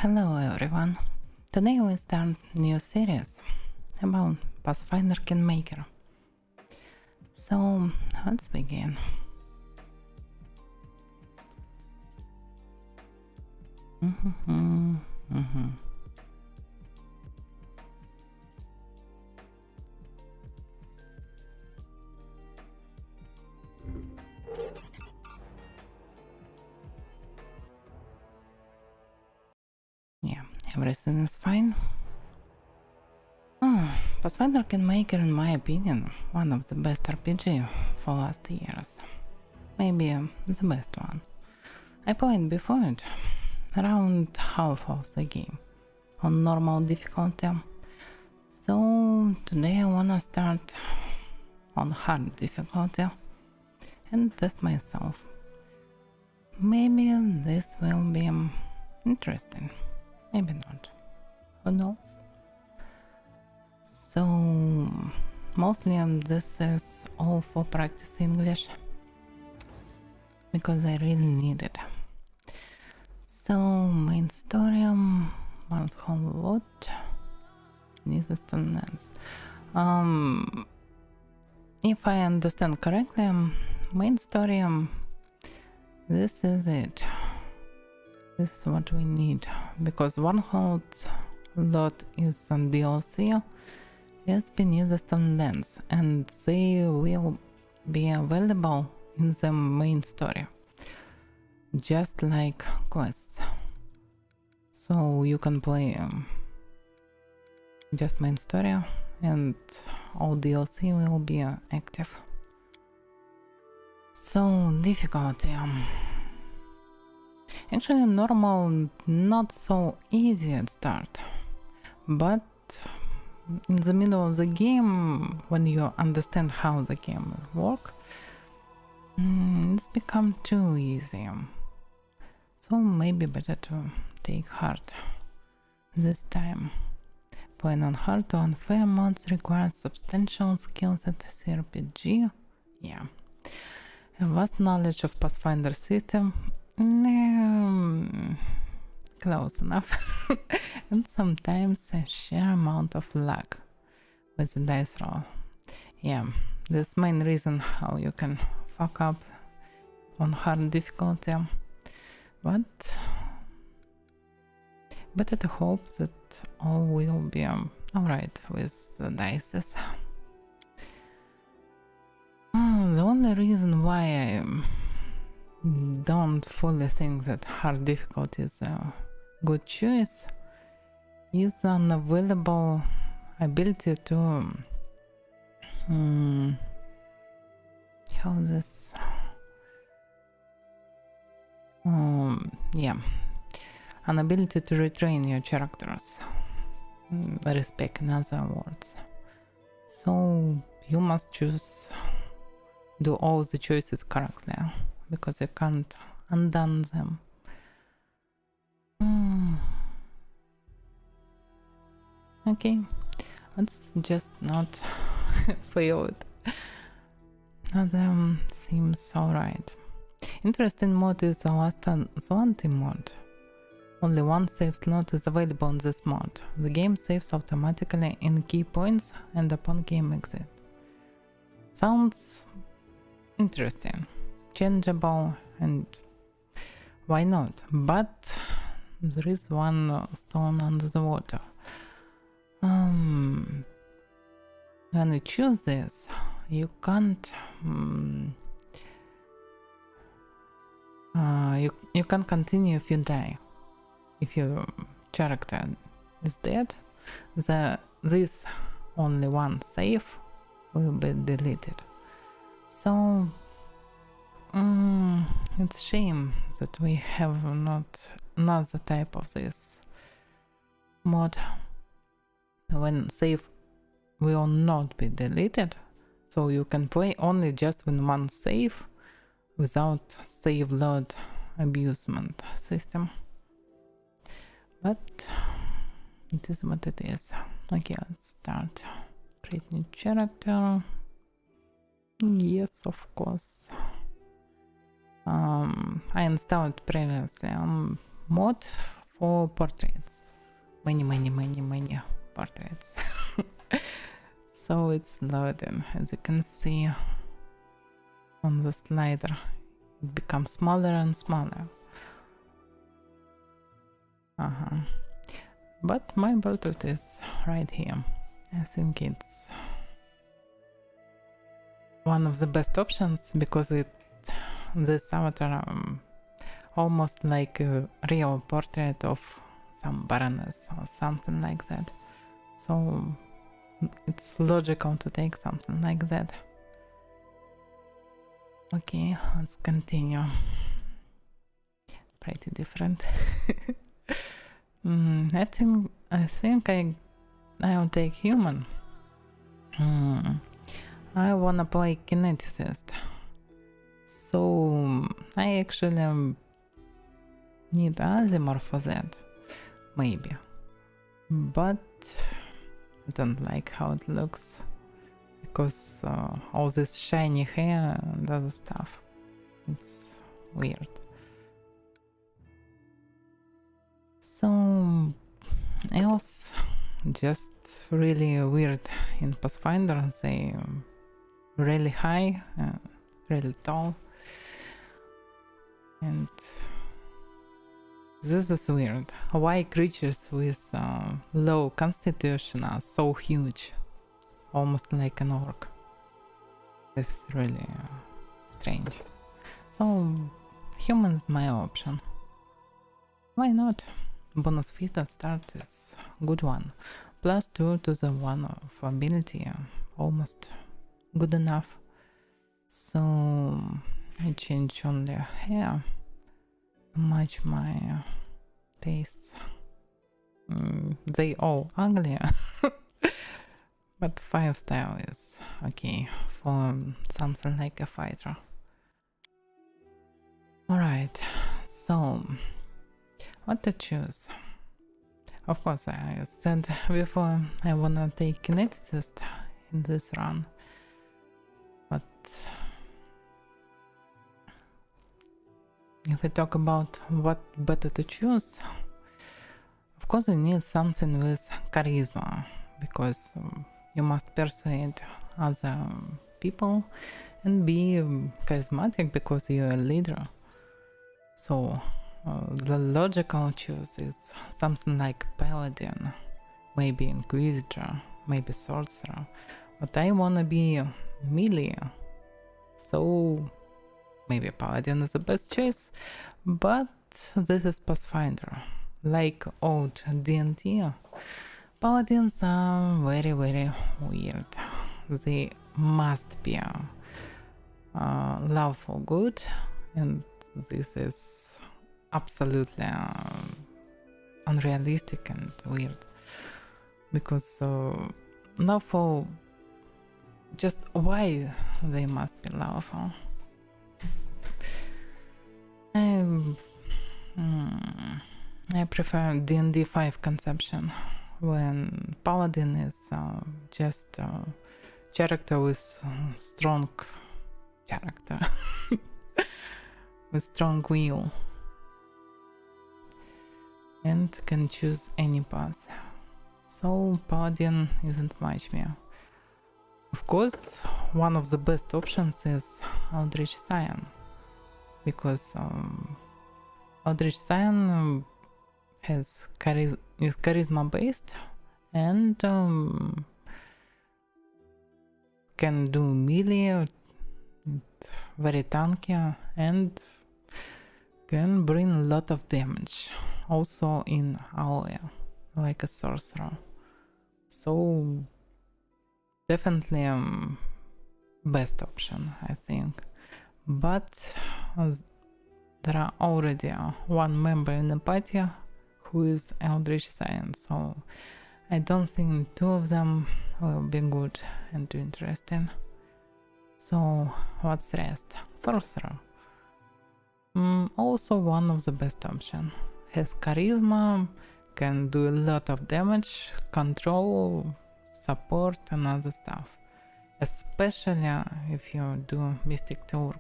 Hello everyone. Today we start new series about Pathfinder Kingmaker. So let's begin. Yeah, everything is fine. Pathfinder Kingmaker, in my opinion, one of the best RPG for last years. Maybe the best one. I played before it, around half of the game, on normal difficulty. So today I wanna start on hard difficulty and test myself. Maybe this will be interesting, maybe not, who knows. So mostly this is all for practice English because I really need it. So main story, one's whole lot, needs to lens. If I understand correctly, main story, this is it. This is what we need, because one whole lot is on DLC, is beneath the stone lens, and they will be available in the main story, just like quests. So you can play just main story and all DLC will be active. So difficulty, actually normal, not so easy at start, but in the middle of the game, when you understand how the game works, it's become too easy. So maybe better to take hard this time. Playing on hard or unfair mods requires substantial skills at CRPG. Yeah. A vast knowledge of Pathfinder system. Close enough. And sometimes a sheer amount of luck with the dice roll. Yeah, this main reason how you can fuck up on hard difficulty. But better to hope that all will be alright with the dices. The only reason why I don't fully think that hard difficulty is a good choice is unavailable ability to how this an ability to retrain your characters, respect in other words. So you must do all the choices correctly, because you can't undo them. Okay, let's just not fail it. Other seems alright. Interesting mod is the last Atlantic mod. Only one save slot is available in this mod. The game saves automatically in key points and upon game exit. Sounds interesting, changeable, and why not? But there is one stone under the water. When you choose this, you can't you can't continue if you die. If your character is dead, this only one save will be deleted. So it's shame that we have not another type of this mod when save will not be deleted, so you can play only just with one save without save load abusement system. But it is what it is. Okay, let's start. Create new character. Yes, of course. I installed previously mod for portraits. Many portraits. So it's loading, as you can see on the slider. It becomes smaller and smaller. But my portrait is right here. I think it's one of the best options because this avatar almost like a real portrait of some baroness or something like that. So it's logical to take something like that. Okay, let's continue. Pretty different. I think I'll take human. I wanna play Kineticist. So I actually need Azimor for that. Maybe. But I don't like how it looks. Because all this shiny hair and other stuff. It's weird. So else just really weird in Pathfinder. They really high, really tall, and this is weird. Why creatures with low constitution are so huge, almost like an orc? This is really strange. So humans my option. Why not? Bonus feat at start is good one. +2 to the one of ability, almost good enough. So I change only hair to match my tastes. They all ugly, but 5 style is okay for something like a fighter. Alright, so what to choose? Of course, I said before I wanna take Kineticist in this run, but if we talk about what better to choose, of course you need something with charisma, because you must persuade other people and be charismatic because you're a leader. So the logical choice is something like paladin, maybe inquisitor, maybe sorcerer, but I wanna be melee, so maybe paladin is the best choice. But this is Pathfinder. Like old D&D, paladins are very weird. They must be lawful good, and this is absolutely unrealistic and weird, because lawful, just why they must be lawful? I prefer D&D 5 conception, when paladin is just character with strong character with strong will, and can choose any path. So paladin isn't much me. Of course, one of the best options is Eldritch Scion, because Eldritch Scion is charisma based and can do melee, very tanky, and can bring a lot of damage, also in AoE, like a sorcerer. So definitely best option, I think. But there are already one member in the party who is Eldritch Scion, so I don't think two of them will be good and interesting. So what's rest? Sorcerer. Also one of the best option. Has charisma, can do a lot of damage, control, support and other stuff. Especially if you do Mystic Teurg.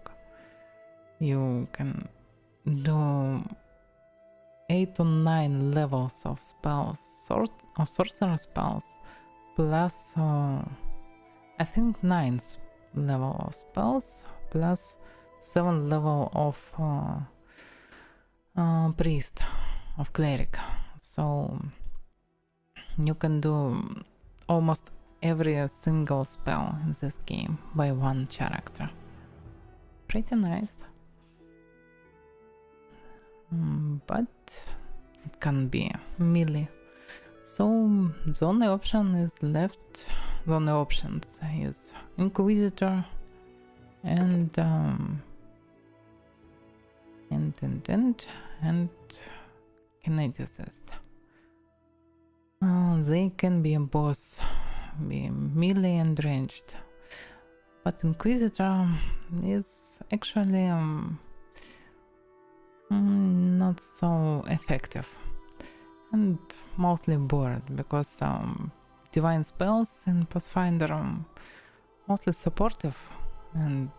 You can do 8 to 9 levels of spells, of sorcerer spells, plus I think 9th level of spells, plus 7th level of priest, of cleric. So you can do almost every single spell in this game by one character. Pretty nice. But it can be melee. So the only option is left, the only options is Inquisitor and Kineticist. They can be both melee and ranged, but Inquisitor is actually not so effective and mostly bored, because divine spells in Pathfinder are mostly supportive and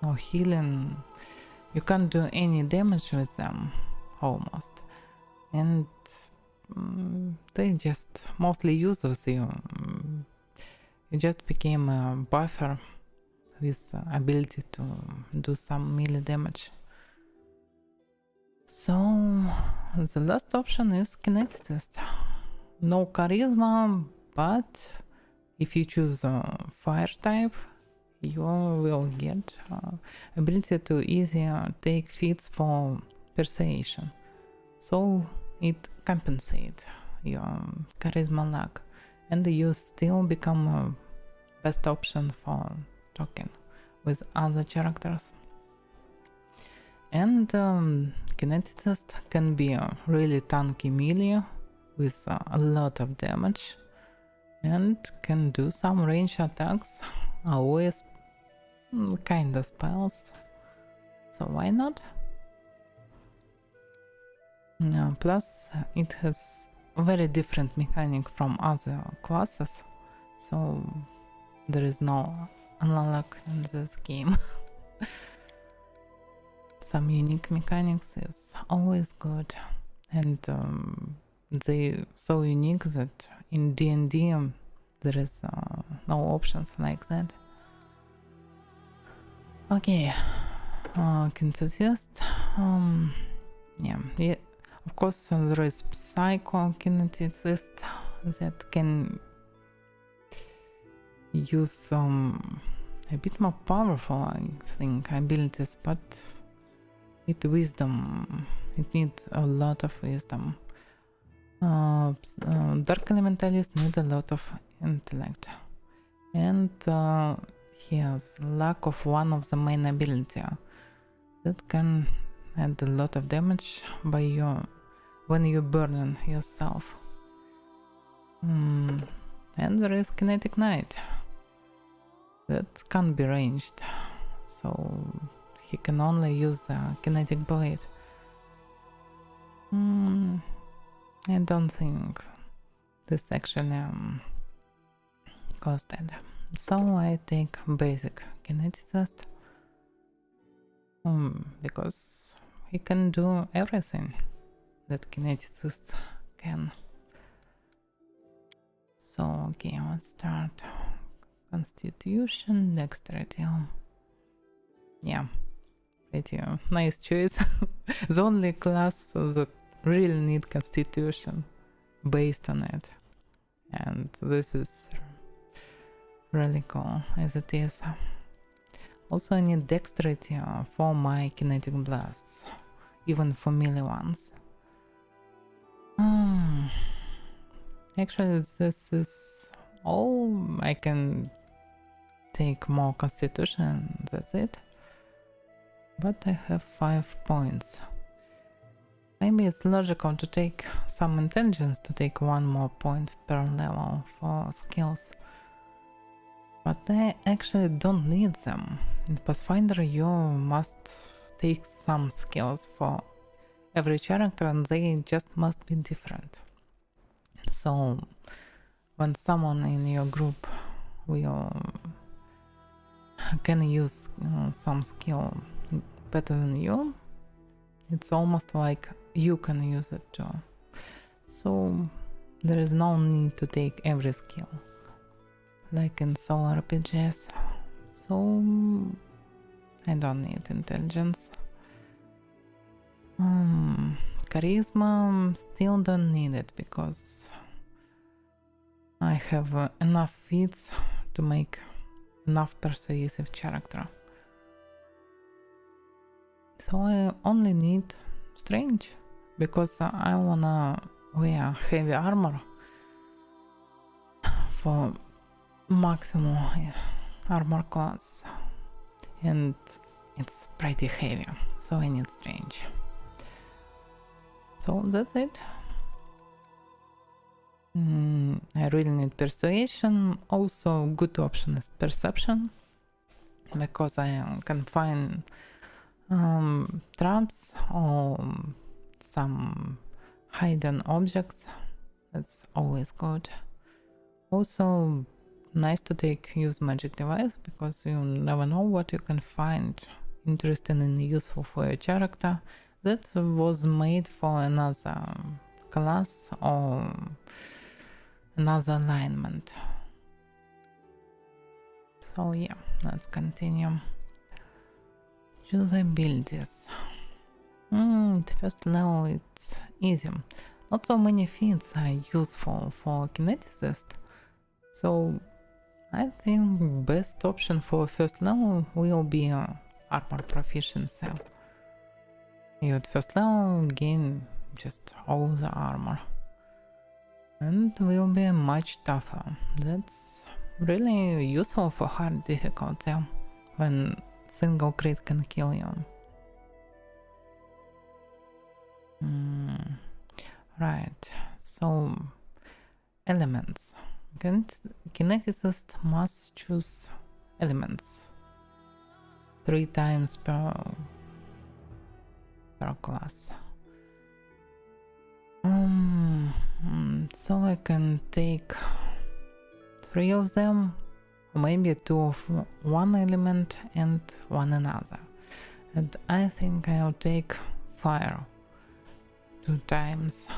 no healing. You can't do any damage with them almost, and they just mostly useless. You just became a buffer with ability to do some melee damage. So the last option is Kineticist. No charisma, but if you choose a fire type, you will get ability to easier take feats for persuasion. So it compensates your charisma lack, and you still become a best option for talking with other characters. And Kineticist can be a really tanky melee with a lot of damage and can do some range attacks, always kinda spells, so why not? Plus it has very different mechanic from other classes, so there is no unlock in this game. Some unique mechanics is always good, and they so unique that in D&D there is no options like that. Okay, Kineticist. Yeah, of course there is Psycho Kineticist that can use a bit more powerful, I think, abilities, but it needs a lot of wisdom. Dark Elementalist need a lot of intellect, and he has lack of one of the main ability that can add a lot of damage by when you burn yourself. And there is Kinetic Knight that can't be ranged, so he can only use a kinetic blade. I don't think this actually costed, so I take basic Kineticist because he can do everything that Kineticist can. So okay, let's start. Constitution, Dexterity. Yeah, pretty nice choice. The only class that really need Constitution based on it, and this is really cool as it is. Also I need Dexterity for my kinetic blasts, even for melee ones. Actually this is all. I can take more Constitution, that's it. But I have 5 points. Maybe it's logical to take some intelligence to take 1 more point per level for skills. But I actually don't need them. In Pathfinder you must take some skills for every character, and they just must be different. So when someone in your group can use some skill better than you, it's almost like you can use it too. So there is no need to take every skill like in solo RPGs. So I don't need intelligence. Charisma, still don't need it because I have enough feats to make enough persuasive character. So I only need strange because I wanna wear heavy armor for maximum armor class, and it's pretty heavy, so I need strange. So that's it. I really need persuasion. Also good option is perception, because I can find traps or some hidden objects. That's always good. Also nice to use magic device, because you never know what you can find interesting and useful for your character that was made for another class or another alignment. So yeah, let's continue. Choose abilities. The first level, it's easy. Not so many feats are useful for Kineticist, so I think best option for first level will be armor proficiency. You at first level gain just all the armor, and will be much tougher. That's really useful for hard difficulty when single crit can kill you. Right, so elements. Kineticist must choose elements 3 times per class. So I can take 3 of them, or maybe 2 of one element and 1 another. And I think I'll take fire 2 times,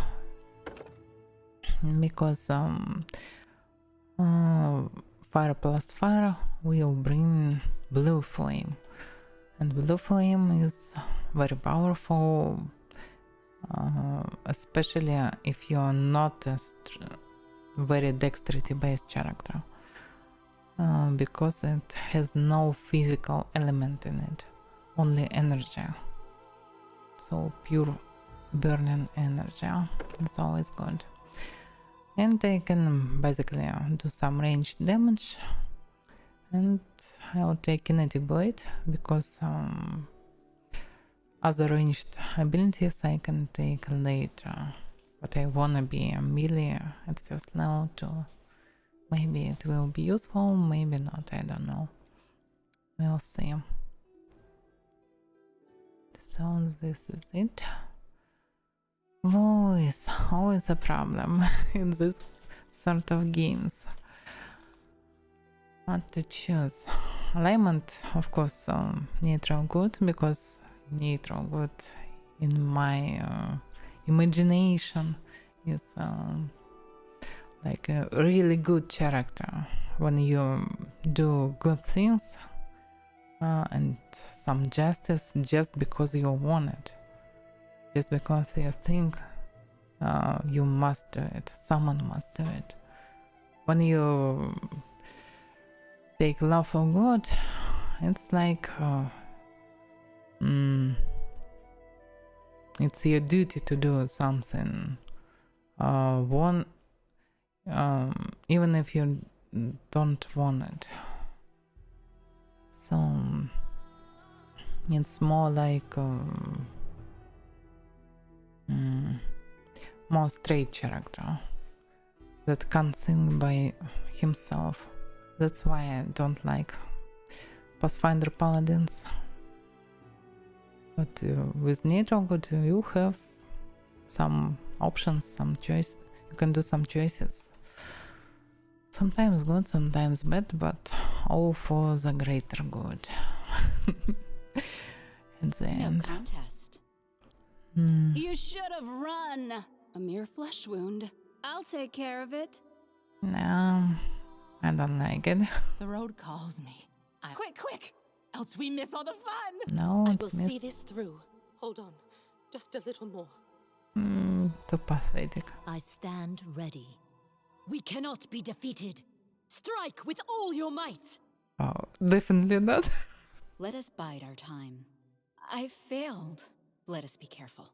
because fire plus fire will bring blue flame, and blue flame is very powerful, especially if you are not a very dexterity based character, because it has no physical element in it, only energy. So pure burning energy is always good. And I can basically do some ranged damage, and I'll take kinetic blade, because other ranged abilities I can take later, but I wanna be a melee at first level too. Maybe it will be useful, maybe not, I don't know. We'll see. So this is it. Voice, always a problem in this sort of games. What to choose? Alignment, of course, neutral good, because neutral good in my imagination is like a really good character when you do good things and some justice just because you want it. Just because you think you must do it, someone must do it. When you take love for good, it's like it's your duty to do something. Even if you don't want it. So it's more like more straight character that can think by himself. That's why I don't like Pathfinder paladins. But with neutral good you have some options, some choice. You can do some choices. Sometimes good, sometimes bad, but all for the greater good. At the end. Contest. You should have run. A mere flesh wound. I'll take care of it. No, I don't like it. The road calls me. Quick! Else we miss all the fun. No, I it's will see this through. Hold on. Just a little more. too pathetic. I stand ready. We cannot be defeated. Strike with all your might. Oh, definitely not. Let us bide our time. I failed. Let us be careful.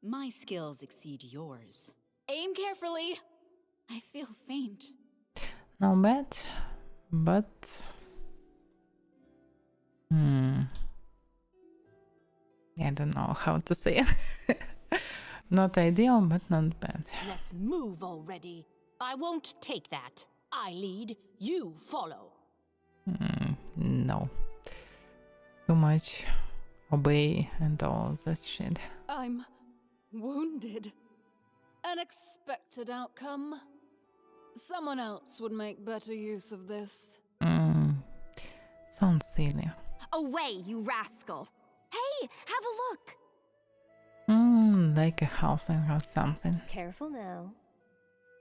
My skills exceed yours. Aim carefully. I feel faint. No bad, but I don't know how to say it. Not ideal, but not bad. Let's move already. I won't take that. I lead, you follow. No. Too much obey and all that shit. I'm wounded. Unexpected outcome. Someone else would make better use of this. Sounds silly. Away, you rascal! Hey, have a look! Like a halfling or something. Careful now.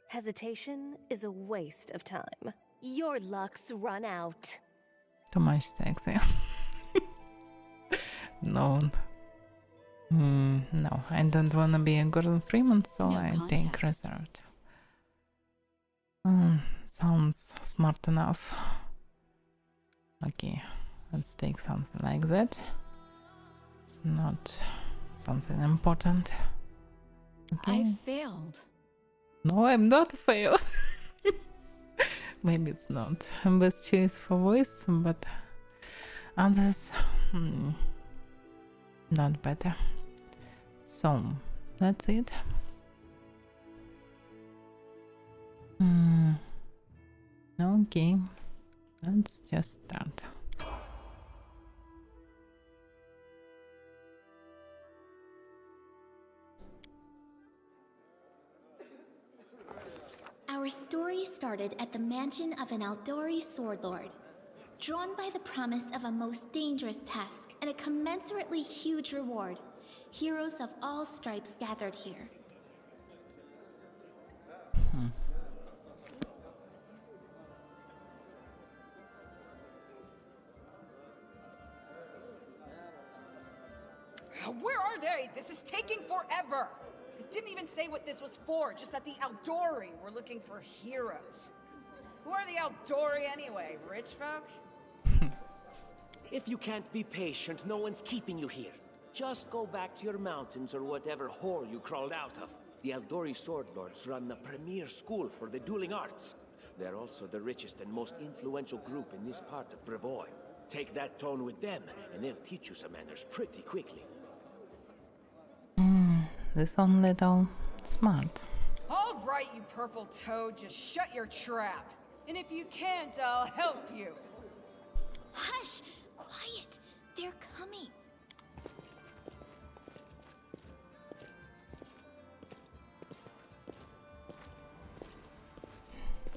Hesitation is a waste of time. Your luck's run out. Too much sexy. No. No, I don't wanna be a Gordon Freeman, so No I contest. take reserved. Sounds smart enough. Okay, let's take something like that. It's not something important. Okay. I failed. No, I'm not failed. Maybe it's not best choice for voice, but others not better. So that's it. Okay, let's just start. Our story started at the mansion of an Aldori sword lord. Drawn by the promise of a most dangerous task and a commensurately huge reward, heroes of all stripes gathered here. Where are they? This is taking forever! It didn't even say what this was for, just that the Aldori were looking for heroes. Who are the Aldori anyway? Rich folk? If you can't be patient, no one's keeping you here. Just go back to your mountains or whatever hole you crawled out of. The Aldori Sword Lords run the premier school for the dueling arts. They're also the richest and most influential group in this part of Brevoy. Take that tone with them, and they'll teach you some manners pretty quickly. This one little smart. All right, you purple toad, just shut your trap. And if you can't, I'll help you. Hush! Quiet! They're coming!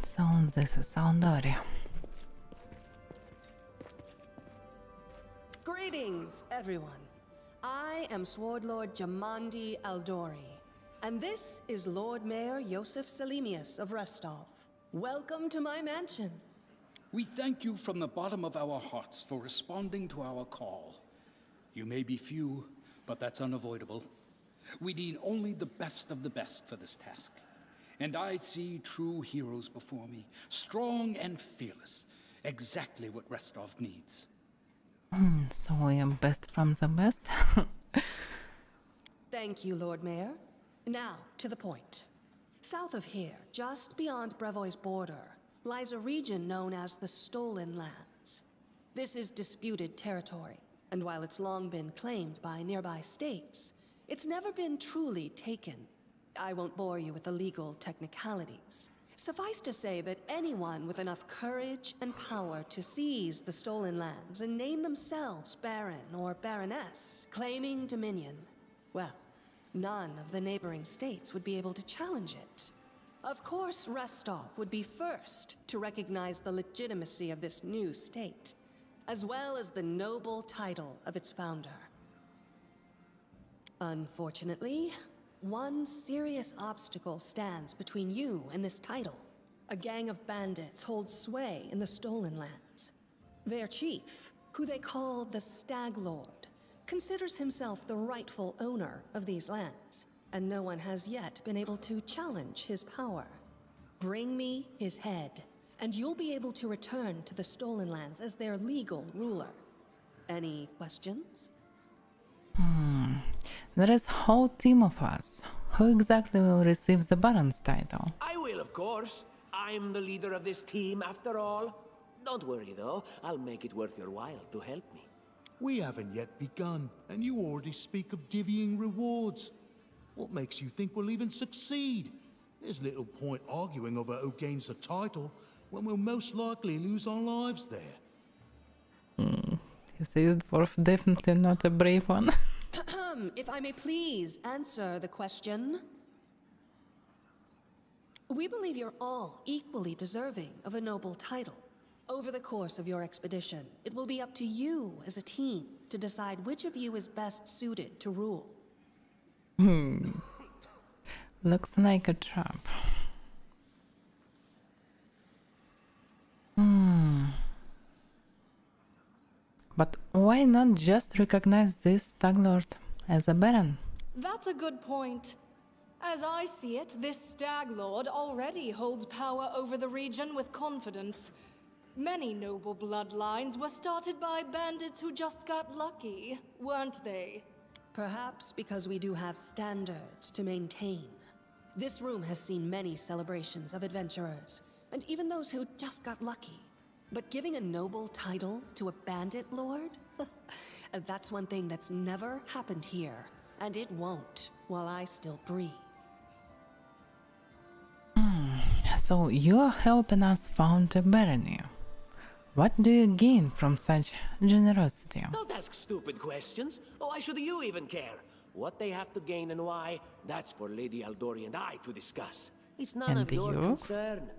So this is Aldori. Greetings, everyone. I am Sword Lord Jamandi Aldori, and this is Lord Mayor Yosef Selimius of Restov. Welcome to my mansion. We thank you from the bottom of our hearts for responding to our call. You may be few, but that's unavoidable. We need only the best of the best for this task. And I see true heroes before me, strong and fearless, exactly what Restov needs. So we are best from the best. Thank you, Lord Mayor. Now, to the point. South of here, just beyond Brevoy's border, lies a region known as the Stolen Lands. This is disputed territory, and while it's long been claimed by nearby states, it's never been truly taken. I won't bore you with the legal technicalities. Suffice to say that anyone with enough courage and power to seize the stolen lands and name themselves Baron or Baroness, claiming dominion, well, none of the neighboring states would be able to challenge it. Of course, Restov would be first to recognize the legitimacy of this new state, as well as the noble title of its founder. Unfortunately, one serious obstacle stands between you and this title. A gang of bandits holds sway in the Stolen Lands. Their chief, who they call the Stag Lord, considers himself the rightful owner of these lands, and no one has yet been able to challenge his power. Bring me his head, and you'll be able to return to the Stolen Lands as their legal ruler. Any questions? There is a whole team of us. Who exactly will receive the Baron's title? I will, of course. I'm the leader of this team, after all. Don't worry, though. I'll make it worth your while to help me. We haven't yet begun, and you already speak of divvying rewards. What makes you think we'll even succeed? There's little point arguing over who gains the title when we'll most likely lose our lives there. He says dwarf definitely not a brave one. If I may please answer the question. We believe you're all equally deserving of a noble title. Over the course of your expedition, it will be up to you as a team to decide which of you is best suited to rule. Looks like a trap. But why not just recognize this Stag Lord as a Baron? That's a good point. As I see it, this Stag Lord already holds power over the region with confidence. Many noble bloodlines were started by bandits who just got lucky, weren't they? Perhaps because we do have standards to maintain. This room has seen many celebrations of adventurers, and even those who just got lucky. But giving a noble title to a bandit lord? That's one thing that's never happened here, and it won't while I still breathe. So you're helping us found a barony. What do you gain from such generosity? Don't ask stupid questions. Why should you even care? What they have to gain and why, that's for Lady Aldori and I to discuss. It's none of your concern.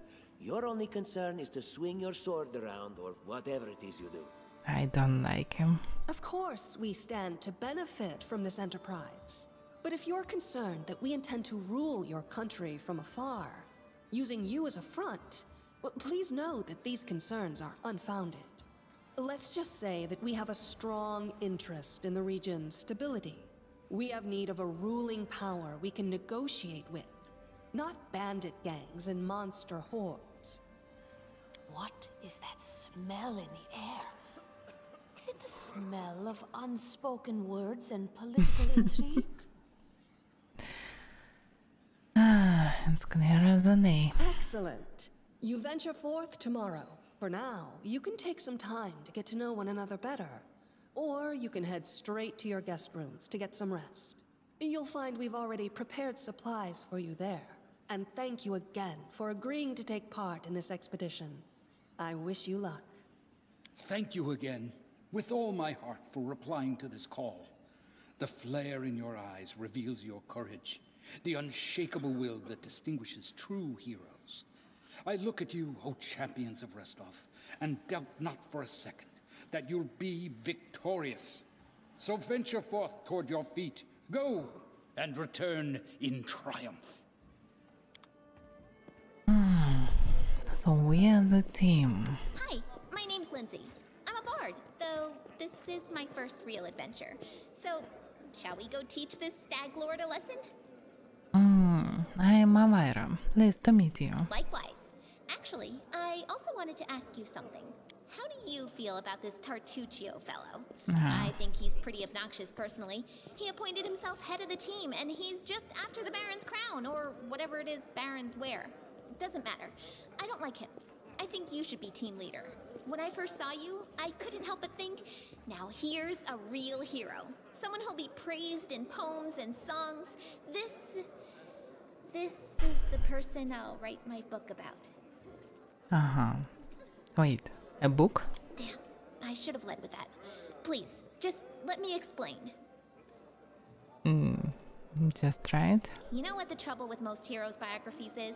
Your only concern is to swing your sword around, or whatever it is you do. I don't like him. Of course, we stand to benefit from this enterprise. But if you're concerned that we intend to rule your country from afar, using you as a front, well, please know that these concerns are unfounded. Let's just say that we have a strong interest in the region's stability. We have need of a ruling power we can negotiate with, not bandit gangs and monster hordes. What is that smell in the air? Is it the smell of unspoken words and political intrigue? It's clear as a day. Excellent. You venture forth tomorrow. For now, you can take some time to get to know one another better. Or you can head straight to your guest rooms to get some rest. You'll find we've already prepared supplies for you there. And thank you again for agreeing to take part in this expedition. I wish you luck. Thank you again, with all my heart, for replying to this call. The flare in your eyes reveals your courage, the unshakable will that distinguishes true heroes. I look at you, O champions of Restov, and doubt not for a second that you'll be victorious. So venture forth toward your feet, go, and return in triumph. So we are the team. Hi, my name's Lindsay. I'm a bard, though this is my first real adventure. So, shall we go teach this Stag Lord a lesson? I am Avaira. Pleased to meet you. Likewise. Actually, I also wanted to ask you something. How do you feel about this Tartuccio fellow? I think he's pretty obnoxious personally. He appointed himself head of the team, and he's just after the Baron's crown, or whatever it is barons wear. Doesn't matter. I don't like him. I think you should be team leader. When I first saw you, I couldn't help but think, now here's a real hero. Someone who'll be praised in poems and songs. This is the person I'll write my book about. Wait, a book? Damn, I should have led with that. Please, just let me explain. Just try it. You know what the trouble with most heroes' biographies is?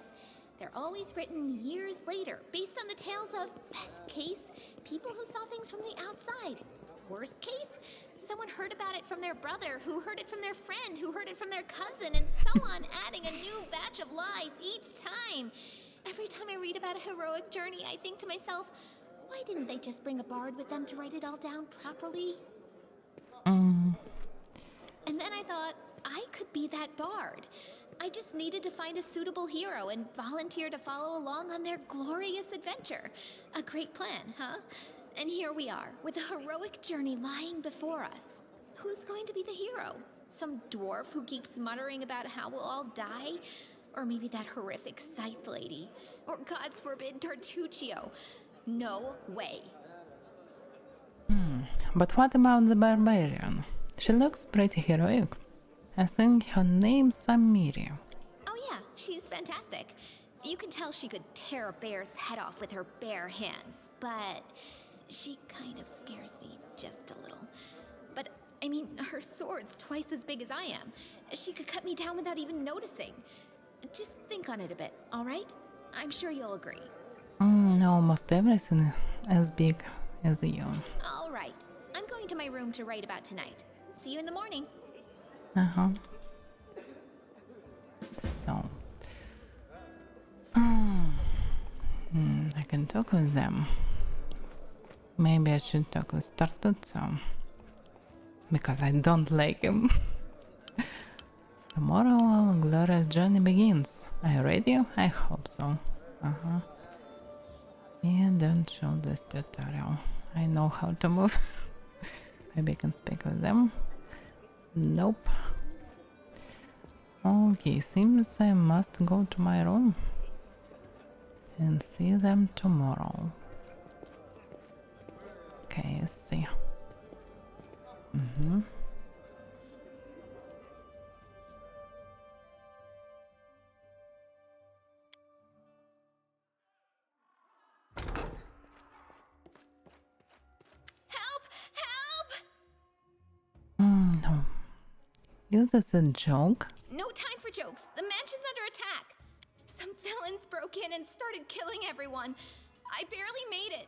They're always written years later, based on the tales of, best case, people who saw things from the outside. Worst case, Someone heard about it from their brother, who heard it from their friend, who heard it from their cousin, and so on, adding a new batch of lies each time. Every time I read about a heroic journey, I think to myself, why didn't they just bring a bard with them to write it all down properly? And then I thought, I could be that bard. I just needed to find a suitable hero and volunteer to follow along on their glorious adventure. A great plan, huh? And here we are, with a heroic journey lying before us. Who's going to be the hero? Some dwarf who keeps muttering about how we'll all die? Or maybe that horrific scythe lady? Or, gods forbid, Tartuccio? No way. But what about the barbarian? She looks pretty heroic. I think her name's Samiri. Oh yeah, she's fantastic. You can tell she could tear a bear's head off with her bare hands, but she kind of scares me just a little. But, I mean, her sword's twice as big as I am. She could cut me down without even noticing. Just think on it a bit, alright? I'm sure you'll agree. Almost everything as big as you. Alright, I'm going to my room to write about tonight. See you in the morning. So, I can talk with them. Maybe I should talk with Tartuzzo, because I don't like him. Tomorrow our glorious journey begins. Are you ready? I hope so. Yeah, don't show this tutorial. I know how to move. Maybe I can speak with them. Nope. Okay, seems I must go to my room and see them tomorrow. Okay, let's see. No. Is this a joke? No time for jokes. The mansion's under attack. Some villains broke in and started killing everyone. I barely made it.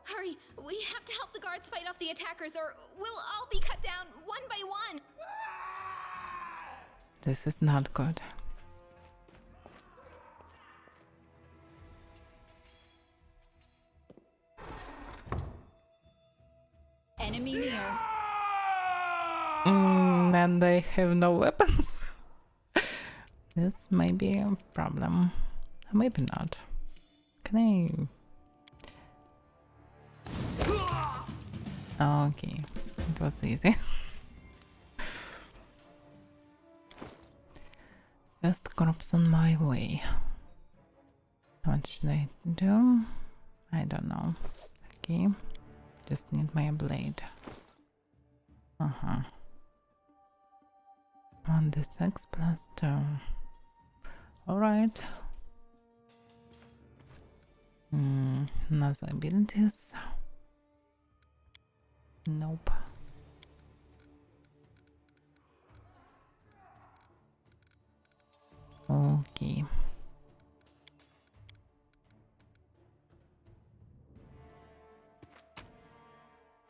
Hurry, we have to help the guards fight off the attackers or we'll all be cut down one by one. This is not good. Enemy near. And they have no weapons. This may be a problem. Maybe not. Can I... Okay, it was easy. First corpse on my way. What should I do? I don't know. Okay, just need my blade. 1d6 plus 2. Alright. Another abilities. Nope. Okay.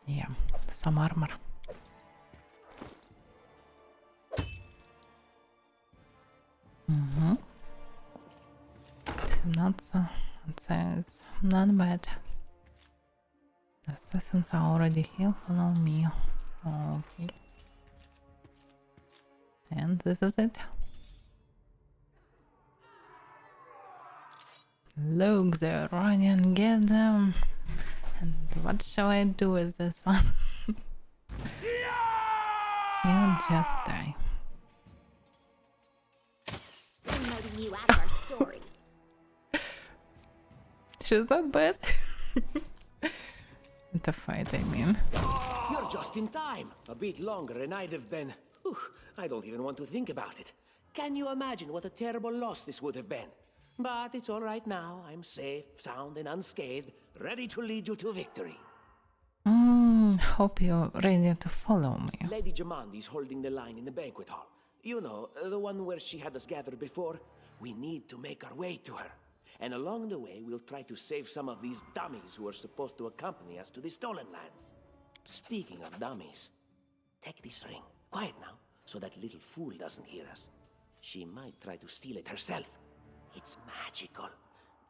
Yeah, some armor. Not bad. The assassins are already here. Follow me. Okay. And this is it. Look, they're running. Get them. And what shall I do with this one? You just die. I'm letting you out of our story. She's not bad. The fight, I mean. You're just in time. A bit longer and I'd have been... Whew, I don't even want to think about it. Can you imagine what a terrible loss this would have been? But it's all right now. I'm safe, sound, and unscathed, ready to lead you to victory. Hope you're ready to follow me. Lady Jamandi's holding the line in the banquet hall. You know, the one where she had us gathered before. We need to make our way to her. And along the way, we'll try to save some of these dummies who are supposed to accompany us to the stolen lands. Speaking of dummies, Take this ring. Quiet now, so that little fool doesn't hear us. She might try to steal it herself. It's magical.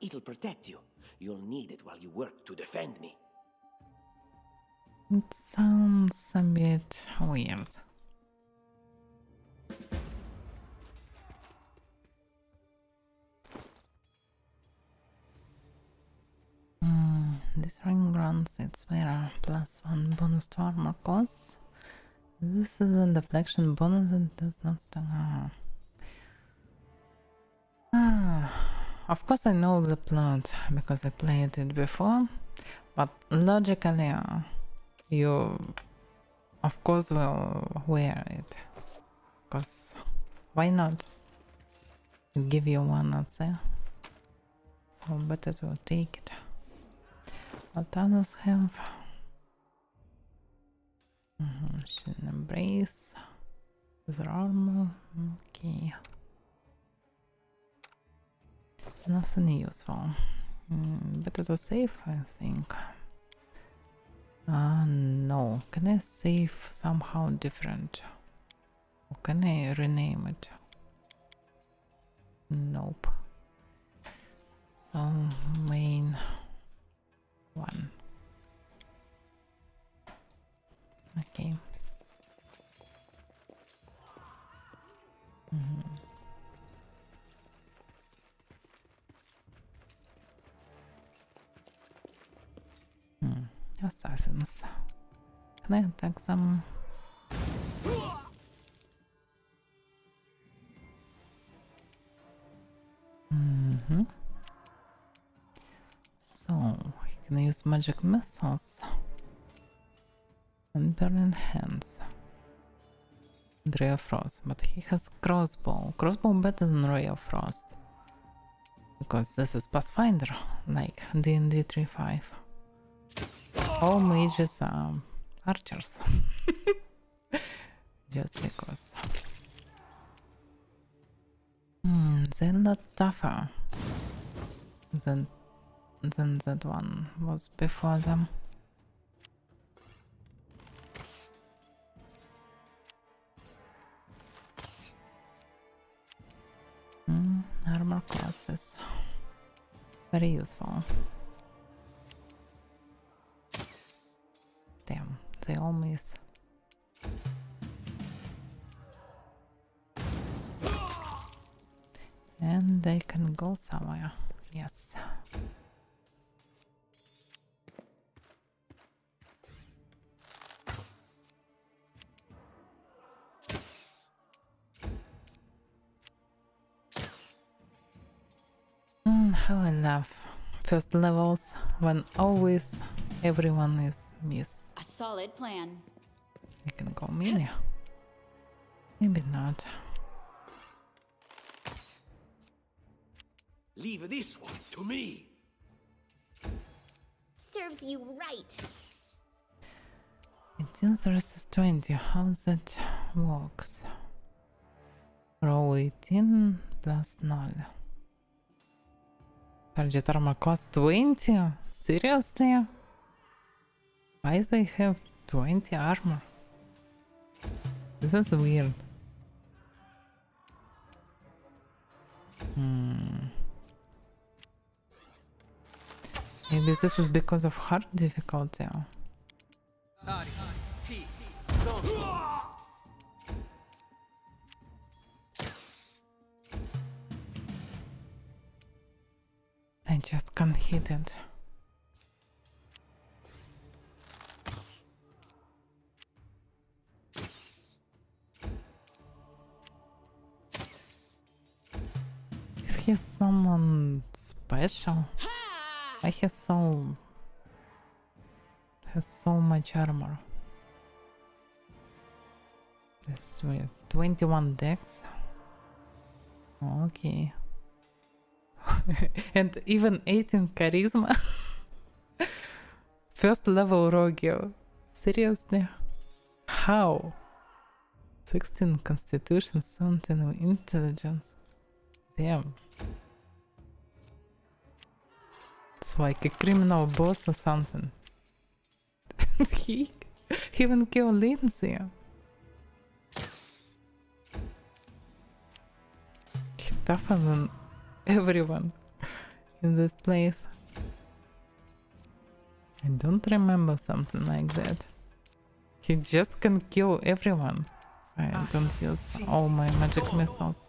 It'll protect you. You'll need it while you work to defend me. It sounds a bit weird. This ring grants its wearer +1 bonus to armor class. This is a deflection bonus and does not sting. Of course I know the plot because I played it before, but logically you of course will wear it, because why not? It give you one answer, so better to take it. What others have? Shield embrace, with armor, okay. Nothing useful. Better to save, I think. No. Can I save somehow different? Or can I rename it? Nope. So, main one. Okay. Assassins. Can I attack them? So, I can use magic missiles and burning hands and ray of frost, but he has crossbow. Crossbow better than ray of frost, because this is Pathfinder, like D&D 3.5. All mages are archers. Just because. They're a lot tougher than that one was before them. Armor classes. Very useful. Damn, they all miss. And they can go somewhere. Yes. How I love first levels when always everyone is miss. A solid plan. I can go mini. Maybe not. Leave this one to me. Serves you right. 18 versus 20. How that works? Roll 18 plus 0. Target armor cost 20? Seriously? Why they have 20 armor? This is weird. Maybe this is because of hard difficulty. I just can't hit it. Is he someone special? Why he has so much armor? This is weird. 21 dex. Okay. And even 18 charisma. First level rogue. Seriously? How? 16 constitution, 17 intelligence. Damn. It's like a criminal boss or something. He even killed Lindsay. tougher than everyone in this place. I don't remember something like that. He just can kill everyone. I don't use all my magic missiles.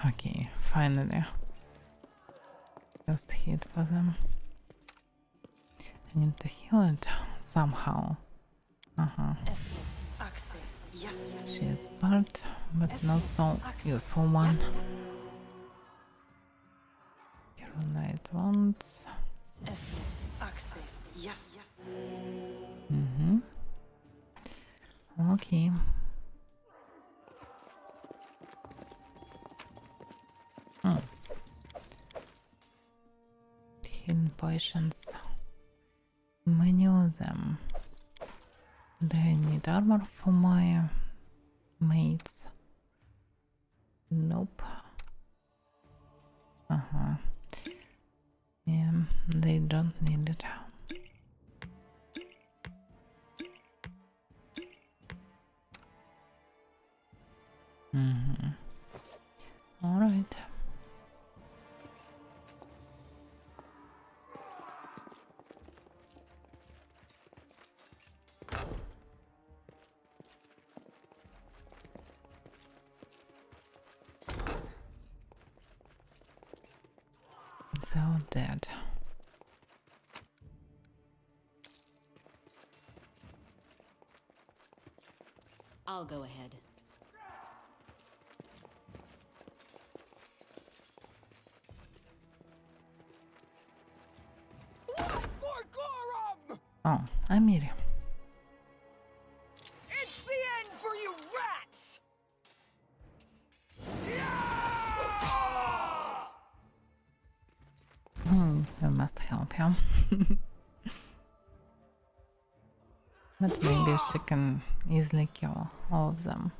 Okay, finally. Just hit for them. I need to heal it somehow. She is part, but not so useful one. Light ones. Okay. Hidden potions. Many of them. Do I need armor for my mates? Nope. Yeah, they don't need it. All right. So dead. I'll go ahead. Oh, I'm here. It's the end for you rats! I must help him. But maybe she can easily kill all of them.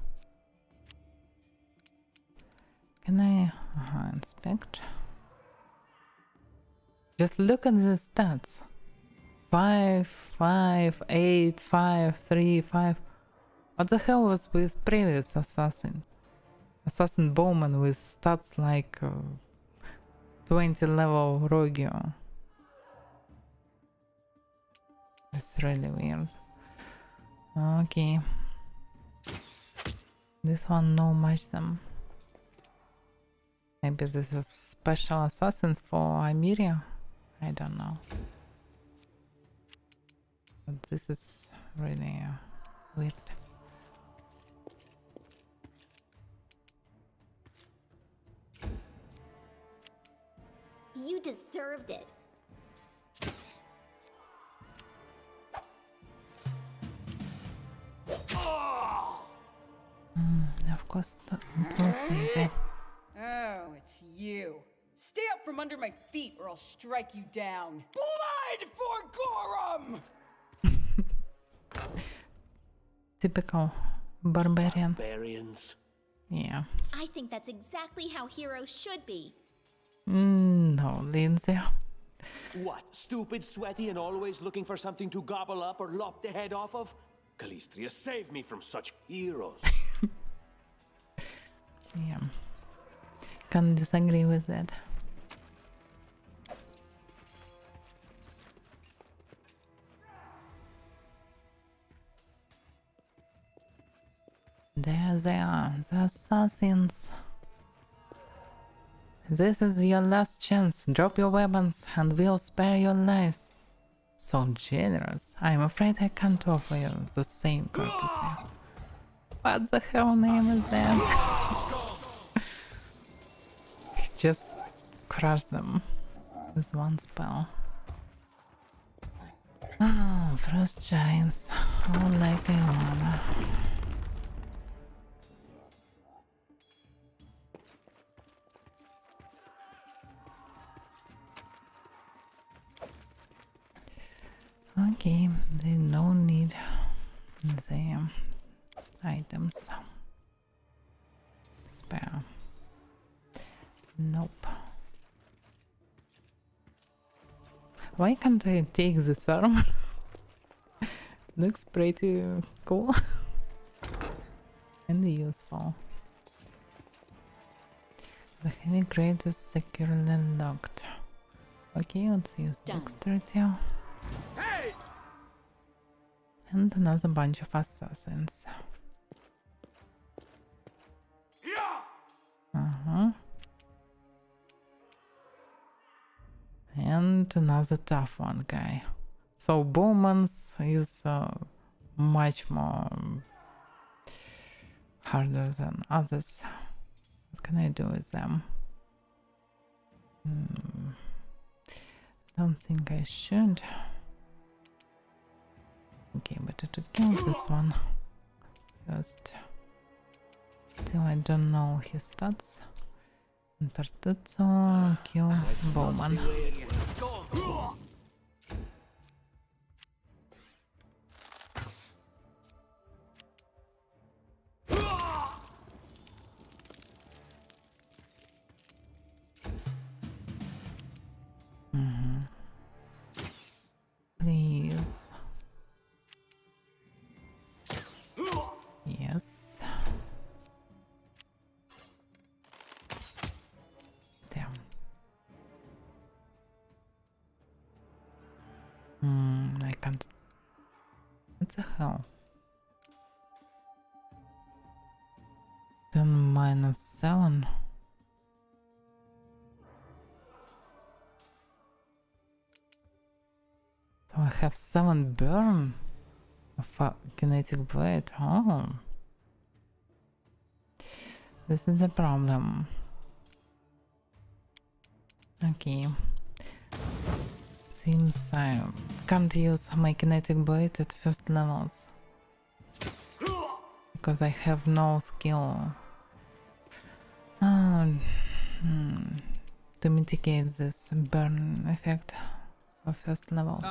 Can I inspect? Just look at the stats. 5, 5, 8, 5, 3, 5. What the hell was with previous assassin? Assassin Bowman with stats like 20 level Rogio. It's really weird. Okay. This one no match them. Maybe this is special assassins for Amiria? I don't know. But this is really weird. You deserved it. Of course, it was easy. Oh, it's you. Stay up from under my feet or I'll strike you down. Blood for Gorum! Typical barbarian. Barbarians. Yeah. I think that's exactly how heroes should be. No, Lindsay. What? Stupid, sweaty, and always looking for something to gobble up or lop the head off of? Calistria, save me from such heroes. Yeah. Can't disagree with that. There they are, the assassins. This is your last chance. Drop your weapons and we'll spare your lives. So generous. I'm afraid I can't offer you the same courtesy. What the hell name is that? He just crushed them with one spell. Oh, frost giants. All like I wanna. Okay, there's no need the items. Spare. Nope. Why can't I take this armor? Looks pretty cool. and useful. The heavy grade is securely locked. Okay, let's use dexterity. And another bunch of assassins. And another tough one guy. So Bowman's is much more harder than others. What can I do with them? Don't think I should. Okay, better to kill this one first. Till I don't know his stats. Tartuzzo, kill Bowman. Please. Yes. Damn. I can't. What the hell? Then -7. So I have 7 burn of a kinetic blade. Oh, this is a problem. Okay. Seems I can't use my kinetic blade at first levels because I have no skill to mitigate this burn effect for first levels.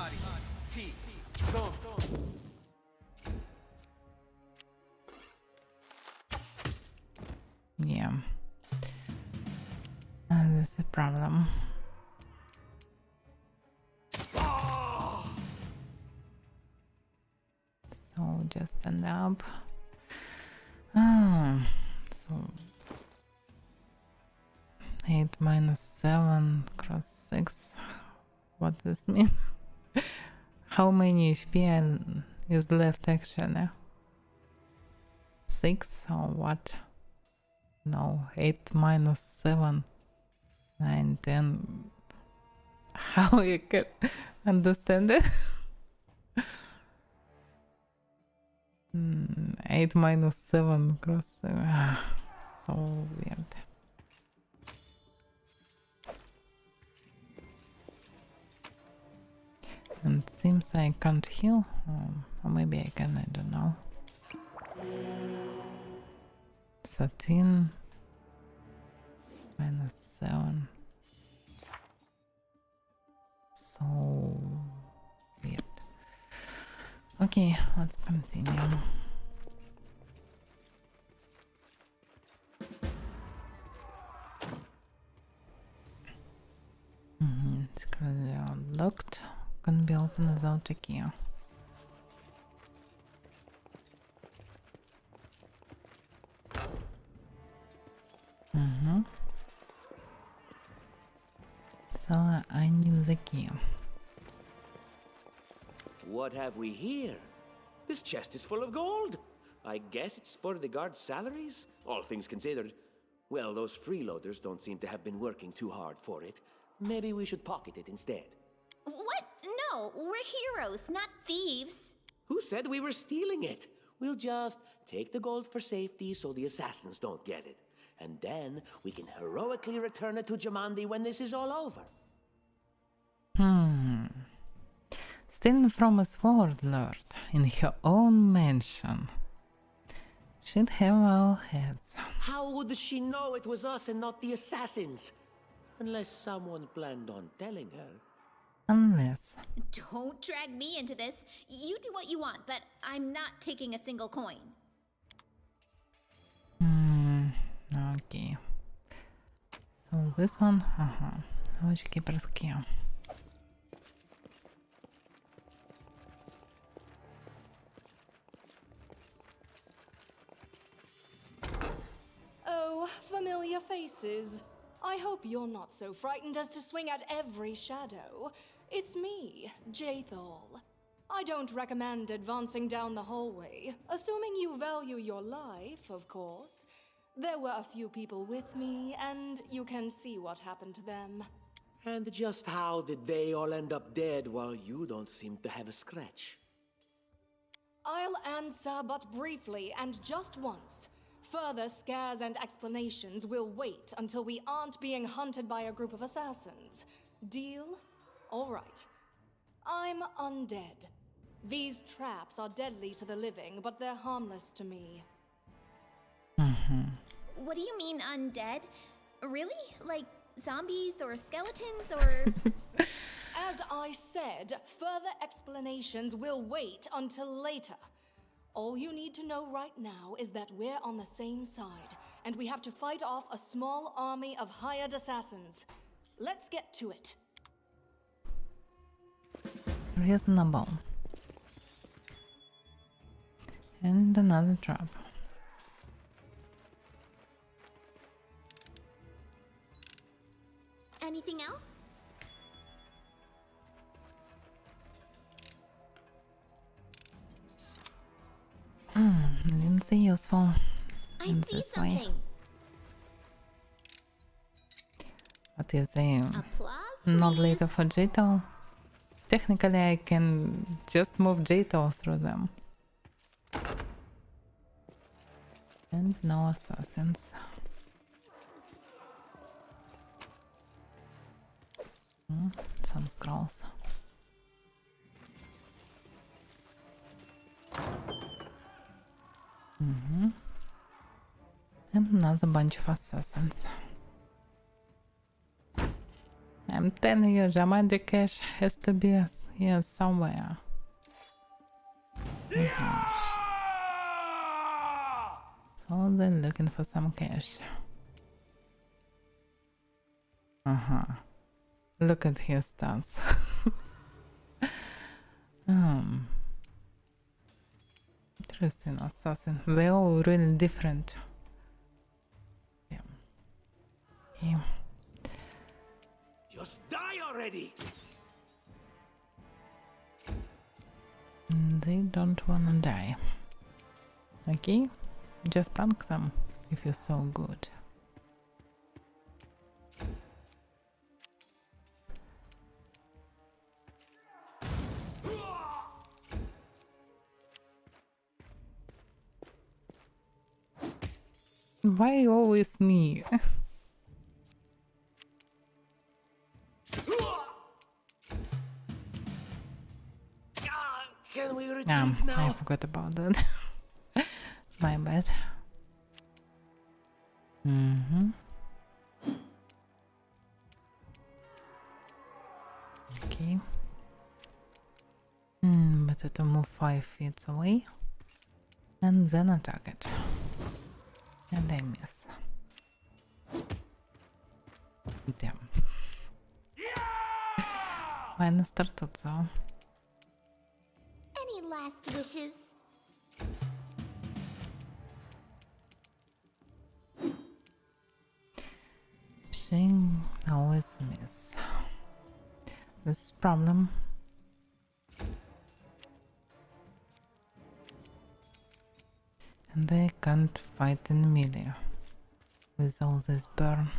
Yeah, this is a problem. So just stand up. So 8 -7 cross 6. What does this mean? How many HP is left actually? 6 or what? No, 8 -7, 9, 10. How you can understand it? 8 -7 cross 7. So weird. And seems I can't heal, or maybe I can, I don't know. 13 -7. So weird. Okay, let's continue. It's currently locked. Can be opened without a key. So I need the key. What have we here? This chest is full of gold. I guess it's for the guards' salaries, all things considered. Well, those freeloaders don't seem to have been working too hard for it. Maybe we should pocket it instead. What? No, we're heroes, not thieves. Who said we were stealing it? We'll just take the gold for safety so the assassins don't get it. And then we can heroically return it to Jamandi when this is all over. Stealing from a sword lord in her own mansion. She'd have our heads. How would she know it was us and not the assassins? Unless someone planned on telling her. Unless. Don't drag me into this. You do what you want, but I'm not taking a single coin. Okay. So this one, Keeper's key. familiar faces. I hope you're not so frightened as to swing at every shadow. It's me, Jaethal. I don't recommend advancing down the hallway, assuming you value your life, of course. There were a few people with me, and you can see what happened to them. And just how did they all end up dead while you don't seem to have a scratch? I'll answer but briefly and just once. Further scares and explanations will wait until we aren't being hunted by a group of assassins. Deal? All right. I'm undead. These traps are deadly to the living, but they're harmless to me. What do you mean undead? Really? Like zombies or skeletons or... As I said, further explanations will wait until later. All you need to know right now is that we're on the same side, and we have to fight off a small army of hired assassins. Let's get to it. Reasonable. And another trap. Anything else? Didn't see useful. I in see this something. way. What you say? Applause, Not please. later for Jaethal? Technically, I can just move Jaethal through them. And no assassins. Some scrolls. And another bunch of assassins. I'm telling you, Jamadi cache has to be here somewhere. So they're looking for some cash. Look at his stats. Interesting assassin. They're all really different. Yeah. Okay. Just die already! They don't wanna die. Okay? Just tank them if you're so good. Why always me? Can we retreat now? I forgot about that. My bad. Okay. Better to move 5 feet away and then attack it. And I miss. Damn. Fine started though. Any last wishes? She always miss. This is problem. And I can't fight in melee with all this burn.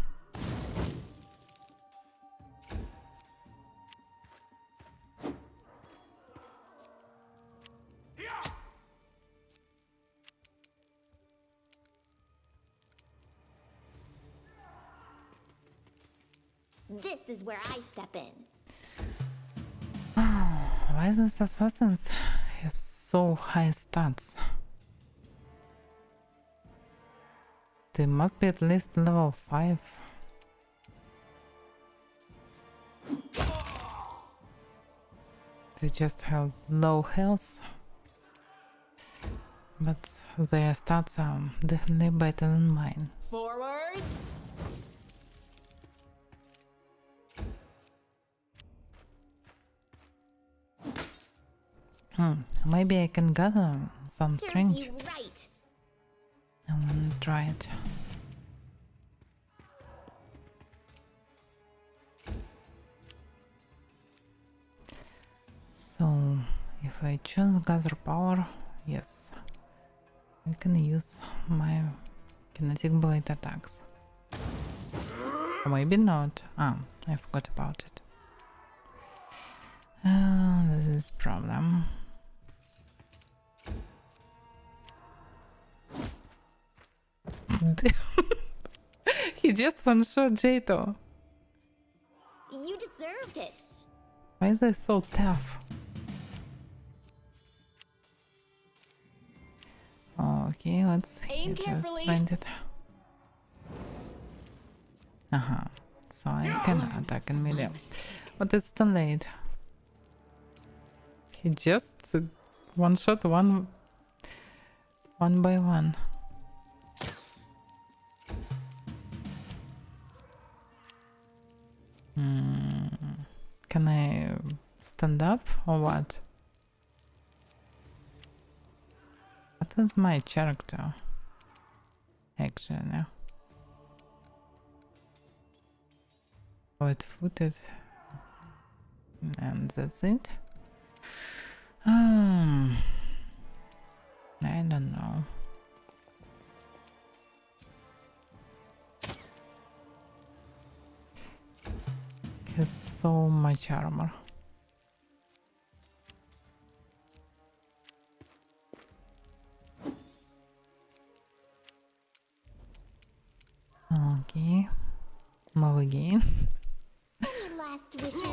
This is where I step in. Why is this assassins has so high stats? They must be at least level 5. They just have low health, but their stats are definitely better than mine. Forwards! Maybe I can gather some Serves strength. you right. I wanna try it. I choose gather power, yes, I can use my kinetic blade attacks. Or maybe not. Ah, I forgot about it. This is problem. He just one-shot Jato. You deserved it. Why is this so tough? Okay, let's Aim hit this carefully. bandit. So I can attack in melee, but it's too late. He just one-shot one by one. Can I stand up or what? What is my character? Actually, flat-footed, and that's it. I don't know. He has so much armor. Okay, move again. Any last wishes?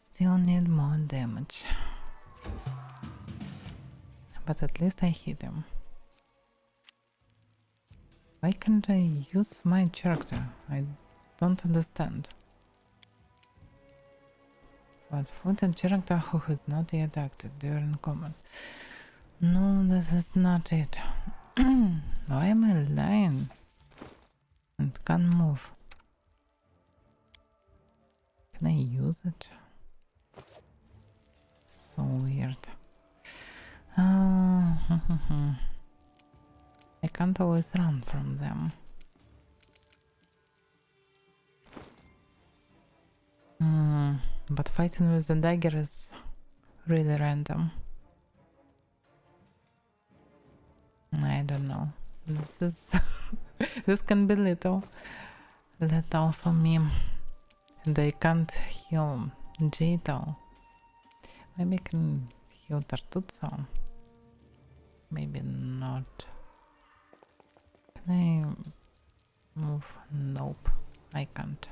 Still need more damage. But at least I hit him. Why can't I use my character? I don't understand. Flat-footed character who has not yet acted during combat. No, this is not it. Why am I lying? And can't move. Can I use it? So weird. I can't always run from them. But fighting with the dagger is really random. I don't know. This is this can be little for me. And I can't heal Jito. Maybe I can heal Tartuzzo. Maybe not. Can I move? Nope, I can't.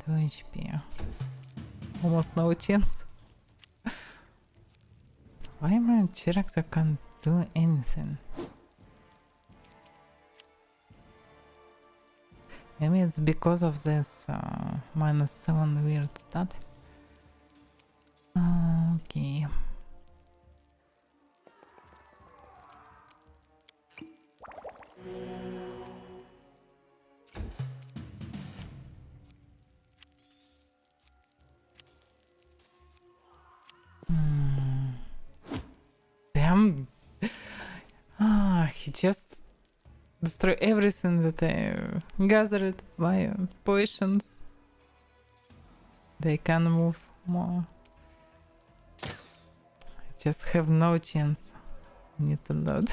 2 HP. Almost no chance. Why my character can't do anything? Maybe it's because of this -7 weird stat. Okay. Damn. He just destroyed everything that I gathered by potions. They can move more. I just have no chance. Need to load.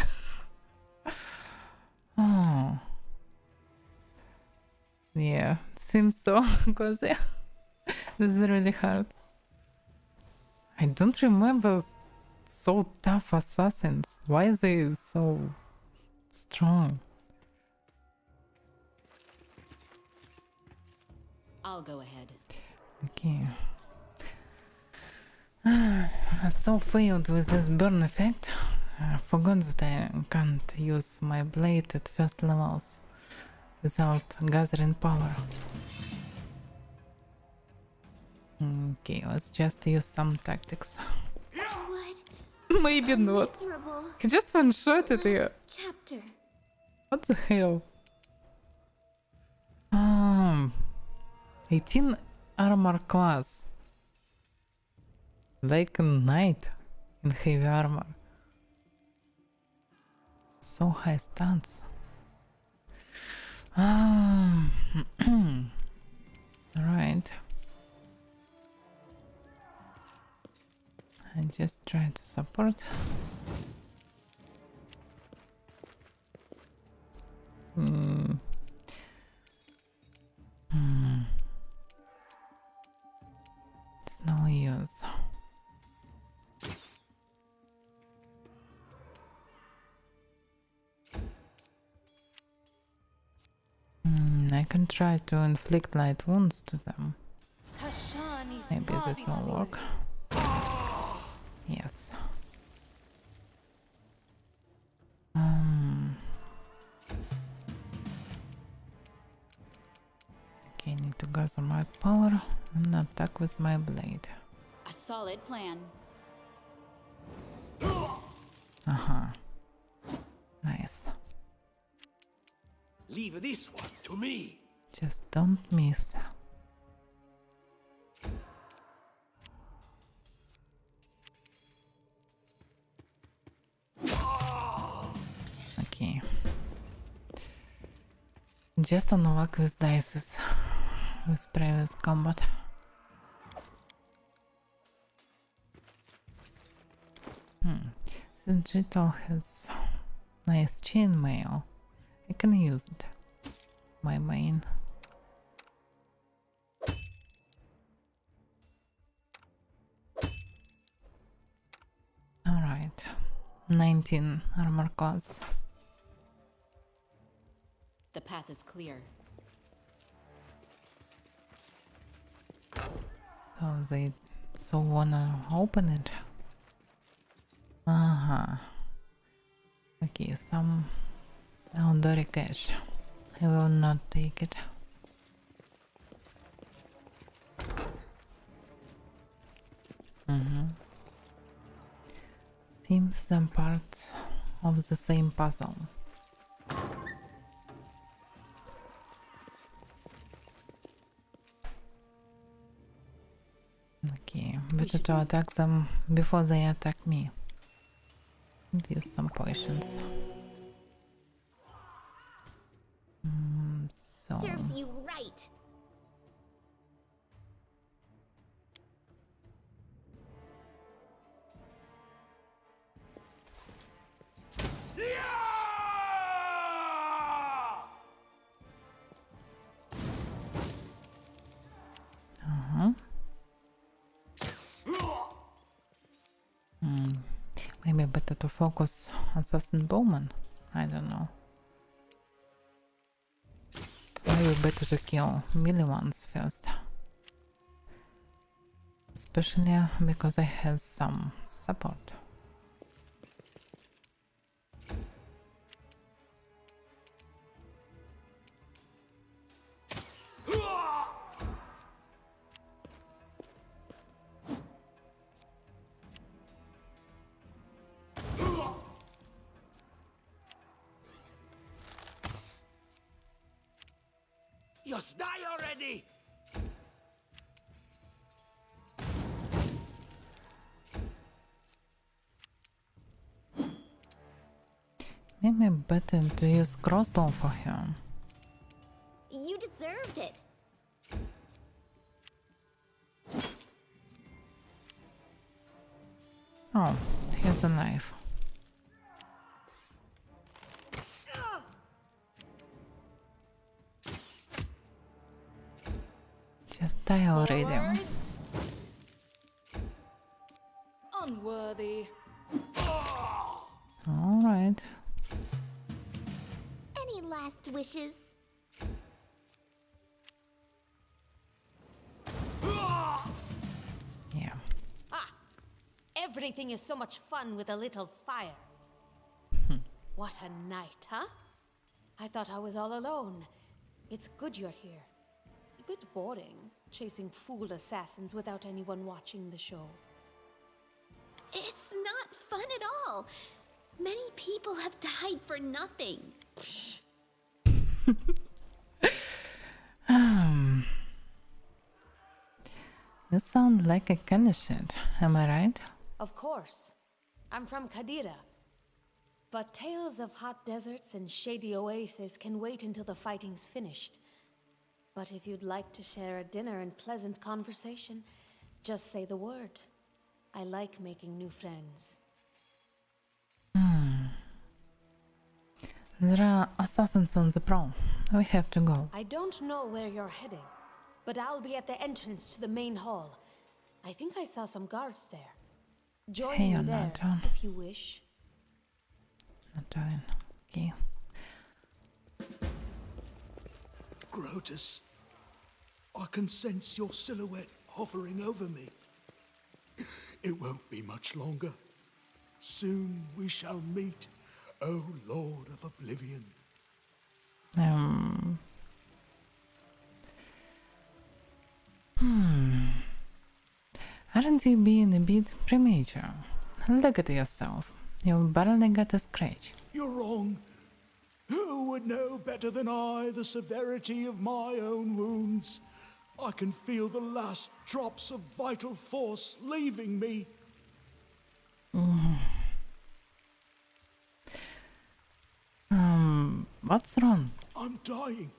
Oh. Yeah, seems so, because this is really hard. I don't remember so tough assassins. Why are they so strong? I'll go ahead. Okay. I so failed with this burn effect. I forgot that I can't use my blade at first levels without gathering power. Okay, let's just use some tactics. What? Maybe not. Miserable. He just one-shotted here. Chapter. What the hell? 18 armor class. Like a knight in heavy armor. So high stats. Alright. I just try to support. It's no use. I can try to inflict light wounds to them. Maybe this will work. Yes. Okay, need to gather my power and attack with my blade. A solid plan. Nice. Leave this one to me. Just don't miss. Okay. Just on luck with dice with previous combat. Since Jito has nice chainmail, I can use it. My main. Alright. 19 armor class. The path is clear. So they wanna open it. Okay, some outdoor cash. I will not take it. Seems some parts of the same puzzle. Okay, better to attack them before they attack me. Use some potions. So Serves you right. Maybe better to focus Assassin Bowman. I don't know. Maybe better to kill melee ones first. Especially because I have some support. Just die already! Maybe better to use crossbow for him. You deserved it. Oh, here's the knife. Just die already. Unworthy. Alright. Any last wishes? Yeah. Everything is so much fun with a little fire. What a night, huh? I thought I was all alone. It's good you're here. A bit boring, chasing fool assassins without anyone watching the show. It's not fun at all. Many people have died for nothing. You sound like a Kineticist, am I right? Of course. I'm from Kadira. But tales of hot deserts and shady oases can wait until the fighting's finished. But if you'd like to share a dinner and pleasant conversation, just say the word. I like making new friends. There are assassins on the prowl. We have to go. I don't know where you're heading, but I'll be at the entrance to the main hall. I think I saw some guards there. Join me there if you wish. Not doing. Okay. Grotus, I can sense your silhouette hovering over me. It won't be much longer. Soon we shall meet, O Lord of Oblivion. Aren't you being a bit premature? Look at yourself. You've barely got a scratch. You're wrong. Who would know better than I the severity of my own wounds? I can feel the last drops of vital force leaving me. What's wrong? I'm dying.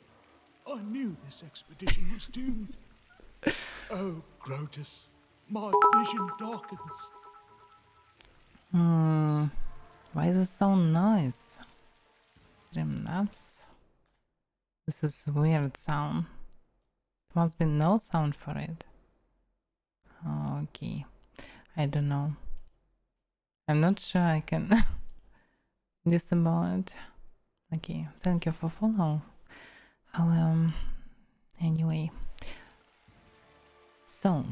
I knew this expedition was doomed. Oh, Grotus, my vision darkens. Why is it so nice? Dream naps? This is weird sound. There must be no sound for it. Okay. I don't know. I'm not sure I can disable it. Okay, thank you for follow. Anyway. So.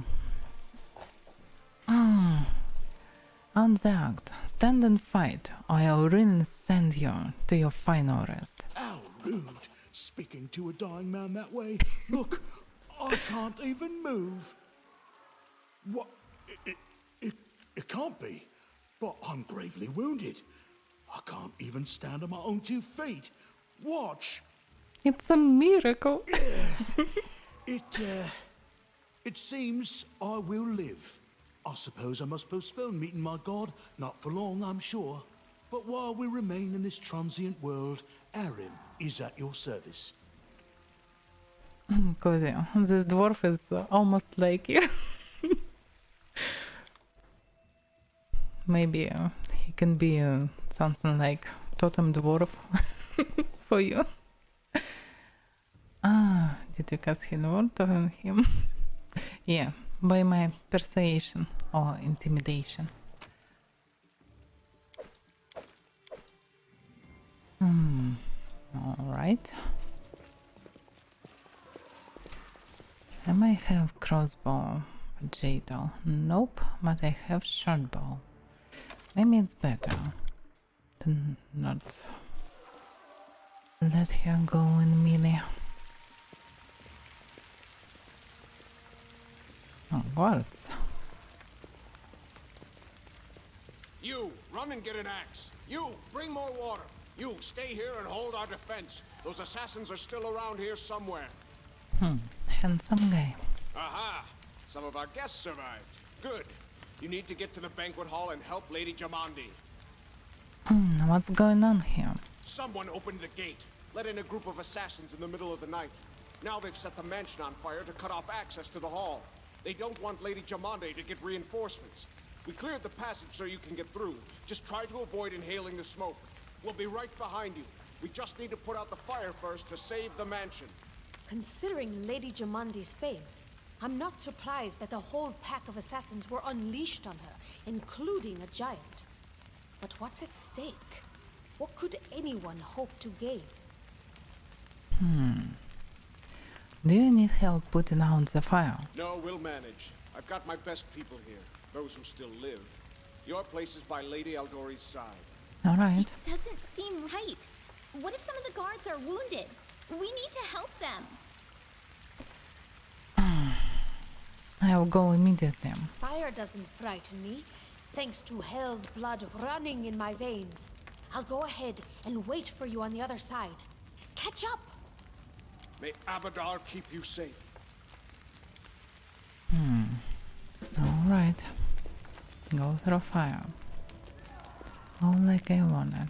On the act, stand and fight, or I'll really send you to your final rest. How rude, speaking to a dying man that way. Look, I can't even move. What? It can't be. But I'm gravely wounded. I can't even stand on my own 2 feet. Watch. It's a miracle. It seems I will live. I suppose I must postpone meeting my god. Not for long, I'm sure. But while we remain in this transient world, Arim is at your service. Cozy, this dwarf is almost like you. Maybe he can be something like totem dwarf for you. Did you cast heal word on him? Yeah, by my persuasion or intimidation. Alright. I might have crossbow, jadal. Nope, but I have short bow. Maybe it's better to not let her go in melee. Oh, guards. You, run and get an axe. You, bring more water. You, stay here and hold our defense. Those assassins are still around here somewhere. Handsome guy. Aha! Some of our guests survived. Good. You need to get to the banquet hall and help Lady Jamandi. What's going on here? Someone opened the gate, let in a group of assassins in the middle of the night. Now they've set the mansion on fire to cut off access to the hall. They don't want Lady Jamandi to get reinforcements. We cleared the passage so you can get through. Just try to avoid inhaling the smoke. We'll be right behind you. We just need to put out the fire first to save the mansion. Considering Lady Jamandi's fame, I'm not surprised that a whole pack of assassins were unleashed on her, including a giant. But what's at stake? What could anyone hope to gain? Do you need help putting out the fire? No, we'll manage. I've got my best people here, those who still live. Your place is by Lady Aldori's side. Alright. It doesn't seem right. What if some of the guards are wounded? We need to help them. I'll go immediately. Fire doesn't frighten me, thanks to hell's blood running in my veins. I'll go ahead and wait for you on the other side. Catch up! May Abadar keep you safe. Alright. Go through fire. Oh, like I wanted.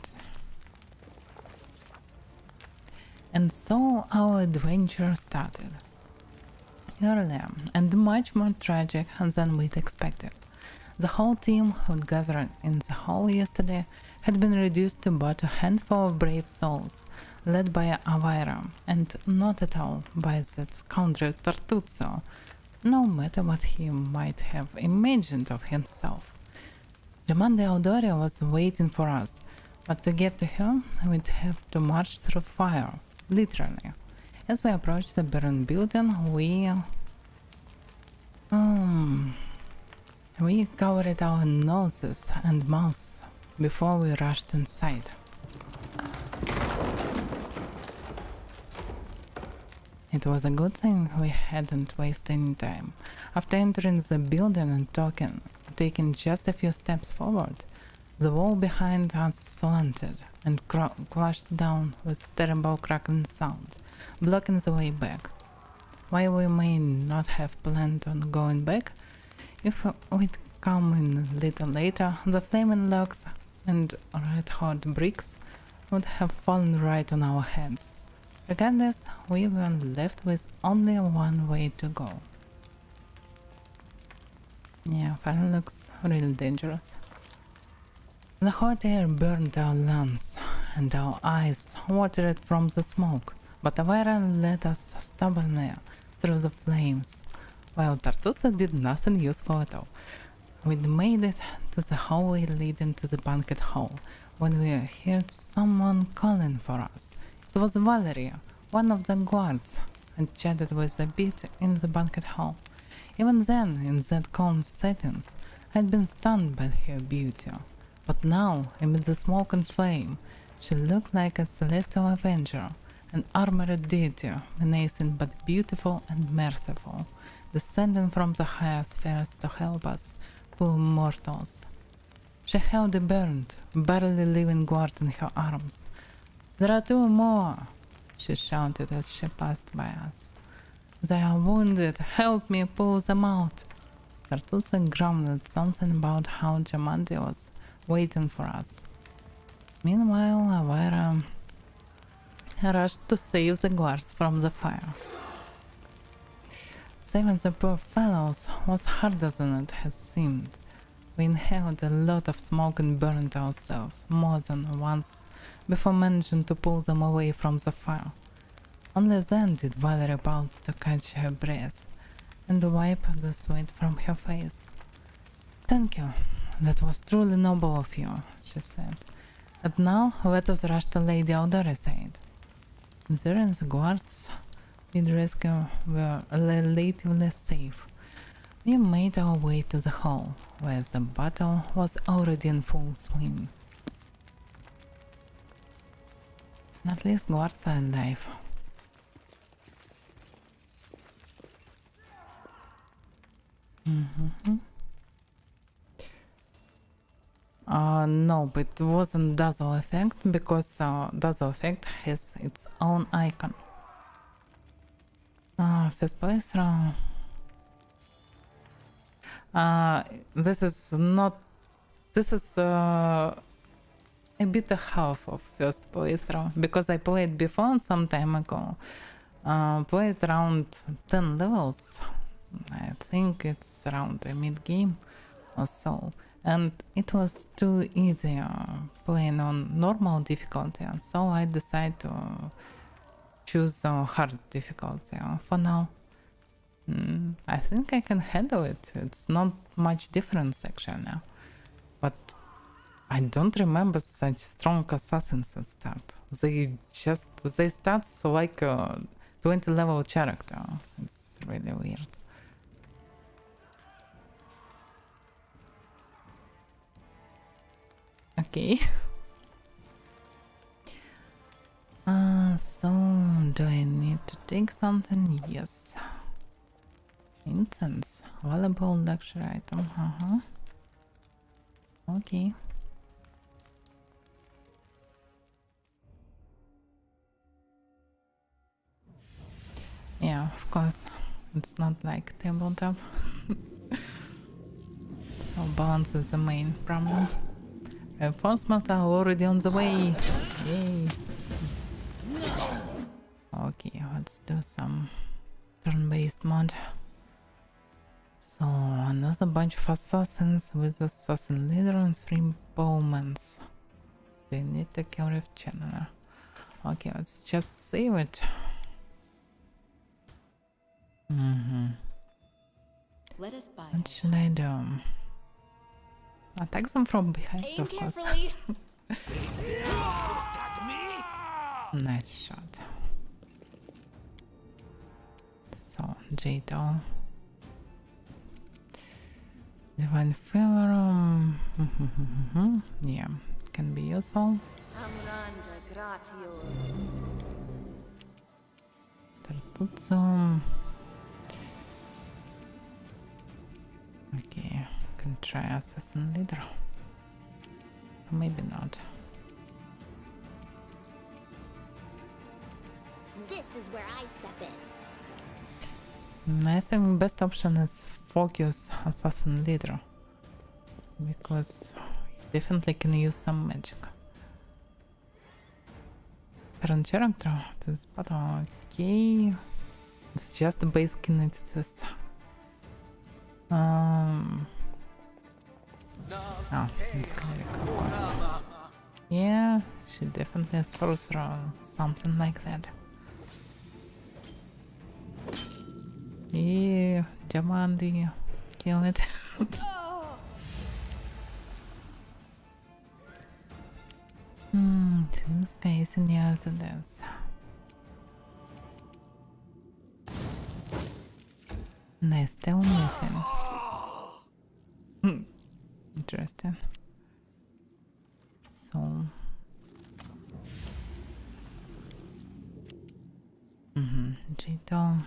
And so our adventure started. Earlier and much more tragic than we'd expected. The whole team who'd gathered in the hall yesterday had been reduced to but a handful of brave souls, led by Avaira, and not at all by that scoundrel Tartuzzo, no matter what he might have imagined of himself. Jamande Audoria was waiting for us, but to get to her, we'd have to march through fire, literally. As we approached the burned building, we covered our noses and mouths before we rushed inside. It was a good thing we hadn't wasted any time. After entering the building and taking just a few steps forward, the wall behind us slanted and crashed down with terrible crackling sound, blocking the way back. While we may not have planned on going back, if we'd come in a little later, the flaming logs and red-hot bricks would have fallen right on our heads. Regardless, we were left with only one way to go. Yeah, fire looks really dangerous. The hot air burned our lungs, and our eyes watered from the smoke, but Avaira led us stubbornly through the flames, while Tartuzzo did nothing useful at all. We'd made it to the hallway leading to the banquet hall, when we heard someone calling for us. It was Valeria, one of the guards, and chatted with a bit in the banquet hall. Even then, in that calm setting, I'd been stunned by her beauty. But now, amid the smoke and flame, she looked like a celestial avenger, an armored deity, menacing but beautiful and merciful, descending from the higher spheres to help us, poor mortals. She held a burned, barely living guard in her arms. "There are two more!" she shouted as she passed by us. "They are wounded! Help me pull them out!" Tartuzzo grumbled something about how Jamande was waiting for us. Meanwhile, Avaira rushed to save the guards from the fire. Saving the poor fellows was harder than it has seemed. We inhaled a lot of smoke and burned ourselves more than once before managing to pull them away from the fire. Only then did Valerie pause to catch her breath and wipe the sweat from her face. "Thank you. That was truly noble of you," she said. "And now let us rush to Lady Aldori's aid." During the guards we'd rescue were relatively safe. We made our way to the hall, where the battle was already in full swing. At least guards are alive. No, but it wasn't dazzle effect because dazzle effect has its own icon. First playthrough. This is a bit a half of first playthrough because I played before some time ago. Played around 10 levels. I think it's around a mid-game or so. And it was too easy playing on normal difficulty, so I decided to choose hard difficulty for now. I think I can handle it. It's not much difference actually, but I don't remember such strong assassins at start. They start like a 20 level character. It's really weird. Okay. So do I need to take something? Yes. Incense. Valuable luxury item. Okay. Yeah, of course. It's not like tabletop. So balance is the main problem. Reinforcements are already on the way. Yay. Okay, let's do some turn-based mod. So, another bunch of assassins with assassin leader and 3 bowmen. They need to kill Rift Channeler. Okay, let's just save it. Let us buy. What should I do? Attack them from behind, Aim of course. carefully. Nice shot. So, Jado. Divine Favor. Yeah, can be useful. Tartutsu. Okay, can try Assassin Leader. Maybe not. This is where I step in. I think best option is focus Assassin Leader, because he definitely can use some magic. Current character, this battle, okay. It's just the base Kineticist. Oh, it's cleric, of course. Yeah, she definitely a sorcerer, something like that. Yeah, Jamandi, kill it. Seems case near the dance. They're still missing. Interesting. So. Jito.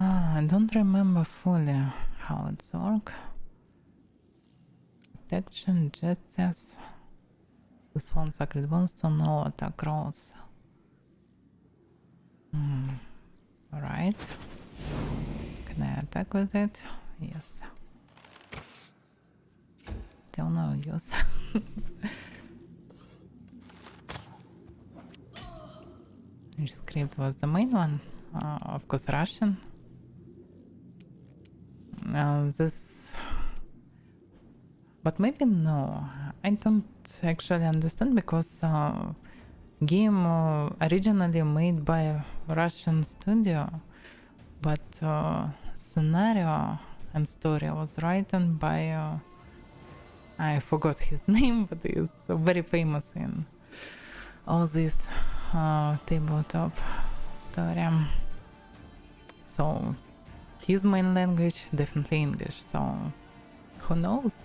I don't remember fully how it's work. Protection, justice. This one sacred bones to no attack rolls. Alright. Can I attack with it? Yes. Still no use. Which script was the main one? Of course, Russian. This, but maybe no. I don't actually understand, because game originally made by a Russian studio, but scenario and story was written by I forgot his name, but he's very famous in all this tabletop story. So his main language definitely English, so who knows?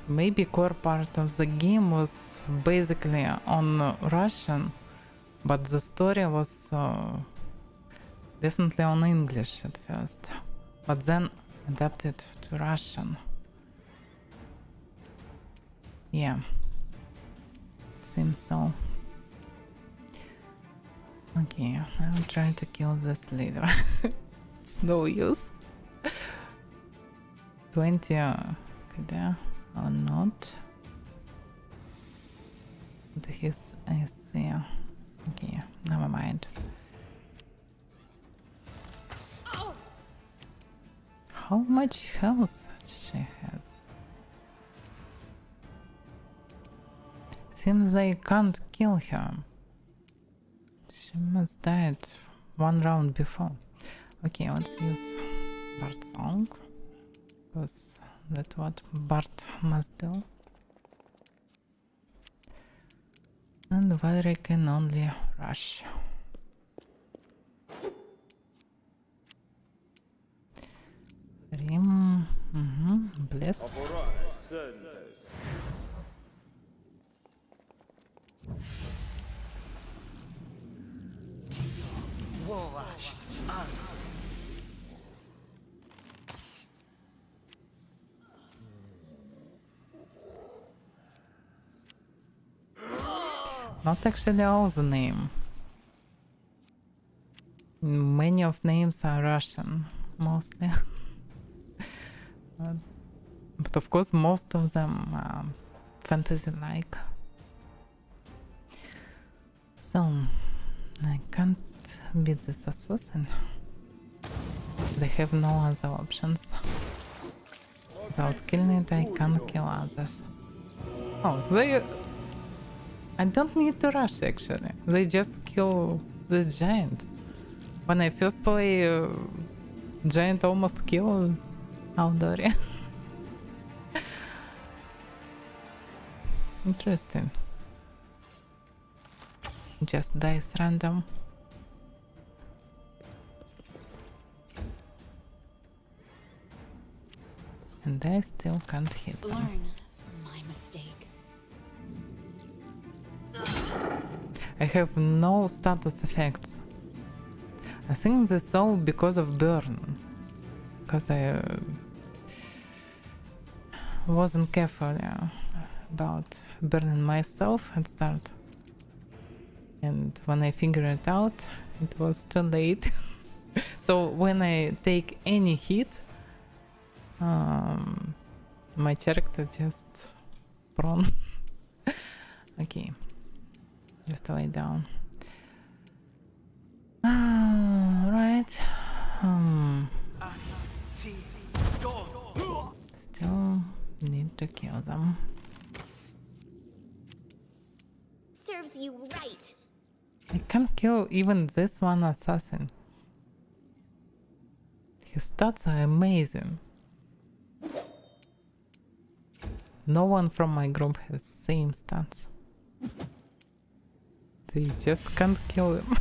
Maybe core part of the game was basically on Russian, but the story was definitely on English at first, but then adapted to Russian. Yeah, seems so. Okay, I'll try to kill this later. It's no use. 20 or not. His I see. Okay, never mind. How much health she has? Seems they can't kill her. She must die at one round before. Okay, let's use Bard's song, because that's what Bard must do. And Valerie can only rush. Rim, bless. Not actually all the name. Many of names are Russian, mostly. But of course most of them are fantasy-like. So, I can't beat this assassin. They have no other options. Without killing it, I can't kill others. Oh, they... I don't need to rush actually. They just kill this giant. When I first play, giant almost killed Baldur. Interesting. Just dice random. And I still can't hit them. Learn from my mistake. I have no status effects. I think that's all because of burn. Because I wasn't careful about burning myself at start. And when I figured it out, it was too late. So when I take any hit, my character just prone. Okay, just lay down. Right. Still need to kill them. Serves you right. I can't kill even this one assassin. His stats are amazing. No one from my group has same stats. They just can't kill him.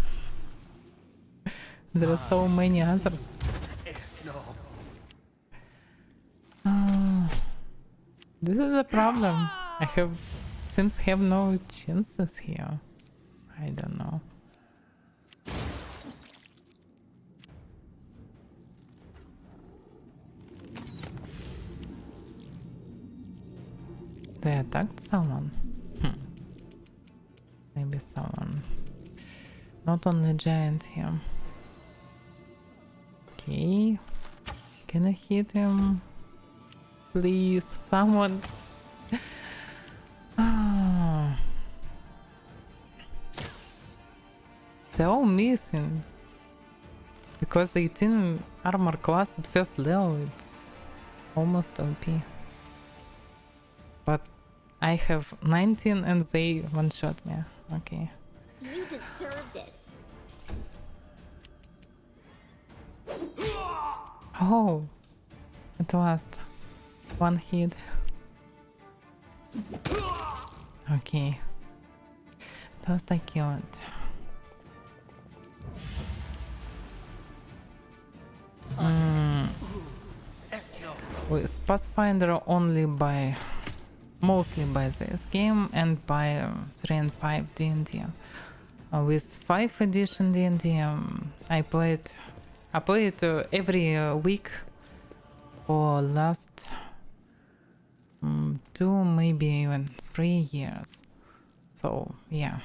There are so many others. This is a problem. I seems have no chances here. I don't know. They attacked someone. Maybe someone. Not only giant here. Okay. Can I hit him? Please, someone. They're all missing. Because 18 armor class at first level, it's almost OP. But I have 19 and they one-shot me. Okay. You deserved it. Oh, at last. One hit. Okay. At last I killed. With Pathfinder only by... mostly by this game and by 3 and 5 D&D. With 5th edition D&D, I play it every week for last 2, maybe even 3 years. So yeah,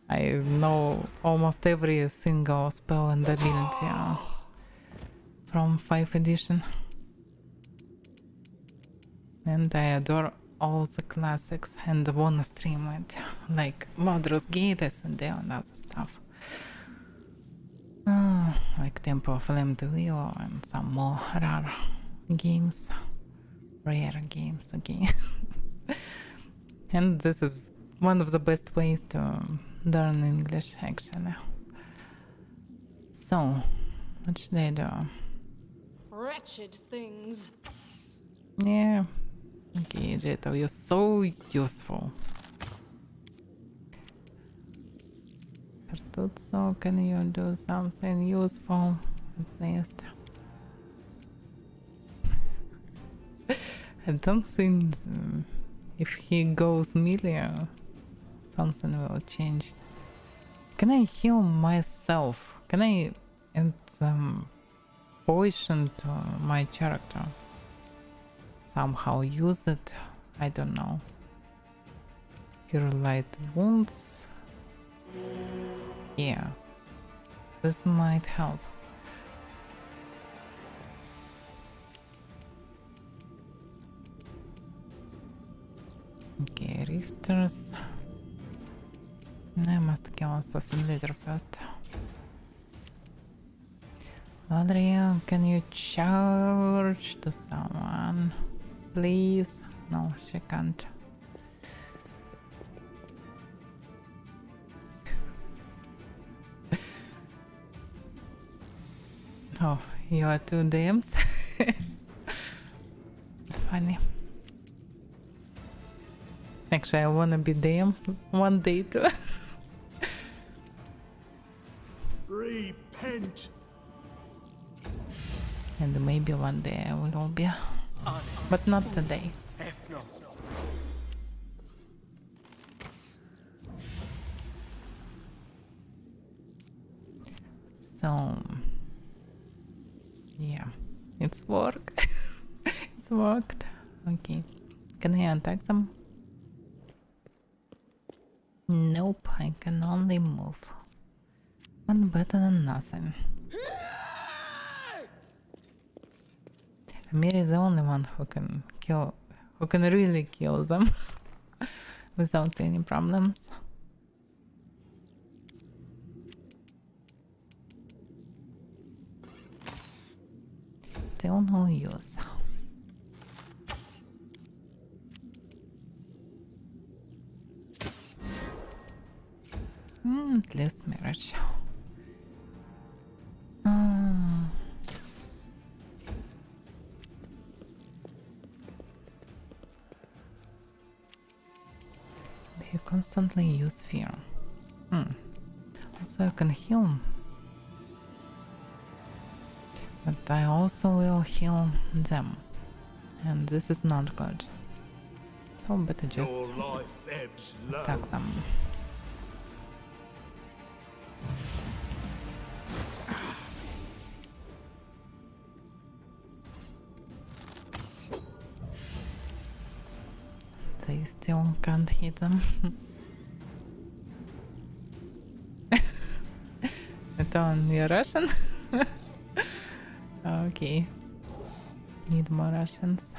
I know almost every single spell and ability from 5th edition. And I adore all the classics and wanna stream it, like Baldur's Gate, S&D and other stuff. Like Temple of Lamdelio and some more rare games. Rare games again. And this is one of the best ways to learn English actually. So, what should I do? Wretched things. Yeah. Okay, Jeto, you're so useful. Pertuzzo, can you do something useful at least? I don't think if he goes melee, something will change. Can I heal myself? Can I add some poison to my character? Somehow use it? I don't know. Cure light wounds. Yeah, this might help. Okay, rifters. I must kill assassin leader first. Adria, can you charge to someone? Please? No, she can't. Oh, you are two DMs? Funny. Actually, I wanna be DM one day too. Repent! And maybe one day I will be. But not today. So... yeah, it's work. It's worked. Okay. Can I attack them? Nope, I can only move. One better than nothing. Amir is the only one who can kill, who can really kill them without any problems. Still no use. At least marriage. You constantly use fear. Also I can heal. But I also will heal them. And this is not good. So better just attack them. They still can't hit them. Это он не Russian? Okay. Need more Russians.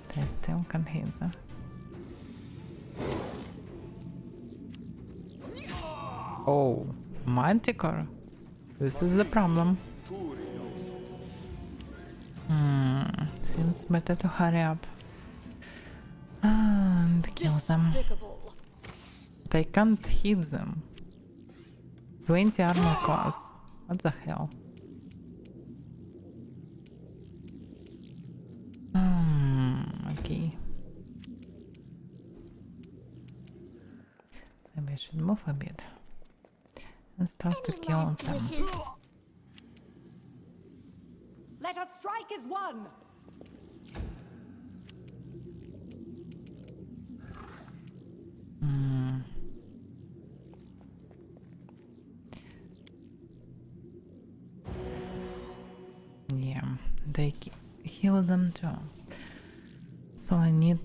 They still can't hit them. Oh, Manticore. This is the problem. Seems better to hurry up and kill them. But I can't hit them. 20 armor class. What the hell? Okay. Maybe I should move a bit and start to kill them. Let us strike as one! Yeah, they heal them too. So I need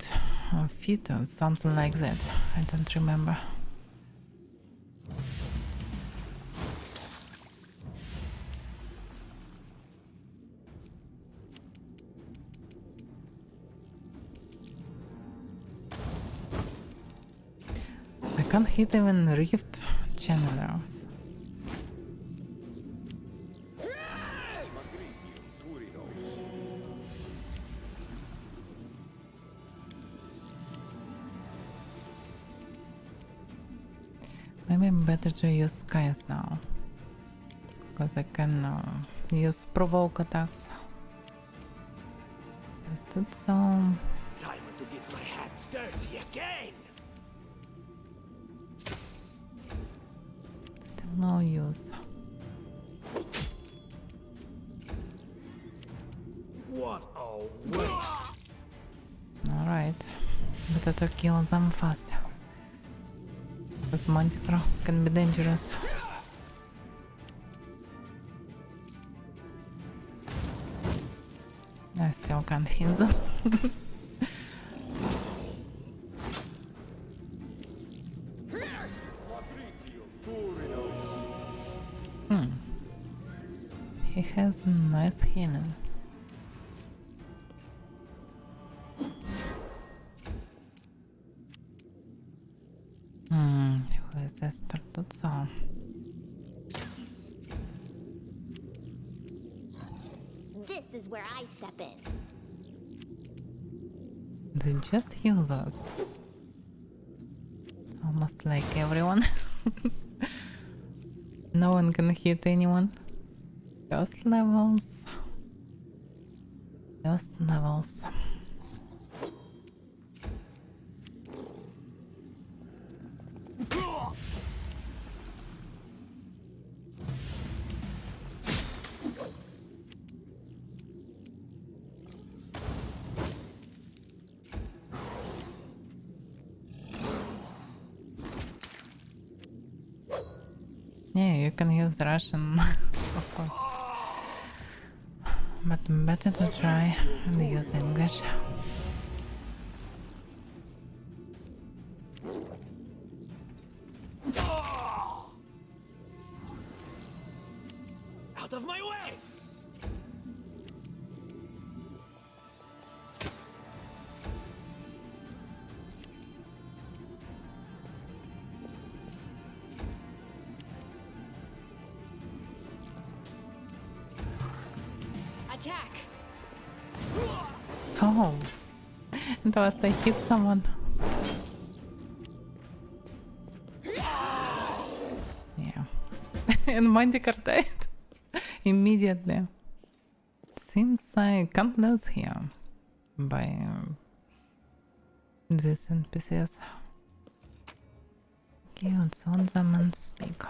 a feat or something like that. I don't remember. I can't hit even Rift channelers. Maybe better to use skies now, because I can use provoke attacks. But it's time to get my hands dirty again. Still no use. What a waste! All right, better to kill them fast. Because Manticore can be dangerous. I still can't hit them. He has a nice healing. стартуться. This is where I step in. They just use us. Almost like everyone. No one can hit anyone. First levels. First levels. Yeah, you can use Russian, of course. But better to try and use English. Out of my way! Attack! Oh, it was I hit someone. Yeah. And Mandicar died immediately. Seems I can't lose here by these NPCs. Okay, let's on them and speak.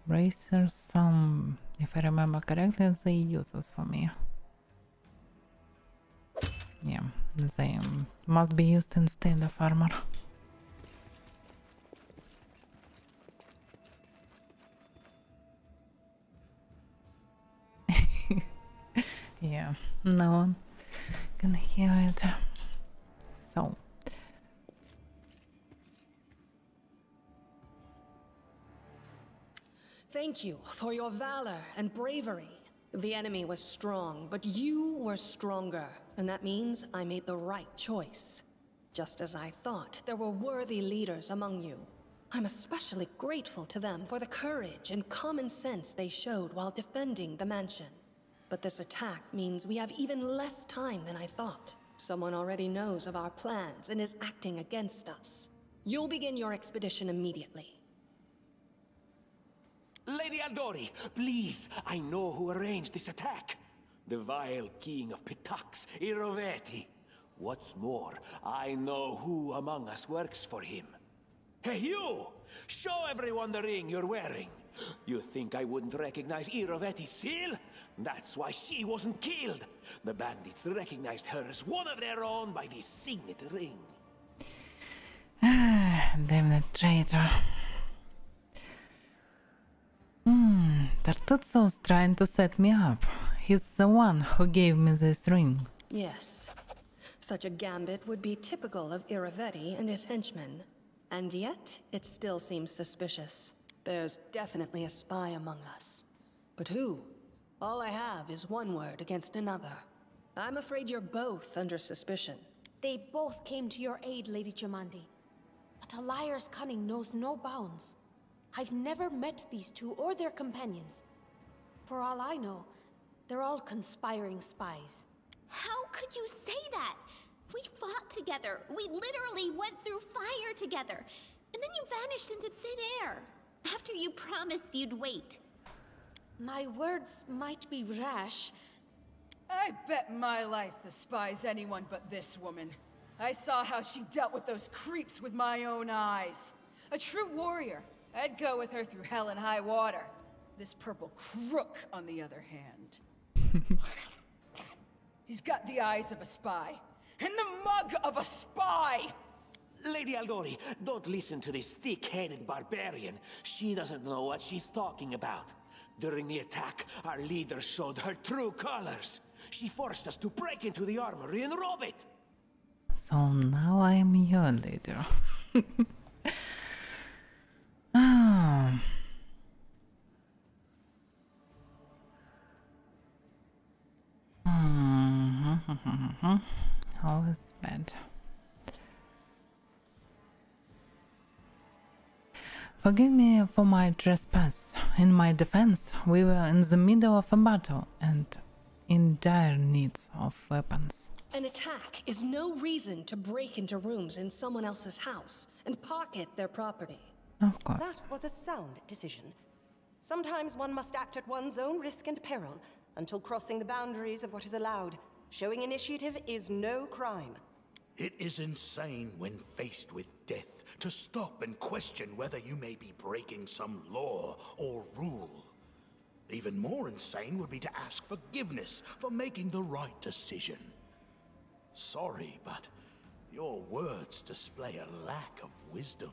Bracers, some, if I remember correctly, they use this for me. Yeah, they must be used instead of armor. Yeah, no one can hear it. So. Thank you for your valor and bravery. The enemy was strong, but you were stronger. And that means I made the right choice. Just as I thought, there were worthy leaders among you. I'm especially grateful to them for the courage and common sense they showed while defending the mansion. But this attack means we have even less time than I thought. Someone already knows of our plans and is acting against us. You'll begin your expedition immediately. Lady Aldori, please, I know who arranged this attack. The vile king of Pitax, Iroveti. What's more, I know who among us works for him. Hey, you! Show everyone the ring you're wearing. You think I wouldn't recognize Iroveti's seal? That's why she wasn't killed. The bandits recognized her as one of their own by this signet ring. Damn that traitor. Tartuzzo's trying to set me up. He's the one who gave me this ring. Yes. Such a gambit would be typical of Iroveti and his henchmen. And yet, it still seems suspicious. There's definitely a spy among us. But who? All I have is one word against another. I'm afraid you're both under suspicion. They both came to your aid, Lady Jamandi. But a liar's cunning knows no bounds. I've never met these two or their companions. For all I know, they're all conspiring spies. How could you say that? We fought together. We literally went through fire together. And then you vanished into thin air. After you promised you'd wait. My words might be rash. I bet my life the spy's anyone but this woman. I saw how she dealt with those creeps with my own eyes. A true warrior. I'd go with her through hell and high water. This purple crook, on the other hand. He's got the eyes of a spy. And the mug of a spy! Lady Aldori, don't listen to this thick-headed barbarian. She doesn't know what she's talking about. During the attack, our leader showed her true colors. She forced us to break into the armory and rob it. So now I'm your leader. Forgive me for my trespass. In my defense, we were in the middle of a battle and in dire needs of weapons. An attack is no reason to break into rooms in someone else's house and pocket their property. Of course. That was a sound decision. Sometimes one must act at one's own risk and peril until crossing the boundaries of what is allowed. Showing initiative is no crime. It is insane when faced with death to stop and question whether you may be breaking some law or rule. Even more insane would be to ask forgiveness for making the right decision. Sorry, but your words display a lack of wisdom.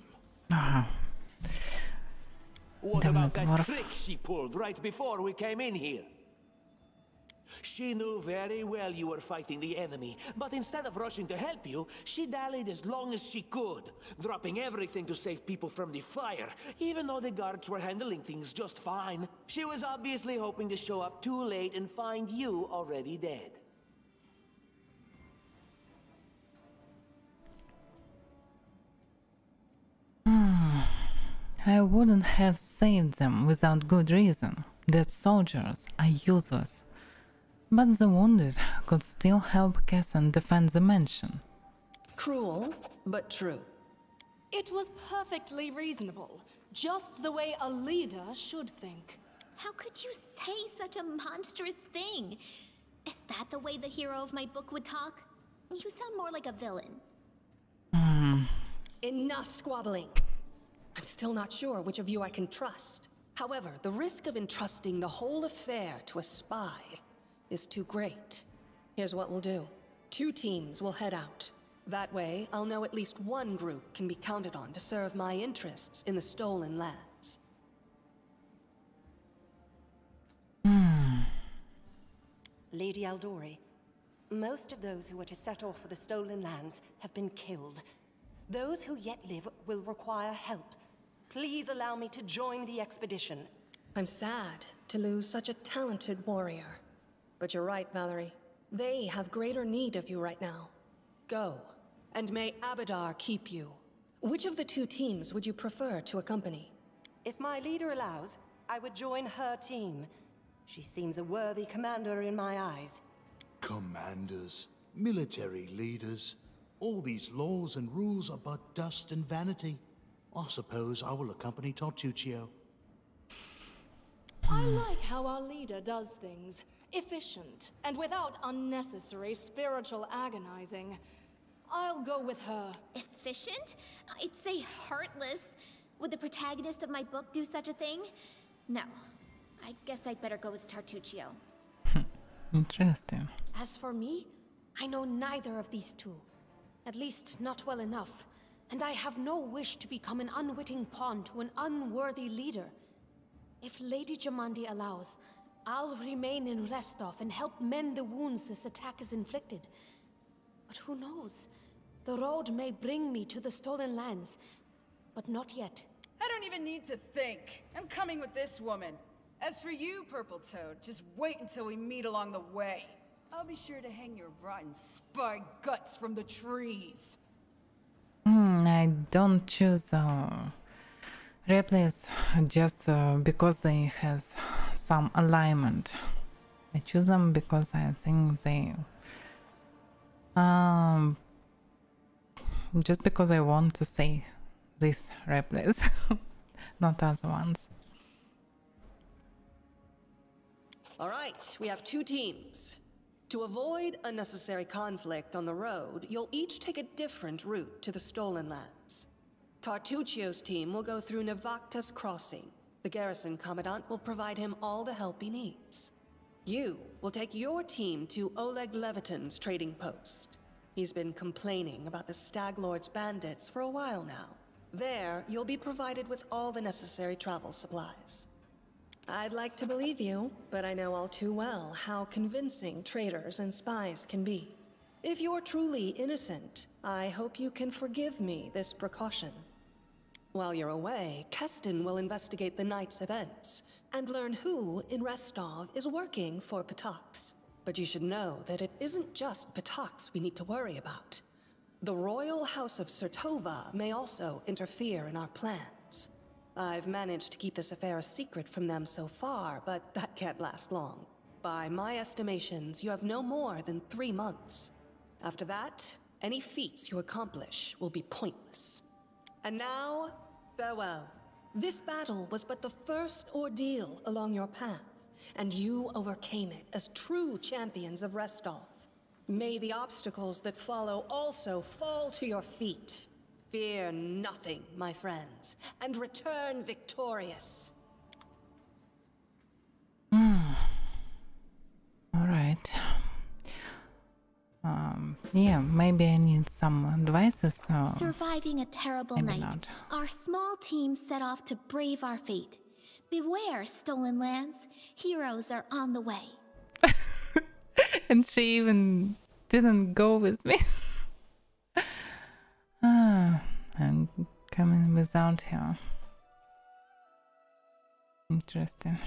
What about that trick she pulled right before we came in here? She knew very well you were fighting the enemy, but instead of rushing to help you, she dallied as long as she could, dropping everything to save people from the fire, even though the guards were handling things just fine. She was obviously hoping to show up too late and find you already dead. I wouldn't have saved them without good reason. Dead soldiers are useless. But the wounded could still help Kessan defend the mansion. Cruel, but true. It was perfectly reasonable. Just the way a leader should think. How could you say such a monstrous thing? Is that the way the hero of my book would talk? You sound more like a villain. Enough squabbling. I'm still not sure which of you I can trust. However, the risk of entrusting the whole affair to a spy is too great. Here's what we'll do. 2 teams will head out. That way, I'll know at least one group can be counted on to serve my interests in the stolen lands. Lady Aldori, most of those who are to set off for the stolen lands have been killed. Those who yet live will require help. Please allow me to join the expedition. I'm sad to lose such a talented warrior. But you're right, Valerie. They have greater need of you right now. Go, and may Abadar keep you. Which of the 2 teams would you prefer to accompany? If my leader allows, I would join her team. She seems a worthy commander in my eyes. Commanders, military leaders, all these laws and rules are but dust and vanity. I suppose I will accompany Tartuccio. I like how our leader does things. Efficient, and without unnecessary spiritual agonizing. I'll go with her. Efficient? I'd say heartless. Would the protagonist of my book do such a thing? No. I guess I'd better go with Tartuccio. Interesting. As for me, I know neither of these 2. At least not well enough. And I have no wish to become an unwitting pawn to an unworthy leader. If Lady Jamandi allows, I'll remain in Restov and help mend the wounds this attack has inflicted. But who knows? The road may bring me to the stolen lands, but not yet. I don't even need to think. I'm coming with this woman. As for you, Purple Toad, just wait until we meet along the way. I'll be sure to hang your rotten spy guts from the trees. I don't choose replays just because they has some alignment. I choose them because I think they just because I want to say these replays, not other ones. All right, we have 2 teams. To avoid unnecessary conflict on the road, you'll each take a different route to the stolen lands. Tartuccio's team will go through Navakta's crossing. The garrison commandant will provide him all the help he needs. You will take your team to Oleg Leviton's trading post. He's been complaining about the Stag Lord's bandits for a while now. There, you'll be provided with all the necessary travel supplies. I'd like to believe you, but I know all too well how convincing traitors and spies can be. If you're truly innocent, I hope you can forgive me this precaution. While you're away, Keston will investigate the night's events and learn who in Restov is working for Patox. But you should know that it isn't just Patox we need to worry about. The Royal House of Sertova may also interfere in our plans. I've managed to keep this affair a secret from them so far, but that can't last long. By my estimations, you have no more than 3 months. After that, any feats you accomplish will be pointless. And now, farewell. This battle was but the first ordeal along your path, and you overcame it as true champions of Restov. May the obstacles that follow also fall to your feet. Fear nothing, my friends, and return victorious. All right. Yeah, maybe I need some advices. Surviving a terrible maybe night, not. our small team set off to brave our fate. Beware, stolen lands. Heroes are on the way. And she even didn't go with me. I'm coming without her. Interesting.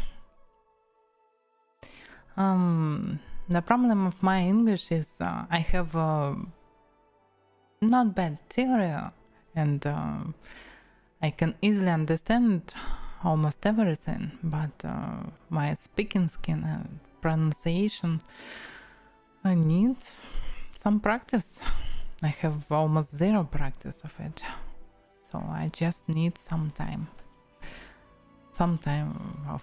The problem of my English is I have not bad theory, and I can easily understand almost everything, but my speaking skill and pronunciation, I need some practice. I have almost zero practice of it, so I just need some time of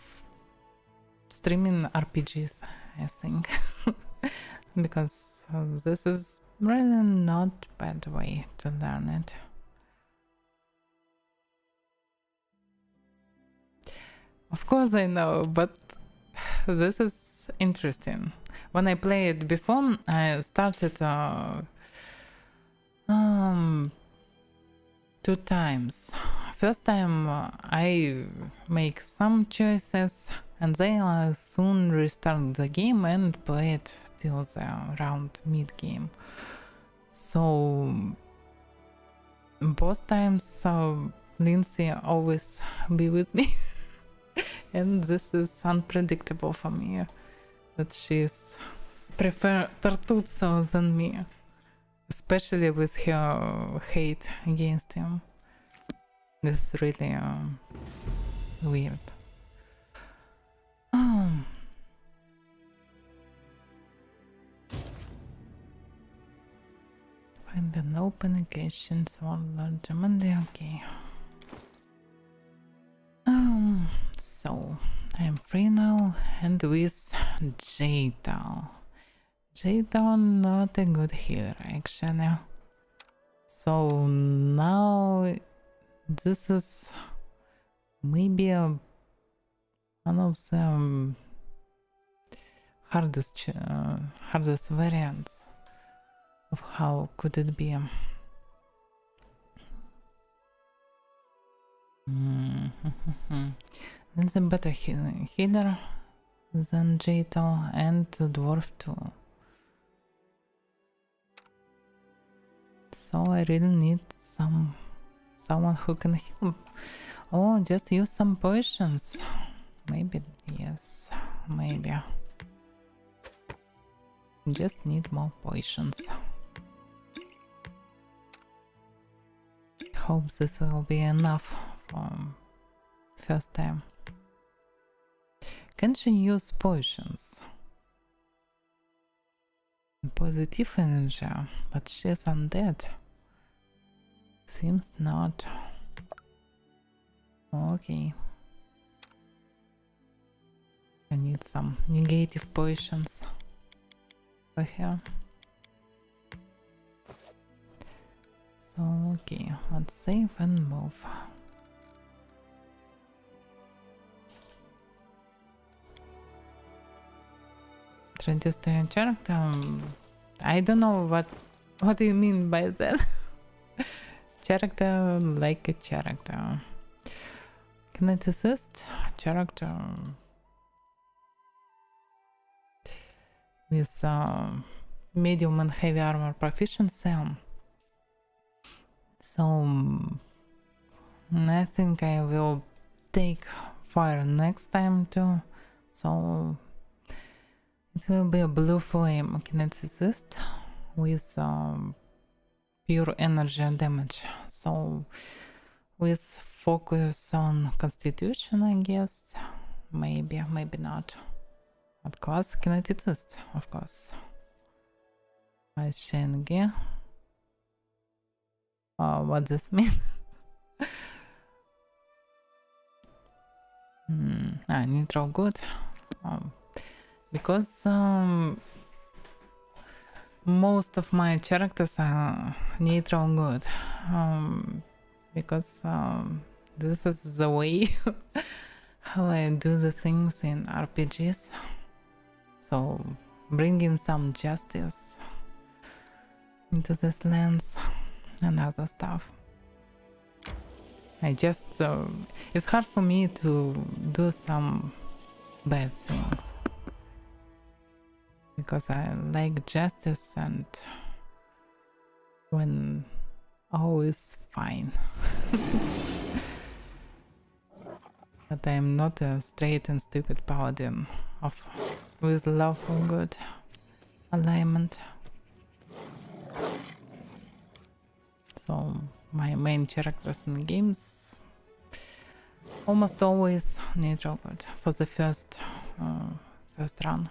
streaming RPGs, I think. Because this is really not bad way to learn it. Of course I know, but this is interesting. When I played before, I started 2 times. First time I make some choices, and then I soon restart the game and play it till the around mid game. So both times Lindsay always be with me. And this is unpredictable for me, that she's prefer Tartuzzo than me, especially with her hate against him. This is really weird. Find an open occasion, Warlord Monday, okay. So I'm free now, and with Jadal. Jadal not a good healer actually. So now this is maybe one of the hardest variants of how could it be. It's a better healer than Jadal, and the dwarf too. So I really need someone who can heal. Oh, just use some potions. Maybe, yes, maybe. Just need more potions. Hope this will be enough for first time. Can she use potions? Positive energy, but she's undead. Seems not. Okay. I need some negative potions for her. So, okay, let's save and move. Introduce to your character. I don't know what do you mean by that. Character like a character. Kineticist character with medium and heavy armor proficiency. So I think I will take fire next time too. So it will be a blue flame kineticist with pure energy damage. So with focus on constitution, I guess. Maybe, maybe not. Of course, Kineticist, of course. Shengi. What does this mean? Neutral good. Because most of my characters are neutral good. Because this is the way how I do the things in RPGs. So bringing some justice into this lens and other stuff. I just it's hard for me to do some bad things because I like justice, and when all is fine. But I am not a straight and stupid paladin with love for good alignment. So my main characters in games almost always neutral good for the first run.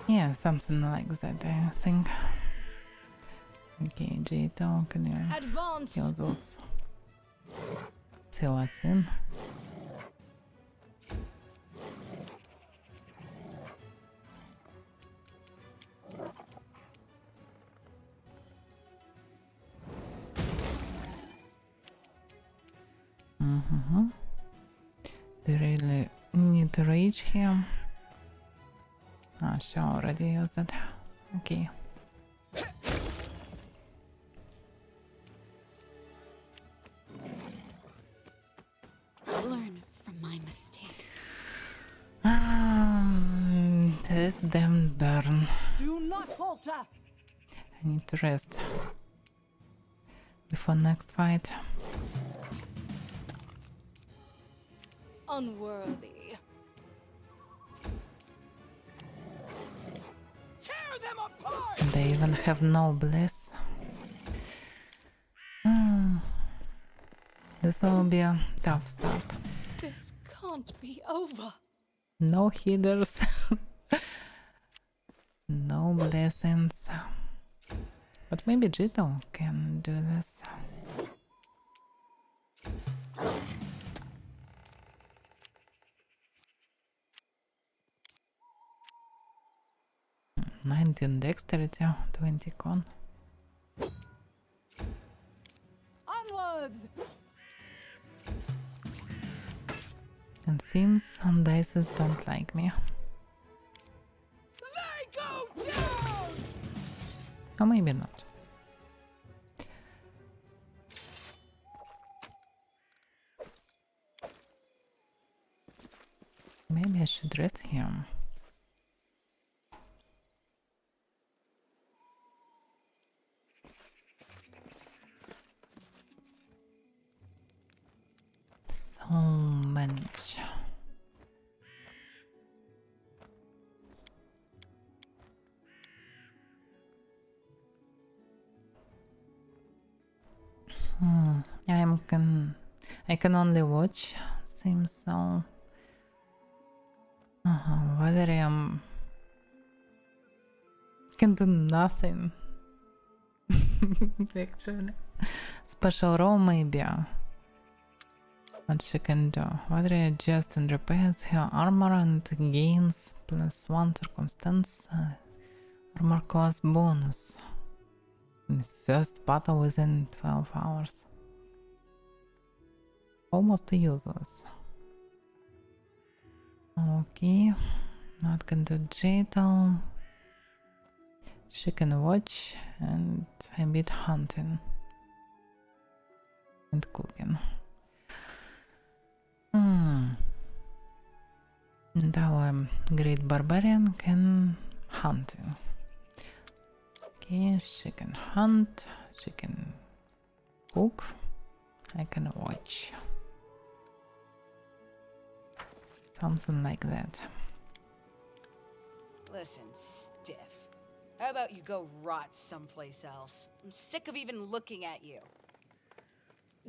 Yeah, something like that, I think. Okay, Jito, can you kill those? Seal us in. They really need to rage here. She already used it. Okay. Learn from my mistake. This damn burn. Do not falter. I need to rest before next fight. Unworthy. Tear them apart! They even have no bliss. This will be a tough start. This can't be over. No healers. No blessings. But maybe Jito can do this. Hmm, 19 dexterity, 20 con. Onwards! And seems some dices don't like me. They go down! Or maybe not. Maybe I should rest him. So much. I can only watch. Seems so. Valerian can do nothing. Actually, special roll maybe. What she can do? Valeria adjusts and repairs her armor and gains +1 circumstance armor class bonus in first battle within 12 hours. Almost useless. Okay, not gonna do Jito. She can watch and a bit hunting and cooking. And our great barbarian can hunting. Okay, she can hunt, she can cook, I can watch. Something like that. Listen, stiff. How about you go rot someplace else? I'm sick of even looking at you.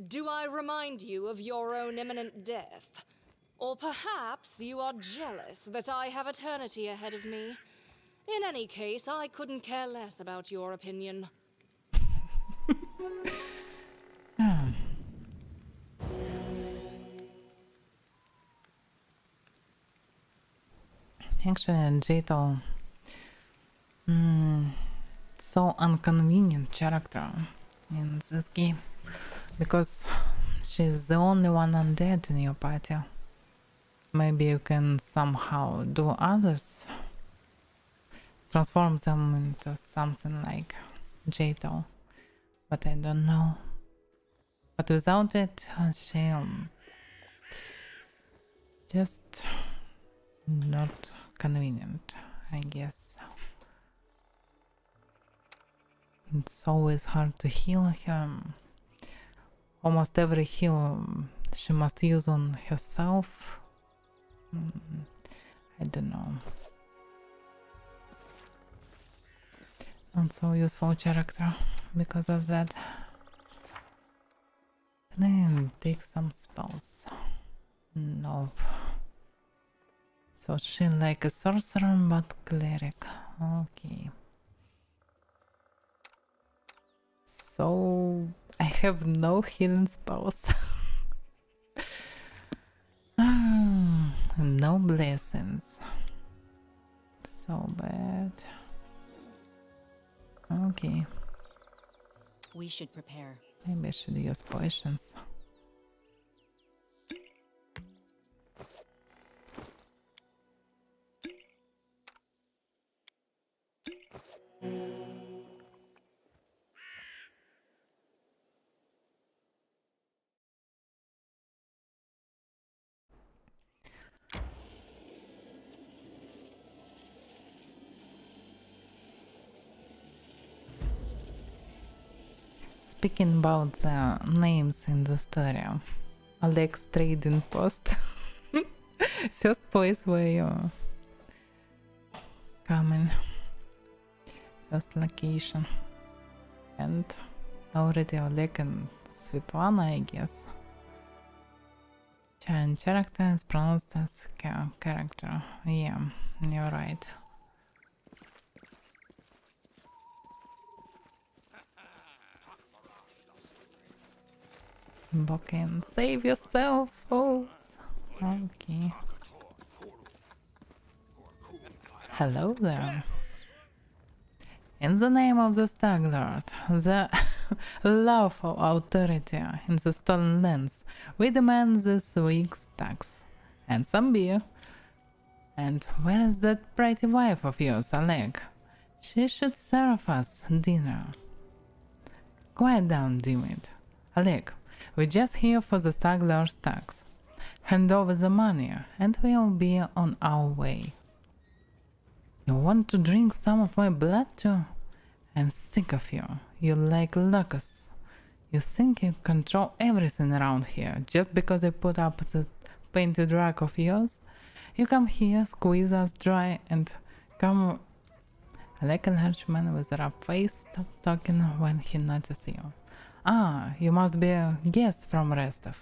Do I remind you of your own imminent death? Or perhaps you are jealous that I have eternity ahead of me. In any case, I couldn't care less about your opinion. Actually, Jato, so inconvenient character in this game because she's the only one undead in your party. Maybe you can somehow do others, transform them into something like Jato, but I don't know. But without it, she just not convenient, I guess. It's always hard to heal him. Almost every heal she must use on herself. I don't know. Not so useful character because of that. Can I take some spells? Nope. So she like a sorcerer but cleric. Okay. So I have no healing spells. No blessings. So bad. Okay. We should prepare. Maybe I should use potions. Speaking about the names in the story, Oleg's trading post. First place where you coming. First location. And already Oleg and Svetlana, I guess. Giant character is pronounced as character. Yeah, you're right. Bokin, save yourselves, fools. Okay. Hello there. In the name of the Staglord, the lawful authority in the stolen lands, we demand this week's tax and some beer. And where is that pretty wife of yours, Oleg? She should serve us dinner. Quiet down, Dimit. Oleg, we're just here for the Staglord's tax. Hand over the money, and we'll be on our way. You want to drink some of my blood too? I'm sick of you. You like locusts. You think you control everything around here just because I put up the painted rug of yours? You come here, squeeze us dry, and come like a large man with a rough face. Stop talking when he notices you. Ah, you must be a guest from Restov.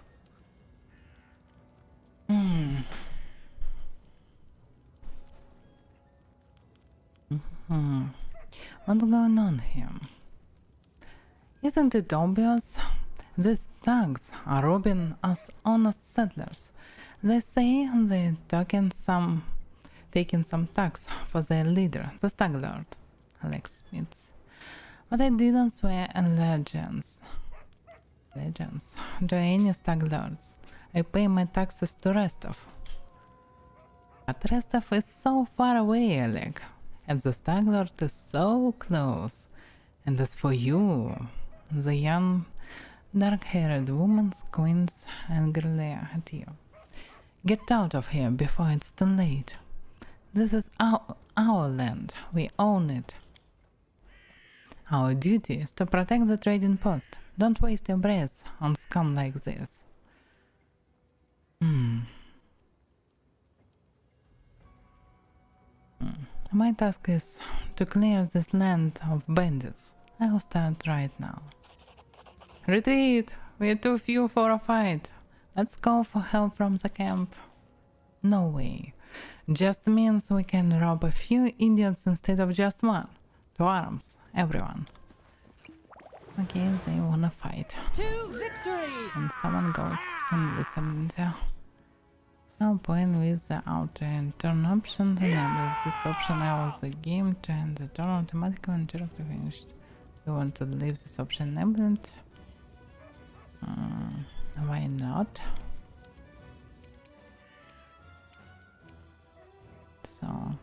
What's going on here? Isn't it obvious? These thugs are robbing us honest settlers. They say they're taking some tax for their leader, the Staglord, Alex Smith. But I didn't swear in legends to any Staglords. I pay my taxes to Restov. But Restov is so far away, Oleg, and the Staglord is so close. And as for you, the young, dark-haired woman squints angrily at you. Get out of here before it's too late. This is our land. We own it. Our duty is to protect the trading post. Don't waste your breath on scum like this. My task is to clear this land of bandits. I will start right now. Retreat! We're too few for a fight. Let's go for help from the camp. No way. Just means we can rob a few idiots instead of just one. To arms, everyone. Okay, they wanna fight. To victory! And someone goes and listens. Now playing with the outer and turn option enables this option allows the game to end the turn automatically when turn finished. You want to leave this option enabled? Why not? So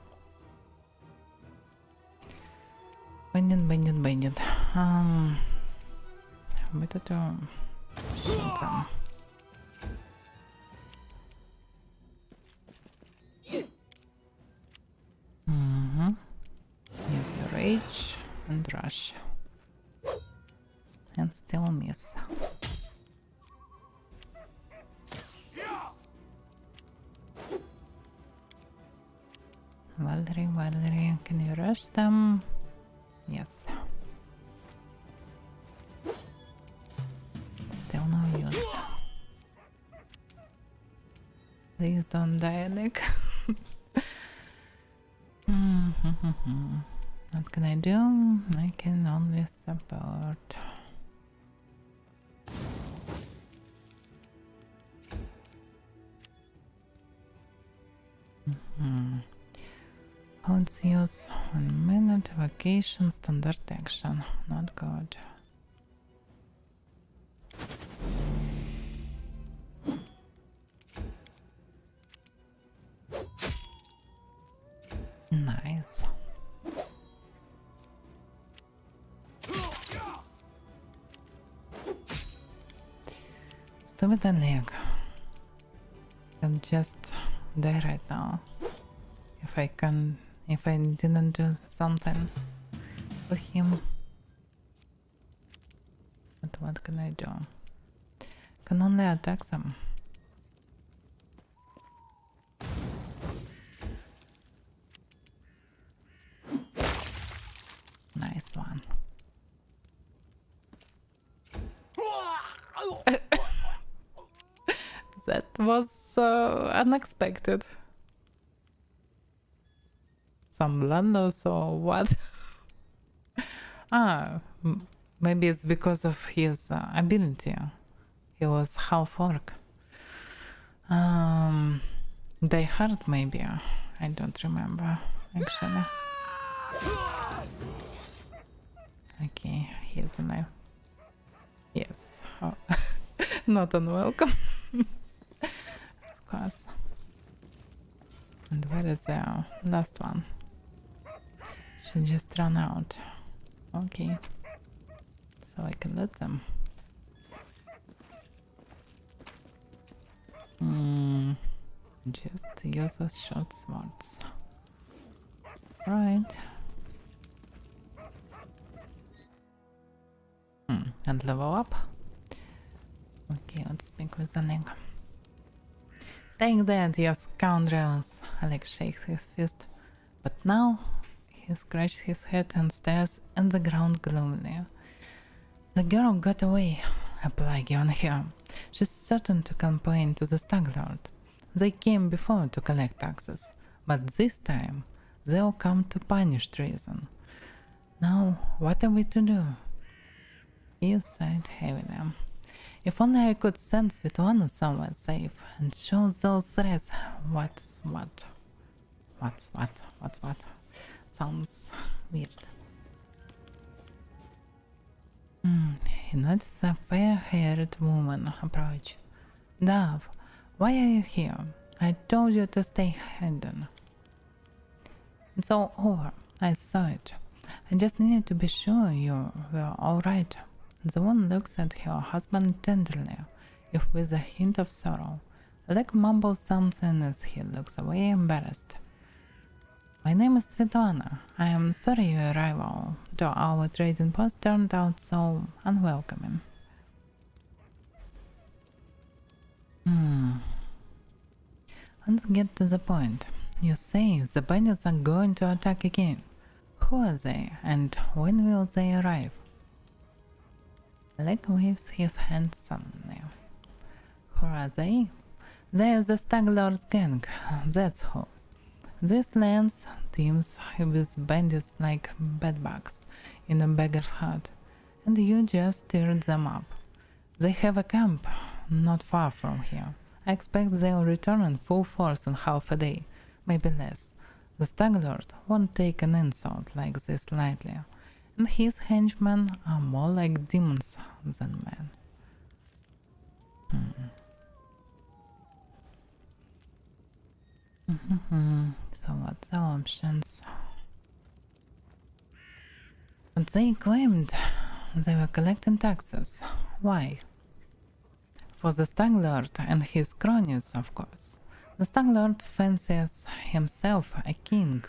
bandit. Better to shoot them. Use your rage and rush. And still miss. Valerie, can you rush them? Yes. Still no use. Please don't die, Nick. What can I do? I can only support. Let's use 1 minute vacation standard action. Not good. Nice. Stupid Oleg. Can just die right now. If I didn't do something for him. But what can I do? Can only attack them. Nice one. That was unexpected. Some blood loss or what? Maybe it's because of his ability. He was half orc. Die hard maybe. I don't remember actually. Okay, here's a knife. Yes. Oh. Not unwelcome. Of course. And where is the last one? She just ran out. Okay. So I can let them. Just use those short swords. Right. And level up. Okay, let's speak with the link. Take that, you scoundrels! Oleg shakes his fist. But now he scratches his head and stares at the ground gloomily. The girl got away. A plague on her. She's certain to complain to the Staglord. They came before to collect taxes, but this time they'll come to punish treason. Now, what are we to do? He sighed heavily. If only I could send Svetlana somewhere safe and show those threats what's what. Sounds weird. He noticed a fair-haired woman approach. Dove, why are you here? I told you to stay hidden. It's all over. I saw it. I just needed to be sure you were all right. The woman looks at her husband tenderly, if with a hint of sorrow. Oleg mumbles something as he looks away, embarrassed. My name is Svetlana. I am sorry your arrival to our trading post turned out so unwelcoming. Let's get to the point. You say the bandits are going to attack again. Who are they, and when will they arrive? Oleg waves his hand suddenly. Who are they? They are the Stag Lord's gang, that's who. This land teems with bandits like bedbugs in a beggar's hut, and you just stirred them up. They have a camp not far from here. I expect they'll return in full force in half a day, maybe less. The Stag Lord won't take an insult like this lightly, and his henchmen are more like demons than men. So what's the options? But they claimed they were collecting taxes. Why? For the Stag Lord and his cronies, of course. The Stag Lord fancies himself a king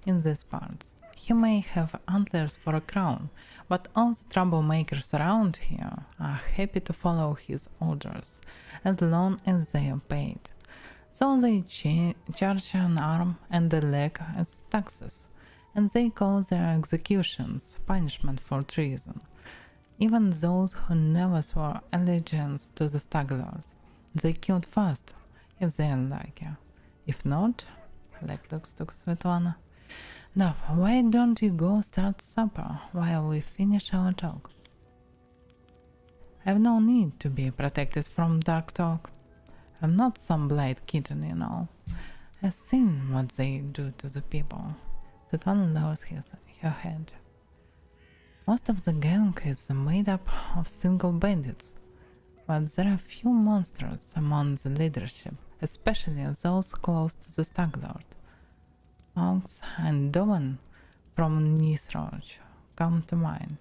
in these parts. He may have antlers for a crown, but all the troublemakers around here are happy to follow his orders, as long as they are paid. So they charge an arm and a leg as taxes, and they call their executions punishment for treason. Even those who never swore allegiance to the Stag Lord, they killed fast, if they are lucky. If not, Oleg looks to Svetlana. Now, why don't you go start supper while we finish our talk? I've no need to be protected from dark talk. I'm not some blind kitten, you know. I've seen what they do to the people. Svetlana lowers her head. Most of the gang is made up of single bandits, but there are few monsters among the leadership, especially those close to the Stag Lord. Monks and Dovan from Nisroch come to mind.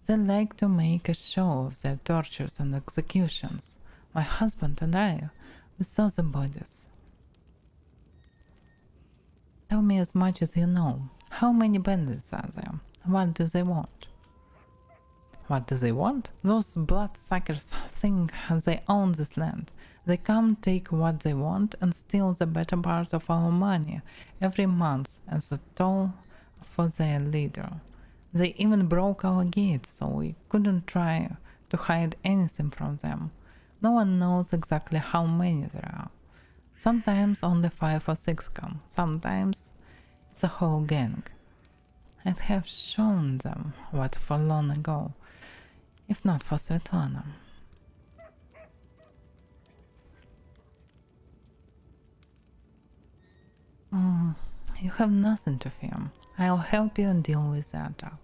They like to make a show of their tortures and executions. My husband and I, we saw the bodies. Tell me as much as you know. How many bandits are there? What do they want? What do they want? Those bloodsuckers think they own this land. They come take what they want and steal the better part of our money every month as a toll for their leader. They even broke our gates, so we couldn't try to hide anything from them. No one knows exactly how many there are. Sometimes only 5 or 6 come, sometimes it's a whole gang. I'd have shown them what for long ago, if not for Svetlana. You have nothing to fear. I'll help you deal with the attack.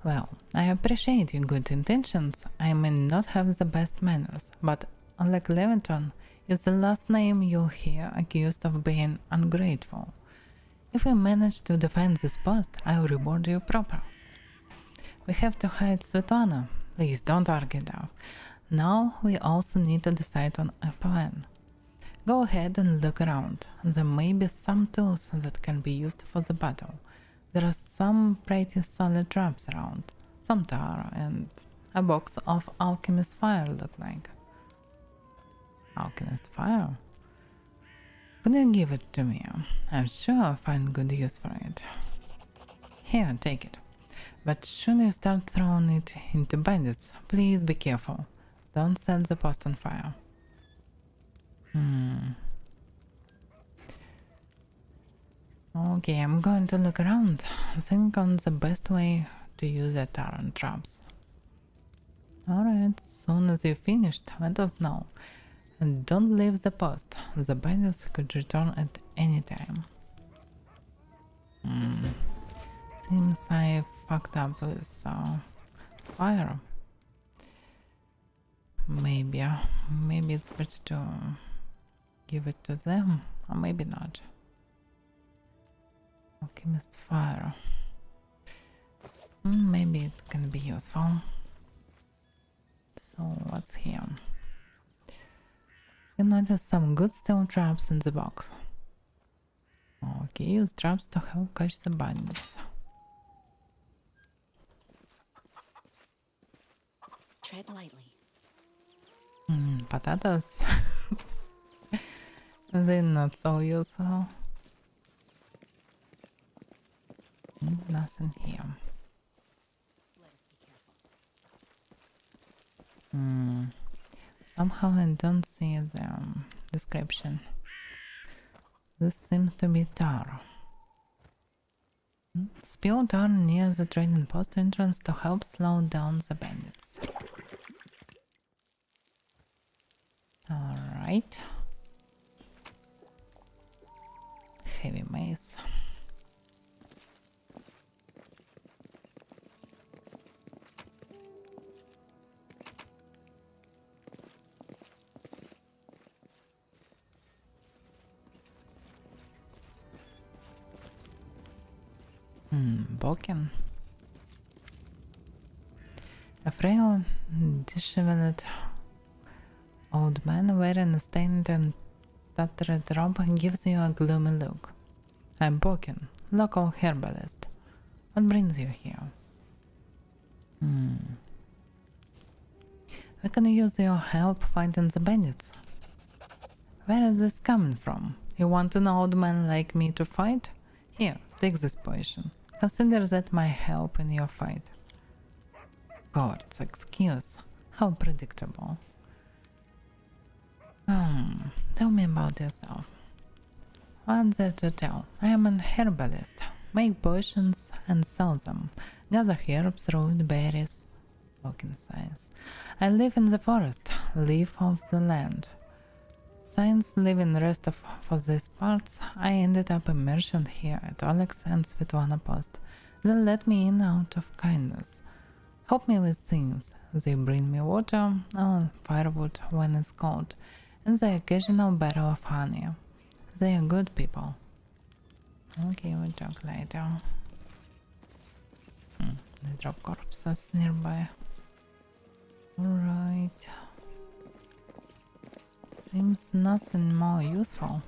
Well, I appreciate your good intentions. I may not have the best manners, but Oleg Levinton is the last name you'll hear accused of being ungrateful. If we manage to defend this post, I'll reward you proper. We have to hide Svetlana. Please don't argue now. Now we also need to decide on a plan. Go ahead and look around. There may be some tools that can be used for the battle. There are some pretty solid traps around. Some tar and a box of alchemist fire look like. Alchemist fire? Could you give it to me? I'm sure I'll find good use for it. Here, take it. But should you start throwing it into bandits, please be careful. Don't set the post on fire. Okay, I'm going to look around. Think on the best way to use the tar and traps. Alright, as soon as you're finished, let us know. And don't leave the post. The bandits could return at any time. Seems I fucked up with fire. Maybe it's better to give it to them, or maybe not. Alchemist fire. Maybe it can be useful. So what's here? You notice some good stone traps in the box. Okay, use traps to help catch the bandits. Tread lightly. Potatoes. They're not so useful. Nothing here. Somehow I don't see the description. This seems to be tar. Spill tar near the trading post entrance to help slow down the bandits. Alright. Heavy mace. Boken. A frail, disheveled old man wearing a stained and tattered robe gives you a gloomy look. I'm Boken, local herbalist. What brings you here? We can use your help fighting the bandits. Where is this coming from? You want an old man like me to fight? Here, take this potion. Consider that my help in your fight. God's excuse. How predictable. Tell me about yourself. What's there to tell? I am an herbalist. Make potions and sell them. Gather herbs, root, berries. Walking signs. I live in the forest. Live off the land. Since leaving the rest of for these parts, I ended up a merchant here at Oleg's and Svetlana Post. They let me in out of kindness. Help me with things. They bring me water or firewood when it's cold, and the occasional barrel of honey. They are good people. Okay, we'll talk later. They drop corpses nearby. Alright. Seems nothing more useful.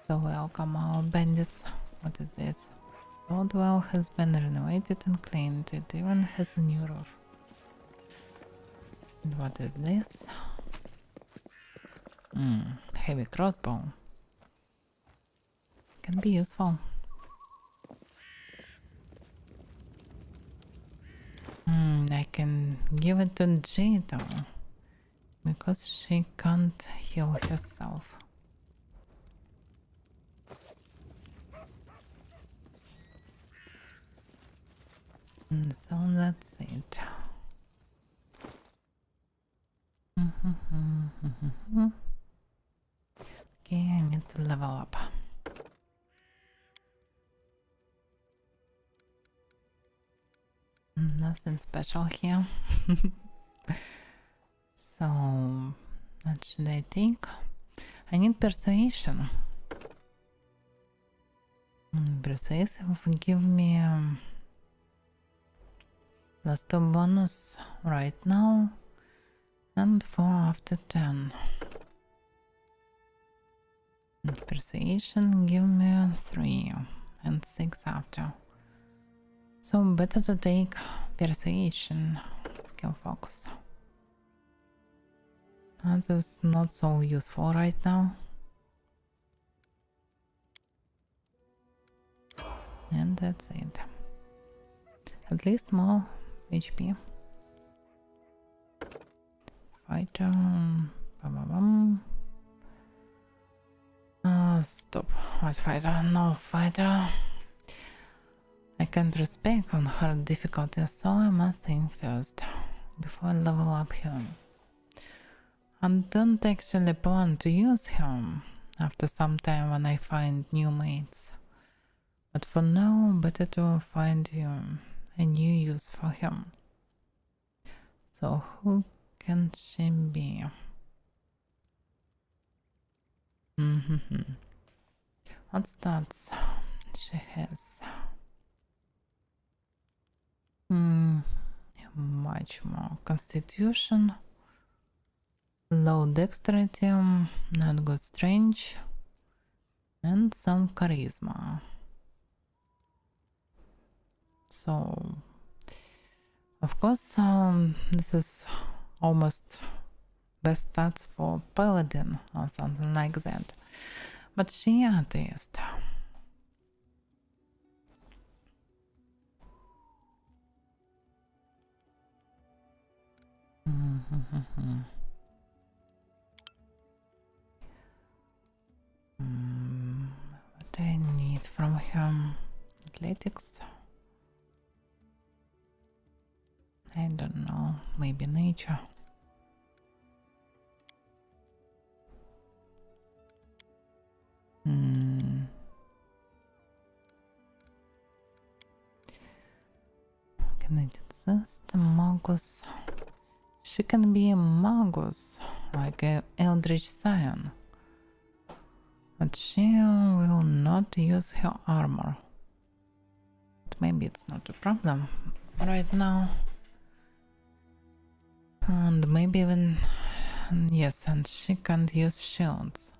So welcome our bandits. What is this? The old well has been renovated and cleaned. It even has a new roof. And what is this? Heavy crossbow. Can be useful. I can give it to Jade though, because she can't heal herself. So that's it. Okay, I need to level up. Nothing special here. So, what should I take? I need persuasion. Persuasive will give me +2 bonus right now and 4 after 10. And persuasion give me 3 and 6 after. So better to take persuasion, skill focus. That is not so useful right now. And that's it. At least more HP. Fighter. Stop. What fighter? No fighter. I can't respec on hard difficulty, so I must think first before I level up him. I don't actually plan to use him after some time when I find new mates. But for now, better to find a new use for him. So who can she be? What stats she has? Much more constitution, low dexterity, not good strength, and some charisma. So, of course, this is almost best stats for paladin or something like that. But she atheist. What I need from her? Athletics? I don't know, maybe nature. Kineticist, Magus. She can be a Magus, like a Eldritch Scion. But she will not use her armor. But maybe it's not a problem right now. And maybe even... Yes, and she can't use shields.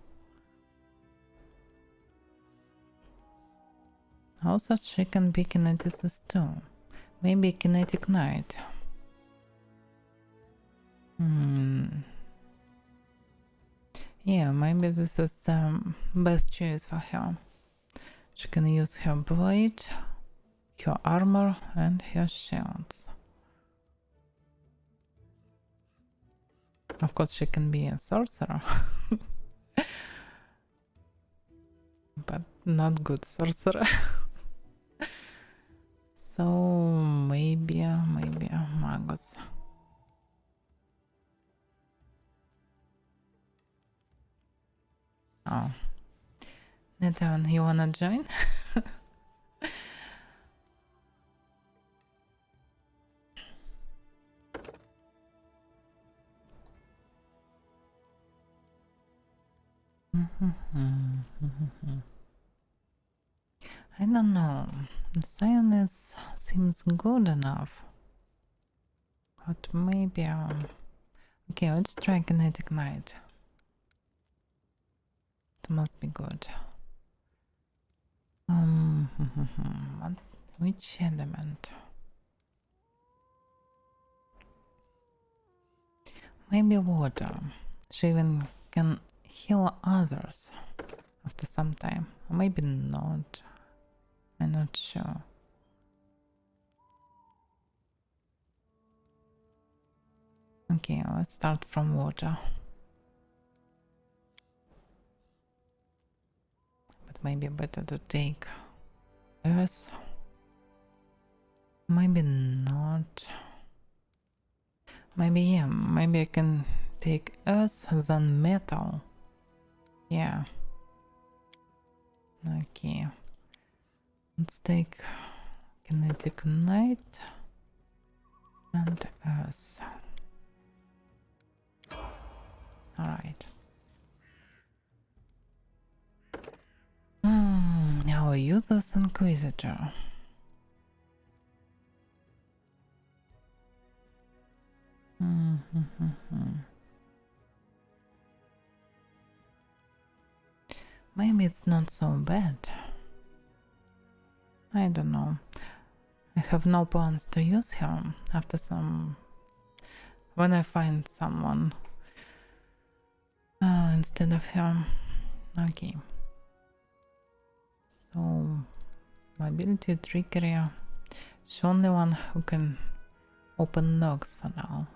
Also, she can be Kineticist too. Maybe Kinetic Knight. Yeah, maybe this is the best choice for her. She can use her blade, her armor, and her shields. Of course, she can be a sorcerer. But not good sorcerer. So maybe a Magus. Oh, Nathan, you wanna join? I don't know. Science seems good enough. But maybe... Okay, let's try Kinetic Knight. It must be good. Which element? Maybe water. She even can heal others after some time. Or maybe not. I'm not sure. Okay, let's start from water. But maybe better to take earth. Maybe not. Maybe, yeah, maybe I can take earth than metal. Yeah. Okay. Let's take Kinetic Knight and earth. Alright. Our user's Inquisitor. Maybe it's not so bad. I don't know. I have no plans to use her after some... when I find someone instead of her. Okay. So, mobility, trickery. She's only one who can open locks for now.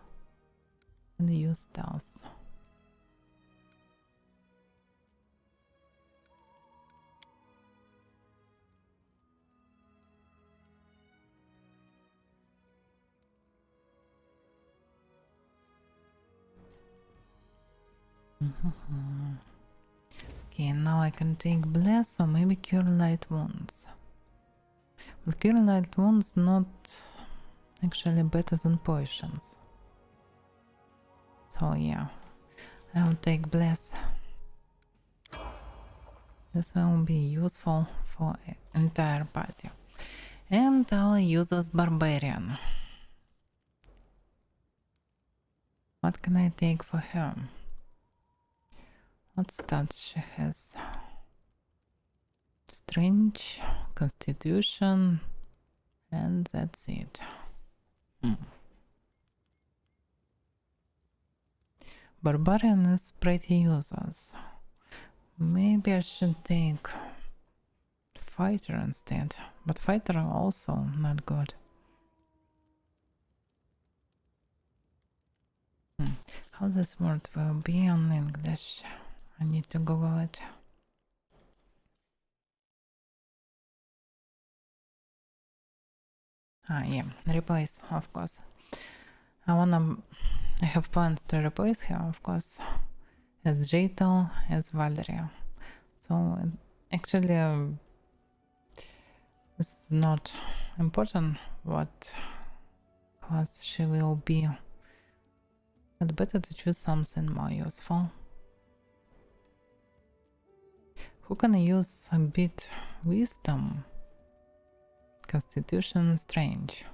And use stealth. Okay, now I can take Bless or maybe Cure Light Wounds. But Cure Light Wounds not actually better than potions. So yeah, I'll take Bless. This will be useful for entire party. And I'll use this Barbarian. What can I take for her? What stats she has? Strength, Constitution, and that's it. Barbarian is pretty useless. Maybe I should take fighter instead, but fighter also not good. How this word will be on English? I need to Google it. Yeah, replace, of course. I have plans to replace her, of course, as Jato, as Valeria. So actually, this is not important what class she will be. But better to choose something more useful. Who can use a bit wisdom? Constitution strange.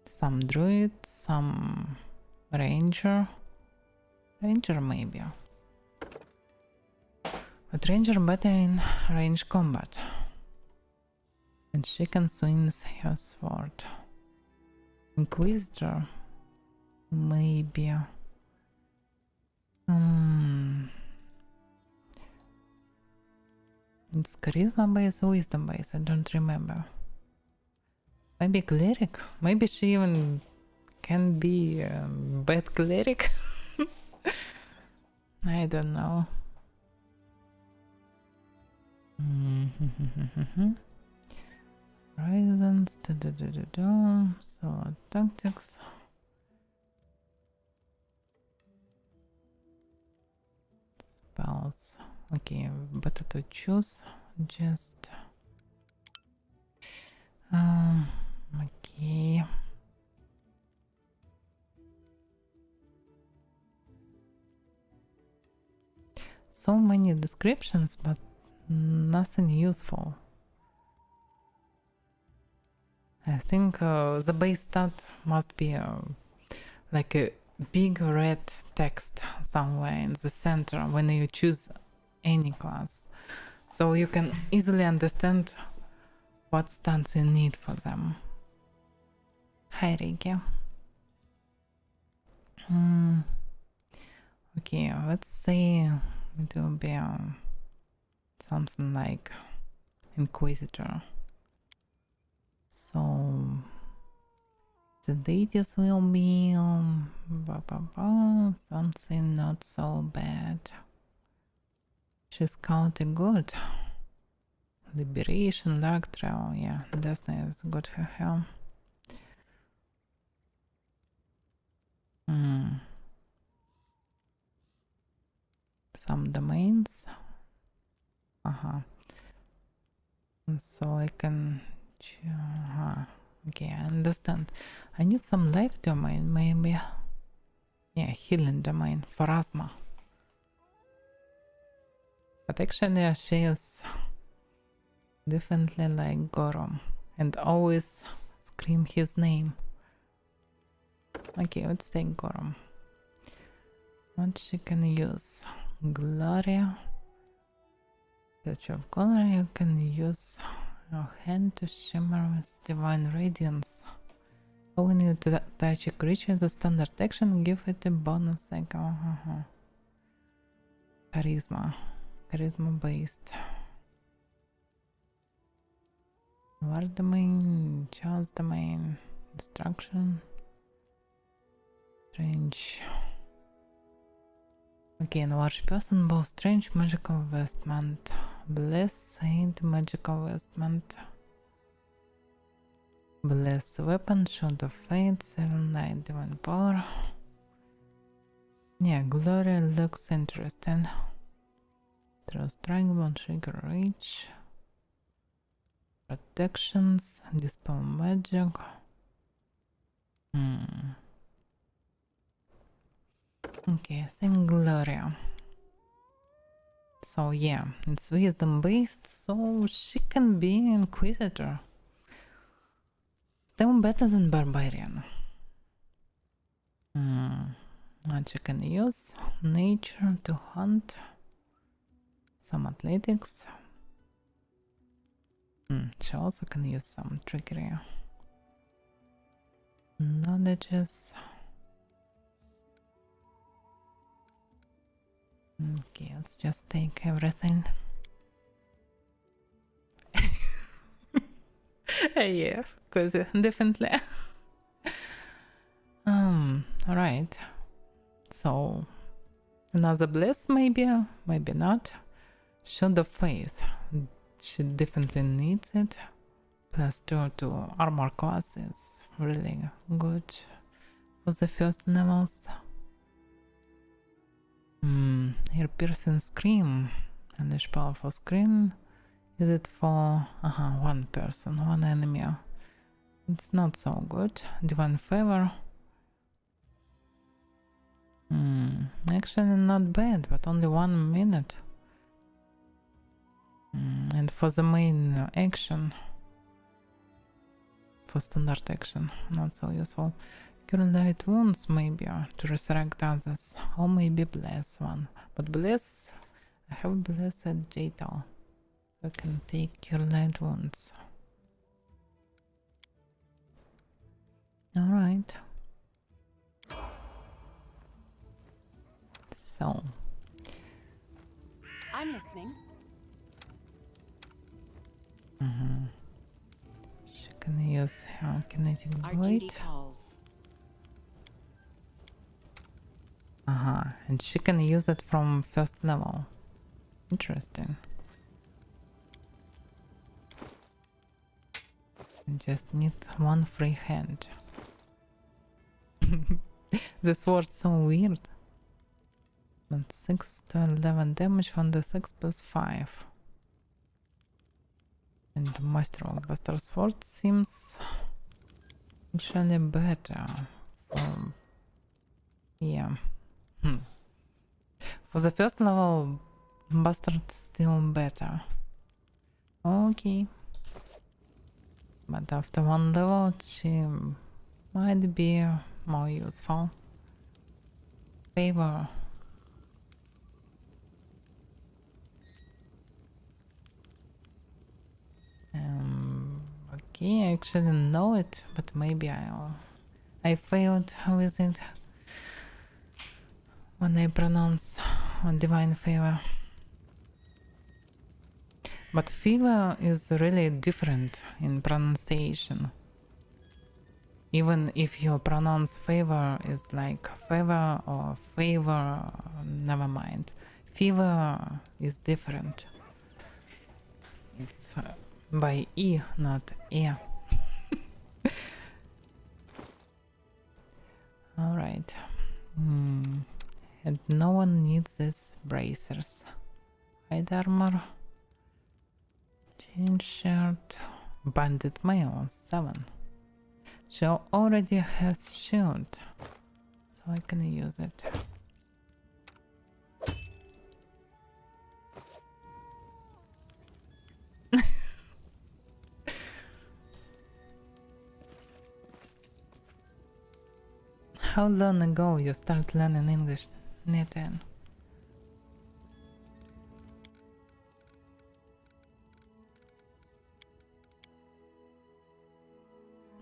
Some druid, some ranger. Ranger maybe. But ranger better in range combat. And she can swing her sword. Inquisitor maybe. It's charisma based, wisdom based, I don't remember. Maybe cleric? Maybe she even can be a bad cleric? I don't know. Horizons, so tactics. Spells. Okay, better to choose just okay. So many descriptions, but nothing useful. I think the base stat must be like a big red text somewhere in the center when you choose any class, so you can easily understand what stats you need for them. Hi Reiki. Okay, let's say it will be something like Inquisitor. So the deities will be something not so bad. She's counting good. Liberation, luck, travel, yeah, Destiny is good for her. Some domains. So I can... Okay, I understand. I need some life domain, maybe. Yeah, healing domain for asthma. But actually she is definitely like Gorom and always scream his name. Okay, let's take Gorom. What she can use? Gloria. Touch of Glory, you can use your hand to shimmer with divine radiance. When you touch a creature as a standard action, give it a bonus like charisma. Charisma based. War domain, chance domain, destruction, strange. Okay, large person, both strange, magical vestment, bless, saint, magical vestment, bless weapon, shield of fate, serenade, divine power. Yeah, glory looks interesting. Throw strike, bone trigger, reach, protections, dispel magic. Okay, I think Gloria. So yeah, it's wisdom based, so she can be Inquisitor. Still better than Barbarian. What she can use? Nature to hunt. Some athletics. She also can use some trickery. Knowledges. Okay, let's just take everything. Yeah, because definitely. Alright. So, another bliss, maybe, maybe not. Shield of Faith. She definitely needs it. +2 to armor class is really good for the first levels. Here, piercing scream. Unleash powerful scream. Is it for one person, one enemy? It's not so good. Divine favor. Actually not bad, but only 1 minute. And for the main action, for standard action, not so useful. Cure light wounds maybe to resurrect others, or maybe bless one. But bless, I have bless at Jaital. I can take cure light wounds. Alright. So. I'm listening. She can use her kinetic Our blade. duty calls. And she can use it from first level. Interesting. Just need one free hand. The sword's so weird. But 6 to 11 damage from the 6 plus 5. And the Master Sword seems actually better. Yeah. For the first level, Bastard still better. Okay. But after 1 level, she might be more useful. Favor. Okay, I actually know it, but maybe I failed with it when I pronounce Divine Favor. But fever is really different in pronunciation. Even if you pronounce favor is like favor or favor, never mind. Fever is different. It's by E, not E. Alright. And no one needs these bracers. Hide armor. Change shirt. Bandit mail 7. She already has shield, so I can use it. How long ago you start learning English, Nathan?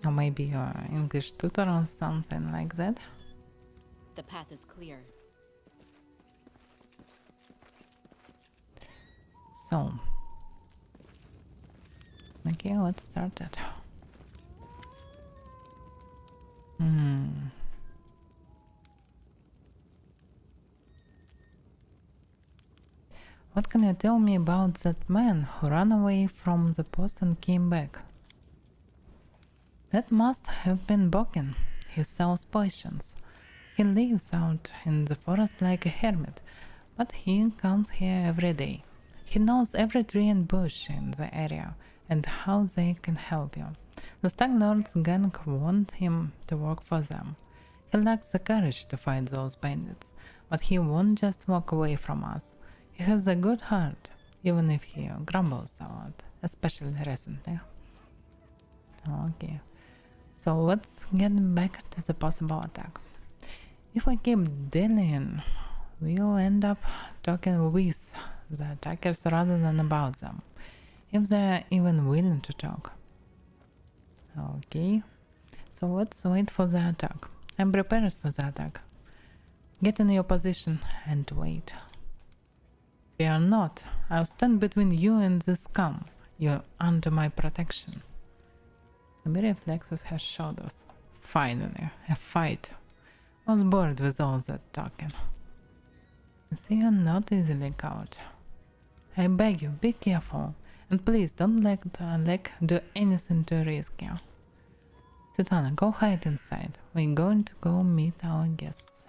Or maybe your English tutor or something like that? The path is clear. So, okay, let's start it. What can you tell me about that man who ran away from the post and came back? That must have been Boken. He sells potions. He lives out in the forest like a hermit, but he comes here every day. He knows every tree and bush in the area and how they can help you. The Stag Lord's gang want him to work for them. He lacks the courage to fight those bandits, but he won't just walk away from us. He has a good heart, even if he grumbles a lot, especially recently. Okay, so let's get back to the possible attack. If we keep dealing, we'll end up talking with the attackers rather than about them, if they're even willing to talk. Okay, so let's wait for the attack. I'm prepared for the attack. Get in your position and wait. Fear not. I'll stand between you and the scum. You're under my protection. Avaira flexes her shoulders. Finally, a fight. I was bored with all that talking. I see you're not easily caught. I beg you, be careful. And please don't let Oleg do anything too risky. Sutana, go hide inside. We're going to go meet our guests.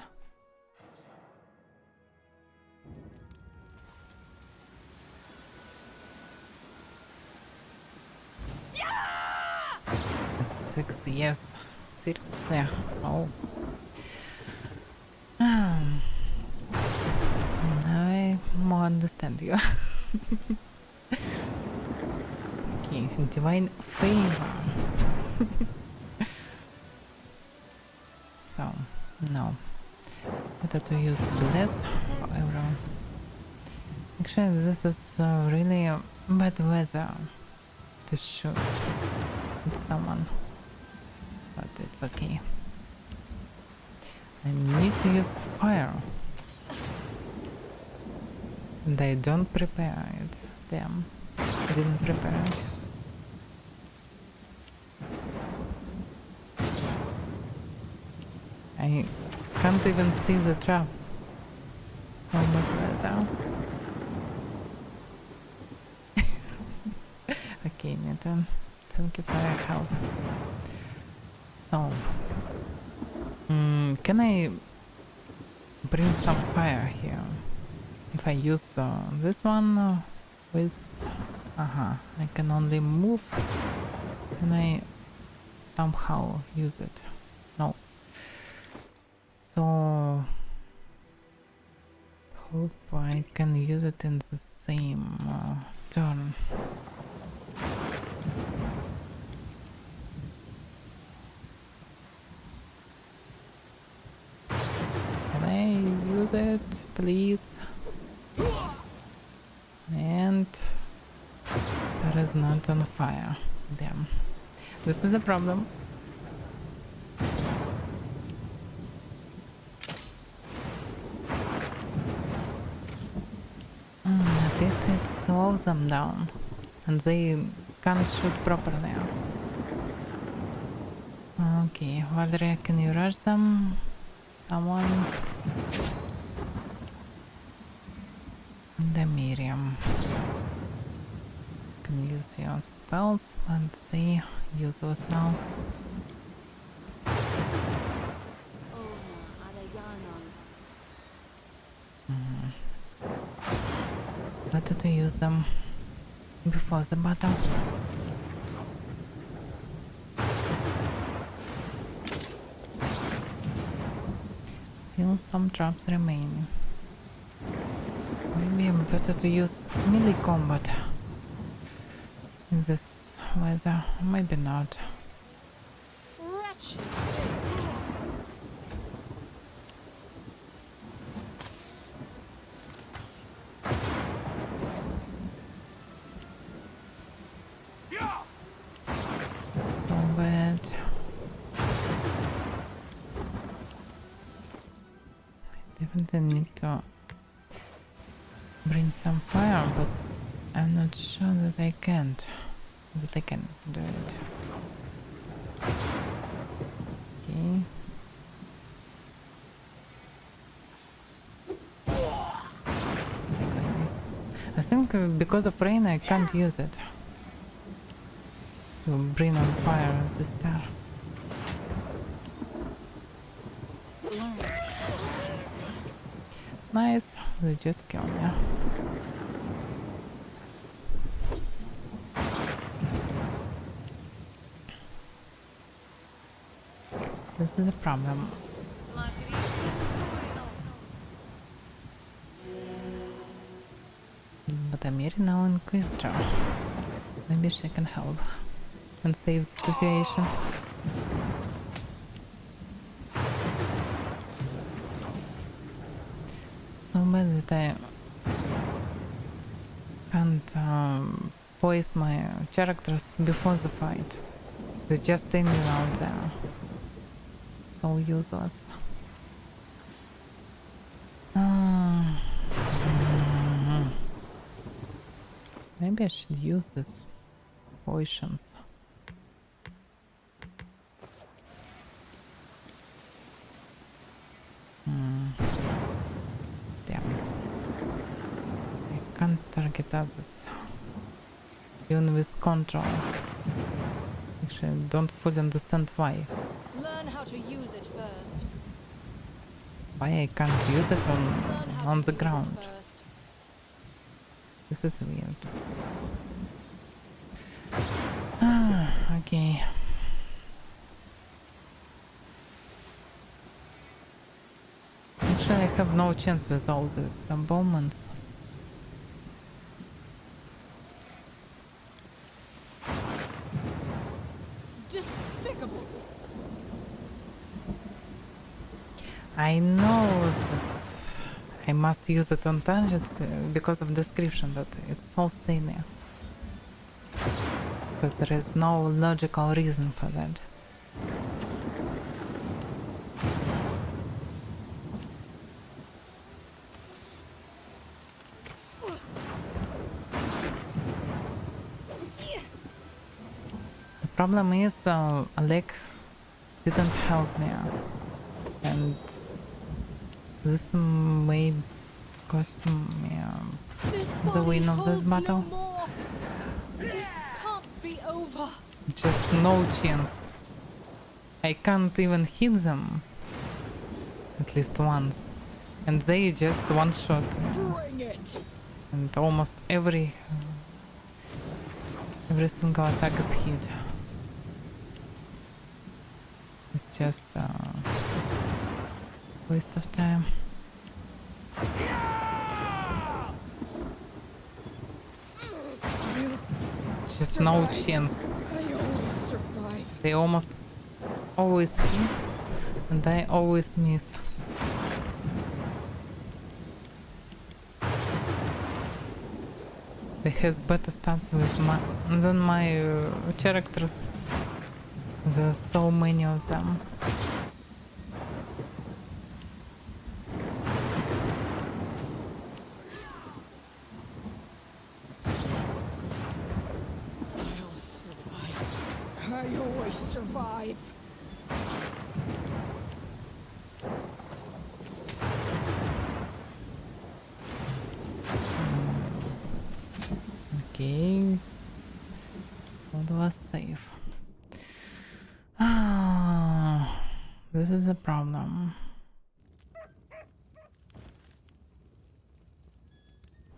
Yeah! 6 years. Seriously? Oh. I more understand you. Okay, divine favor. So, no. Better to use bless, however. Actually, this is really bad weather to shoot at someone. But it's okay. I need to use fire. And I don't prepare it. Damn. I didn't prepare it. I can't even see the traps. So much weather. Okay, Nathan. Thank you for your help. So, can I bring some fire here? If I use this one with... I can only move. Can I somehow use it? No. So... hope I can use it in the same turn. Can I use it, please? And that is not on fire. Damn. This is a problem. At least it slows them down and they can't shoot properly. Okay, Valeria, can you rush them? Someone? The Miriam. Can use your spells, but they useless now. Better to use them before the battle. Still some traps remain. Maybe better to use melee combat in this weather. Maybe not. So bad. I definitely need to bring some fire, but I'm not sure that I can do it. Okay. I think because of rain I can't use it to bring on fire the star. Nice, they just killed me. This is a problem. But I'm here now Inquisitor. Maybe she can help and save the situation. So bad that I can't poise my characters before the fight. They're just standing out there. So useless. Maybe I should use these potions. Damn. I can't target others. Even with control. Actually, I don't fully understand why. Learn how to use it first. Why I can't use it on the ground. This is weird. Okay. Actually, I have no chance with all these bowmans. Despicable. I know that I must use it on target because of description, but it's so silly. Because there is no logical reason for that. The problem is Oleg didn't help me, and this may cost me the win of this battle. This can't be over. Just no chance. I can't even hit them. At least once. And they just one shot me. Bring it. And almost every single attack is hit. It's just waste of time. Just no chance. I always survive. They almost always hit and I always miss. They have better stats than my characters. There's so many of them. I'll survive. I always survive. Okay. What was safe? This is a problem.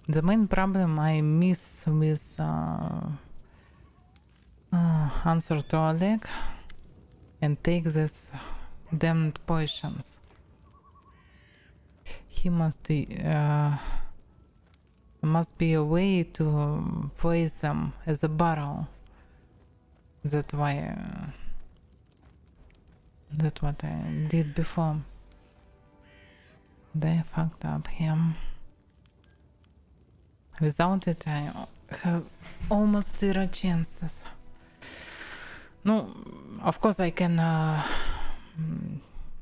The main problem I miss with answer to Oleg and take this damned potions. He must be a way to place them as a barrel. That's why that's what I did before. They fucked up him. Without it, I have almost zero chances. No, of course I can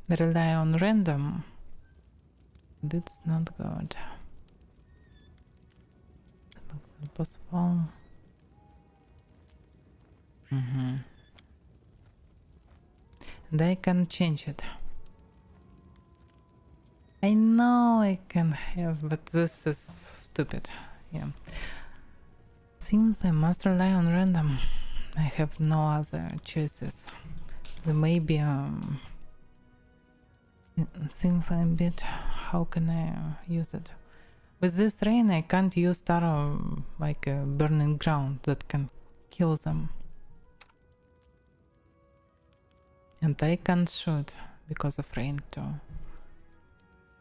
rely on random. That's not good. Possible. And I can change it. I know I can have, but this is stupid. Yeah. Seems I must rely on random. I have no other choices. Maybe since I'm bit, how can I use it? With this rain I can't use star like a burning ground that can kill them. And I can't shoot because of rain too.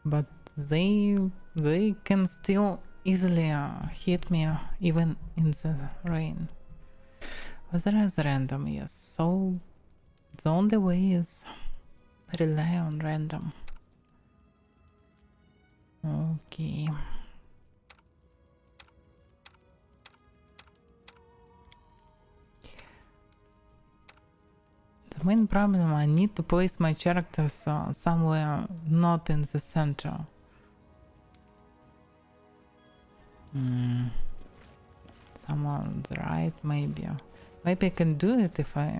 But they can still easily hit me even in the rain. But there is random, yes. So the only way is rely on random. Okay. The main problem, I need to place my characters somewhere not in the center. some on the right, maybe. Maybe I can do it if I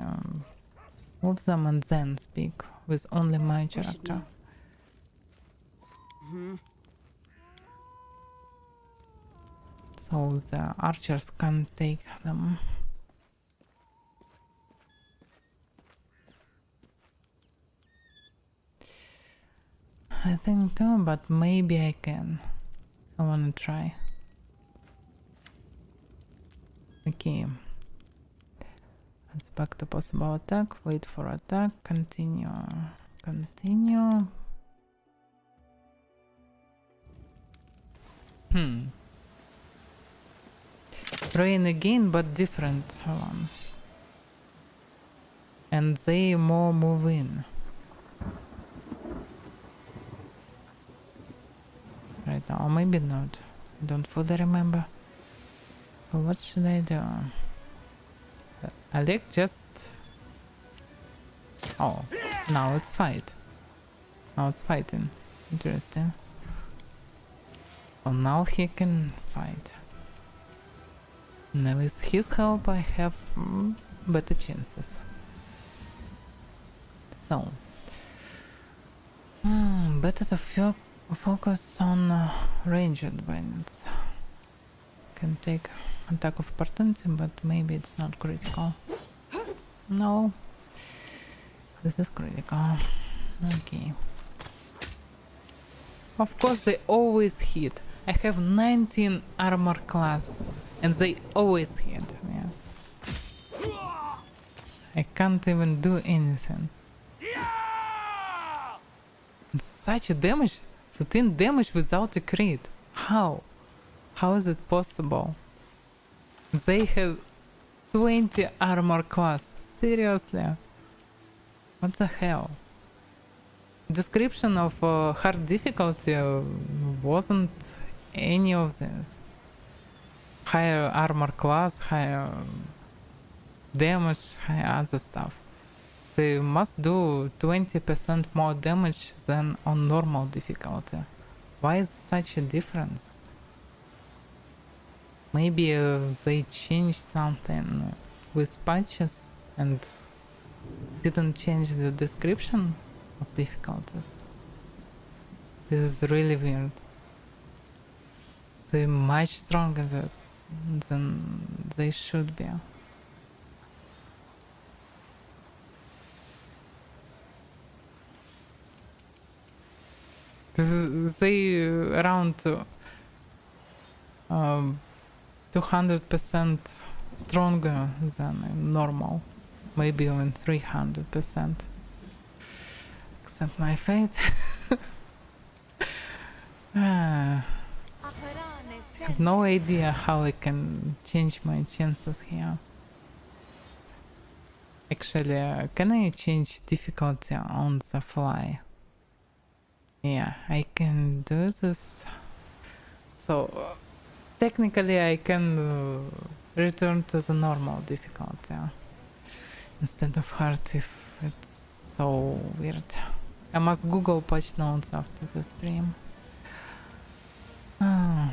move them and then speak with only my character. So the archers can take them. I think too, but maybe I can. I wanna try. Okay. Let's back to possible attack, wait for attack, continue. Continue. Rain again, but different one. And they more move in. Right now, or maybe not. I don't fully remember. So what should I do? Oleg just... Oh, now it's fight. Now it's fighting. Interesting. So now he can fight. Now with his help I have better chances. So... better to focus on ranged bandits. Can take attack of opportunity, but maybe it's not critical. No, this is critical. Okay. Of course they always hit. I have 19 armor class and they always hit. Yeah. I can't even do anything. It's such a damage. 13 damage without a crit. How? How is it possible? They have 20 armor class. Seriously? What the hell? Description of hard difficulty wasn't any of this. Higher armor class, higher damage, higher other stuff. They must do 20% more damage than on normal difficulty. Why is such a difference? Maybe they changed something with patches and didn't change the description of difficulties. This is really weird. They're much stronger than they should be. This is they around 200% stronger than normal, maybe even 300%. Except my fate. I have no idea how I can change my chances here. Actually, can I change difficulty on the fly? Yeah, I can do this. So, technically I can return to the normal difficulty instead of hard if it's so weird. I must Google patch notes after the stream.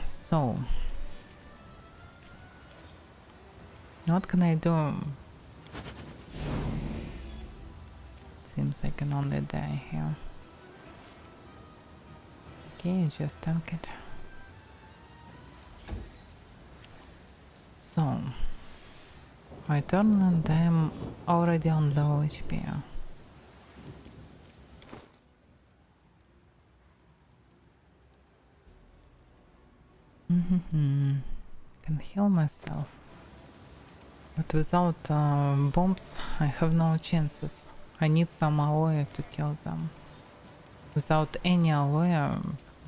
So, what can I do? Seems I can only die here. Okay, just tank it. So, my turn and I'm already on low HP. Can heal myself. But without bombs, I have no chances. I need some alloy to kill them. Without any alloy,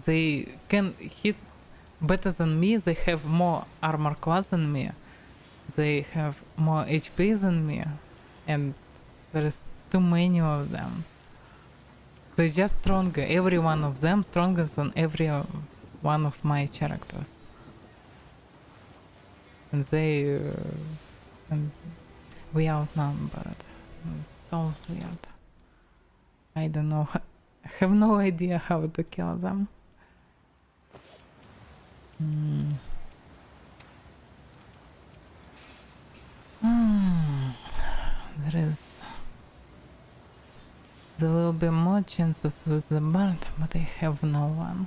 they can hit better than me, they have more armor class than me, they have more HP than me, and there is too many of them. They're just stronger, every one of them stronger than every one of my characters. And they... and we outnumbered. It's so weird. I don't know, I have no idea how to kill them. there will be more chances with the Bard, but I have no one.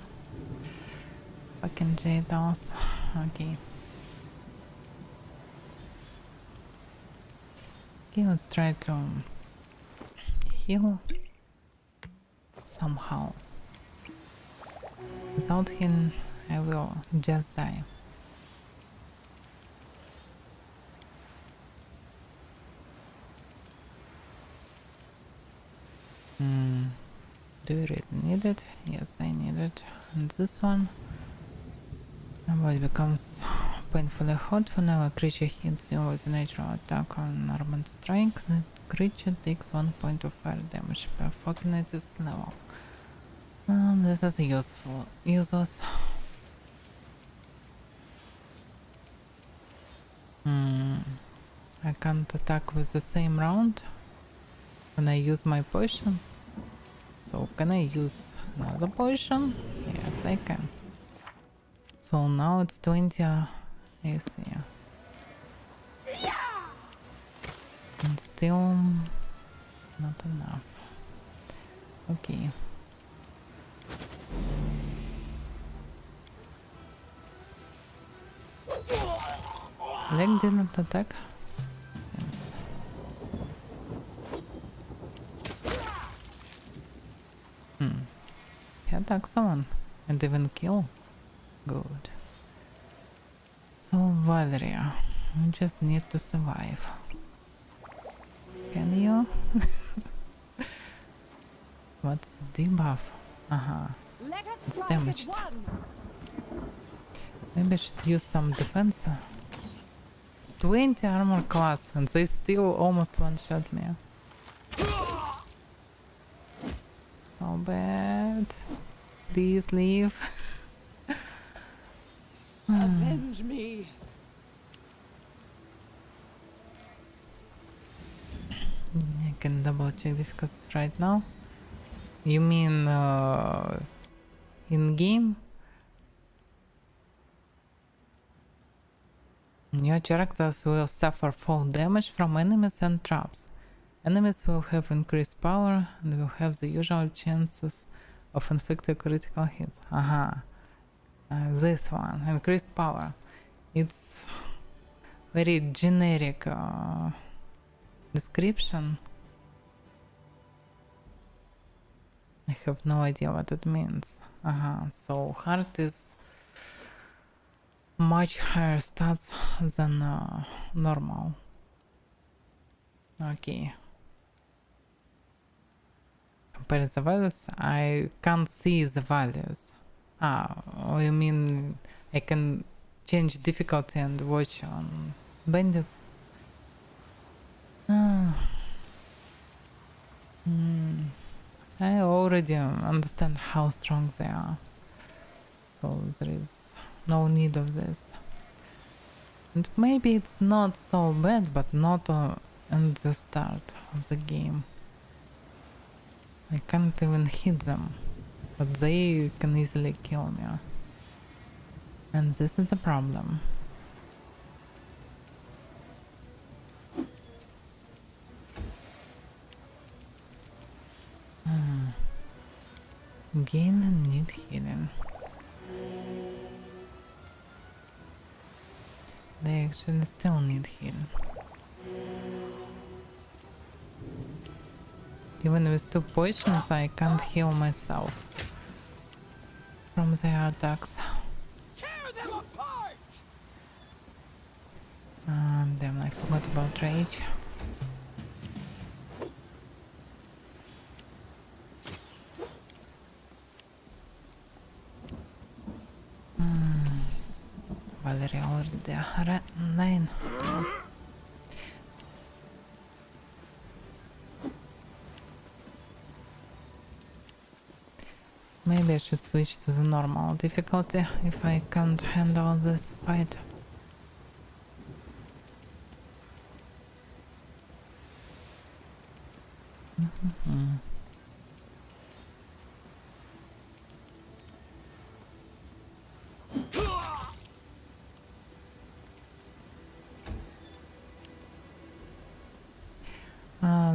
Fucking J-Dolls. Okay. Okay, let's try to heal somehow. Without him, I will just die. Do you really need it? Yes, I need it. And this one. My body becomes painfully hot whenever a creature hits you with a natural attack or an armored strike. The creature takes 1 point of fire damage per Kineticist level. This is useful. Useless. I can't attack with the same round when I use my potion. So can I use another potion? Yes, I can. So now it's 20 AC. And still not enough. Okay. Oleg didn't attack. Yes. He attacked someone and even kill. Good. So Valeria, you just need to survive. Can you? What's debuff? It's damaged. Maybe I should use some defense. 20 armor class and they still almost one-shot me. So bad. Please leave. Avenge me. I can double check difficulties right now. You mean in game? Your characters will suffer fall damage from enemies and traps. Enemies will have increased power and will have the usual chances of inflicting critical hits. This one, increased power. It's very generic description. I have no idea what it means. So heart is much higher stats than normal. Okay. Compare the values. I can't see the values. You mean I can change difficulty and watch on bandits? I already understand how strong they are, so there is no need of this. And maybe it's not so bad, but not in the start of the game. I can't even hit them, but they can easily kill me. And this is a problem. Gain and need healing. They actually still need healing. Even with 2 potions, I can't heal myself from their attacks. Tear them apart! Damn, I forgot about rage. Valeria already 9. Maybe I should switch to the normal difficulty if I can't handle this fight.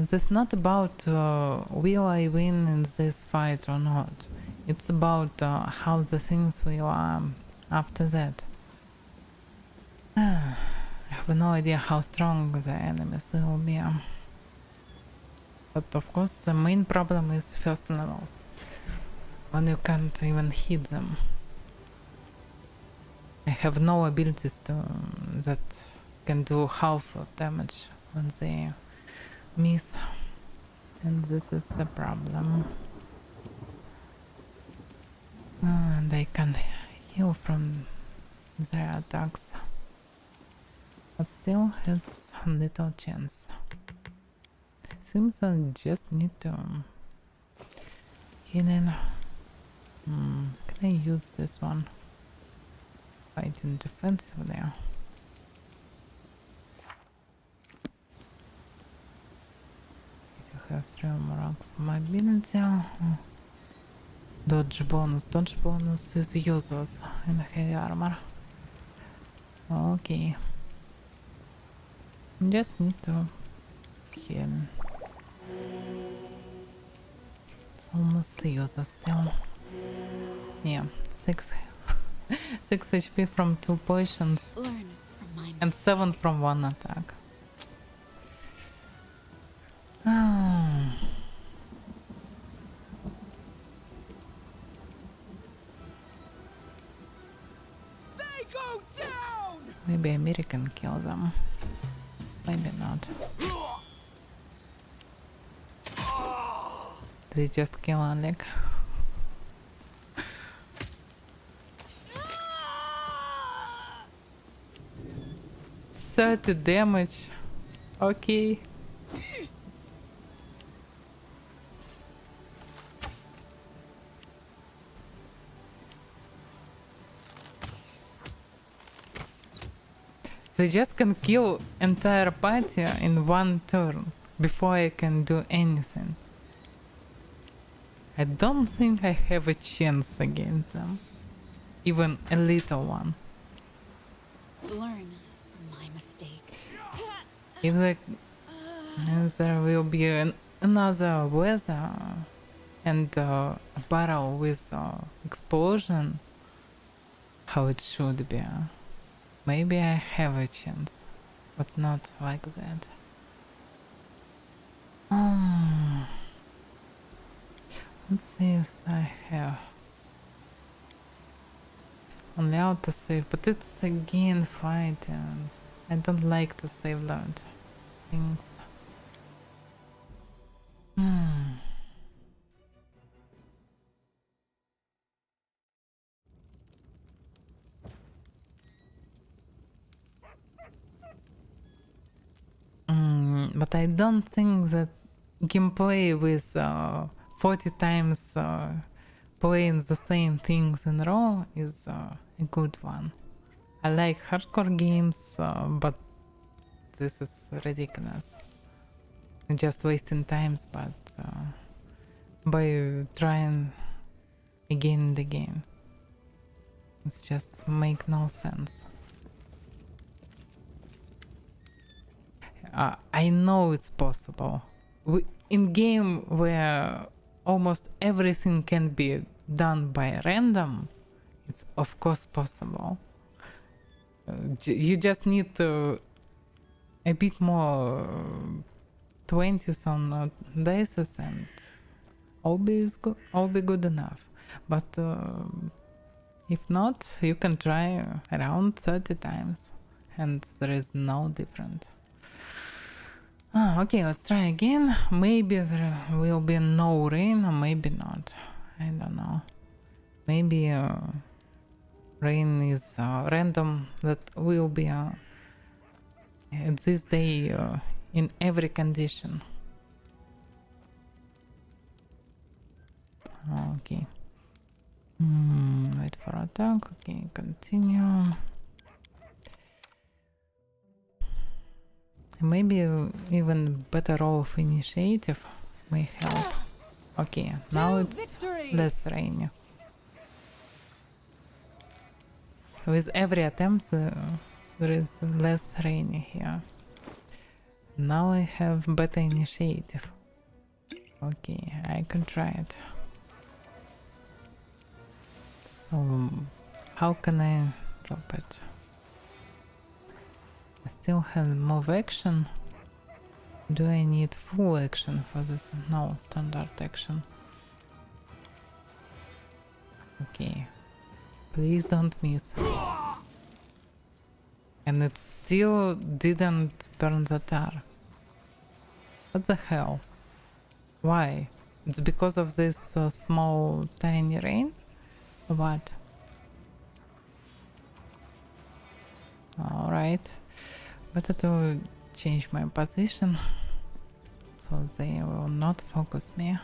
this is not about will I win in this fight or not. It's about how the things will after that. I have no idea how strong the enemies will be. But of course the main problem is first levels, when you can't even hit them. I have no abilities that can do half of damage when they miss, and this is the problem. And I can heal from their attacks, but still has a little chance. Seems I just need to heal in. Can I use this one? Fighting defensively. If you have 3 more rocks mobility. Dodge bonus. Dodge bonus is useless in heavy armor. Okay. Just need to heal. It's almost useless still. Yeah, 6 HP from 2 potions and 7 from 1 attack. They go down! Maybe Amiri can kill them. Maybe not. They just kill Oleg. 30 damage. Okay. They just can kill entire party in 1 turn before I can do anything. I don't think I have a chance against them. Even a little one. Learn from my mistake. If there will be another weather and a barrel with explosion, how it should be, maybe I have a chance, but not like that. Let's see if I have only autosave, but it's again fight and I don't like to save load things. But I don't think that gameplay with 40 times playing the same things in a row is a good one. I like hardcore games, but this is ridiculous. Just wasting times, but by trying again and again. It's just make no sense. I know it's possible. In game where almost everything can be done by random, it's of course possible. You just need a bit more 20s on dice and all be good enough. But if not, you can try around 30 times and there is no difference. Okay, let's try again. Maybe there will be no rain or maybe not. I don't know. Maybe rain is random, that will be this day in every condition. Okay. Wait for attack. Okay, continue. Maybe even better roll of initiative may help. Okay, now it's less rainy. With every attempt there is less rainy here. Now I have better initiative. Okay, I can try it. So, how can I drop it? I still have move action. Do I need full action for this? No, standard action. Okay. Please don't miss. And it still didn't burn the tar. What the hell? Why? It's because of this small tiny rain? Or what? Alright. Better to change my position so they will not focus me.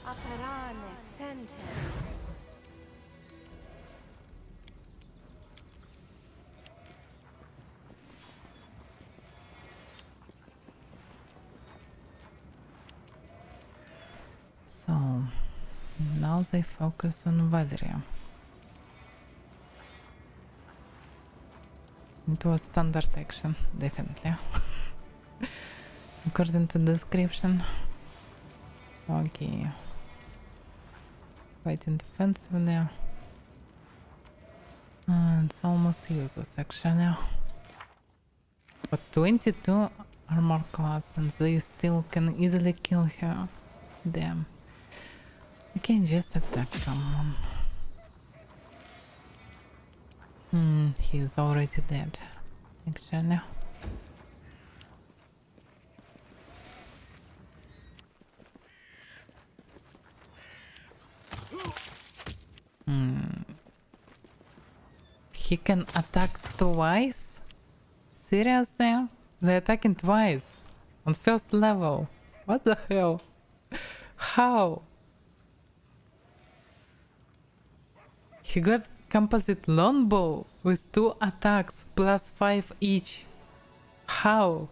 Aparane sente. So now they focus on Valeria. It was standard action, definitely. According to the description. Okay. Fighting defensively. It's almost useless actually. But 22 armor class and they still can easily kill her. Damn. You can just attack someone. He's already dead. Actually. He can attack twice? Seriously? They're attacking twice on first level. What the hell? How? He got composite longbow with 2 attacks plus 5 each. How?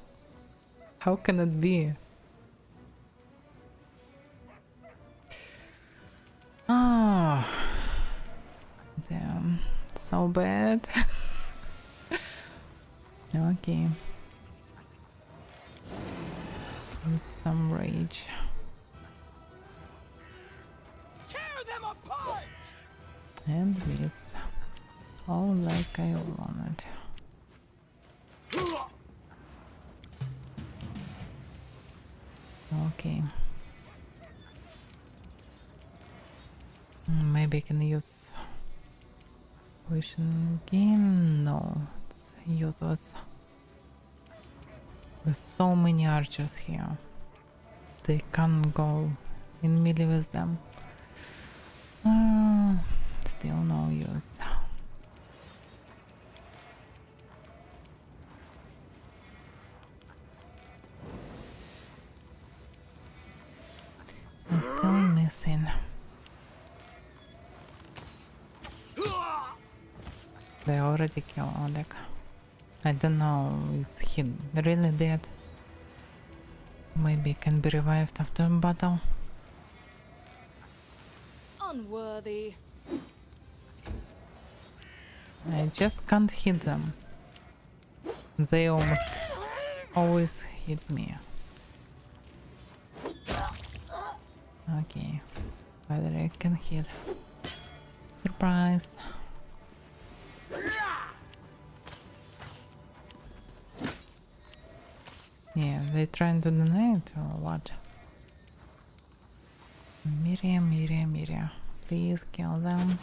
How can it be? Ah, damn, so bad. Okay. With some rage. Tear them apart! And miss. All like I wanted. Okay. Maybe I can use potion again. No, it's useless. There's so many archers here. They can't go in melee with them. Still no use. I'm still missing. They already killed Oleg. I don't know, is he really dead? Maybe he can be revived after battle. Unworthy. I just can't hit them. They almost always hit me. Okay, whether I can hit. Surprise! Yeah, they trying to deny it or what? Miria, please kill them.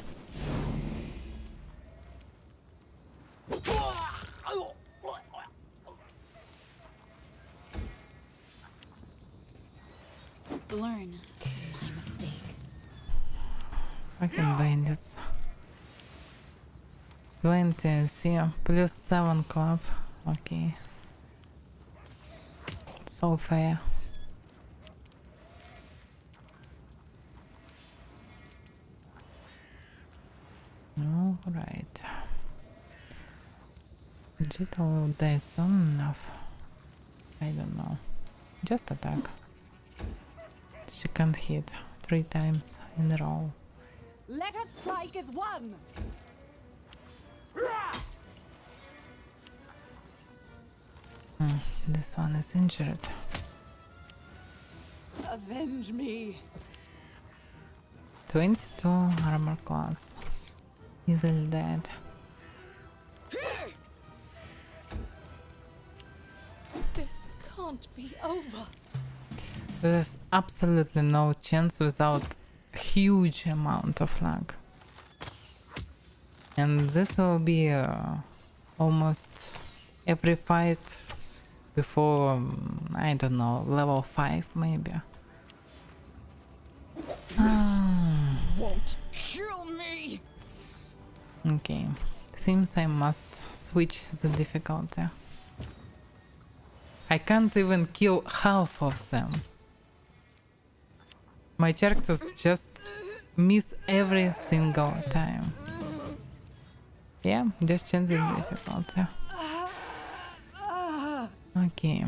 Learn my mistake. Fucking bandits. 20, see, plus 7 club. Okay. So fair. Alright. Jit will die soon enough. I don't know. Just attack. She can't hit 3 times in a row. Let us strike as one! This one is injured. Avenge me! 22 armor class. Easily dead. This can't be over. There's absolutely no chance without huge amount of luck. And this will be almost every fight before, I don't know, level 5 maybe. Won't kill me! Okay, seems I must switch the difficulty. I can't even kill half of them. My characters just miss every single time. Yeah, just change the difficulty. Okay.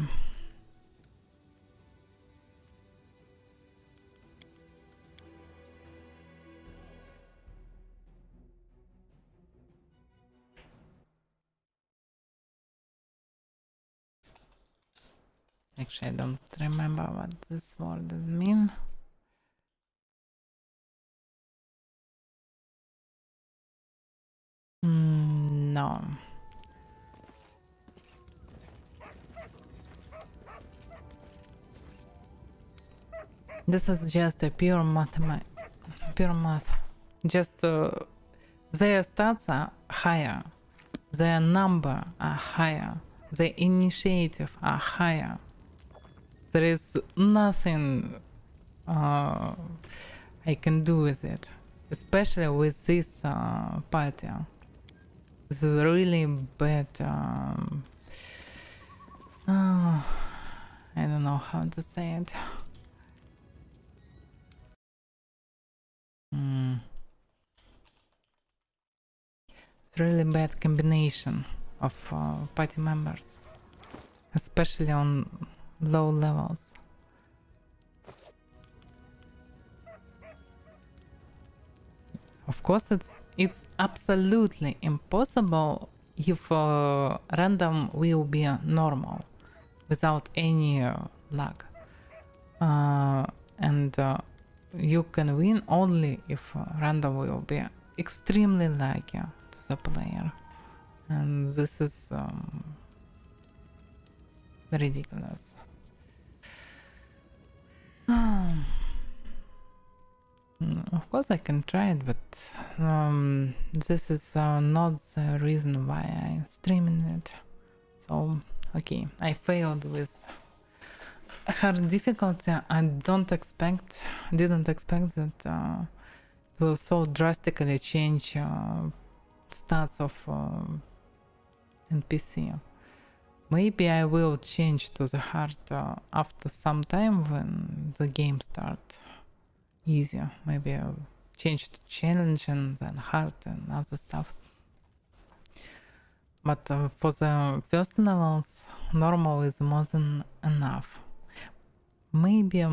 Actually, I don't remember what this word means. No. This is just a pure math. Just their stats are higher, their number are higher, their initiative are higher. There is nothing I can do with it, especially with this party. This is really bad. I don't know how to say it. It's really bad combination of party members, especially on low levels. Of course, it's absolutely impossible if random will be normal without any luck, and you can win only if random will be extremely lucky to the player, and this is ridiculous. Of course I can try it, but this is not the reason why I'm streaming it. So, okay, I failed with hard difficulty. I didn't expect that it will so drastically change stats of NPC. Maybe I will change to the hard after some time when the game starts easier. Maybe I'll change to challenge and then hard and other stuff. But for the first levels, normal is more than enough. Maybe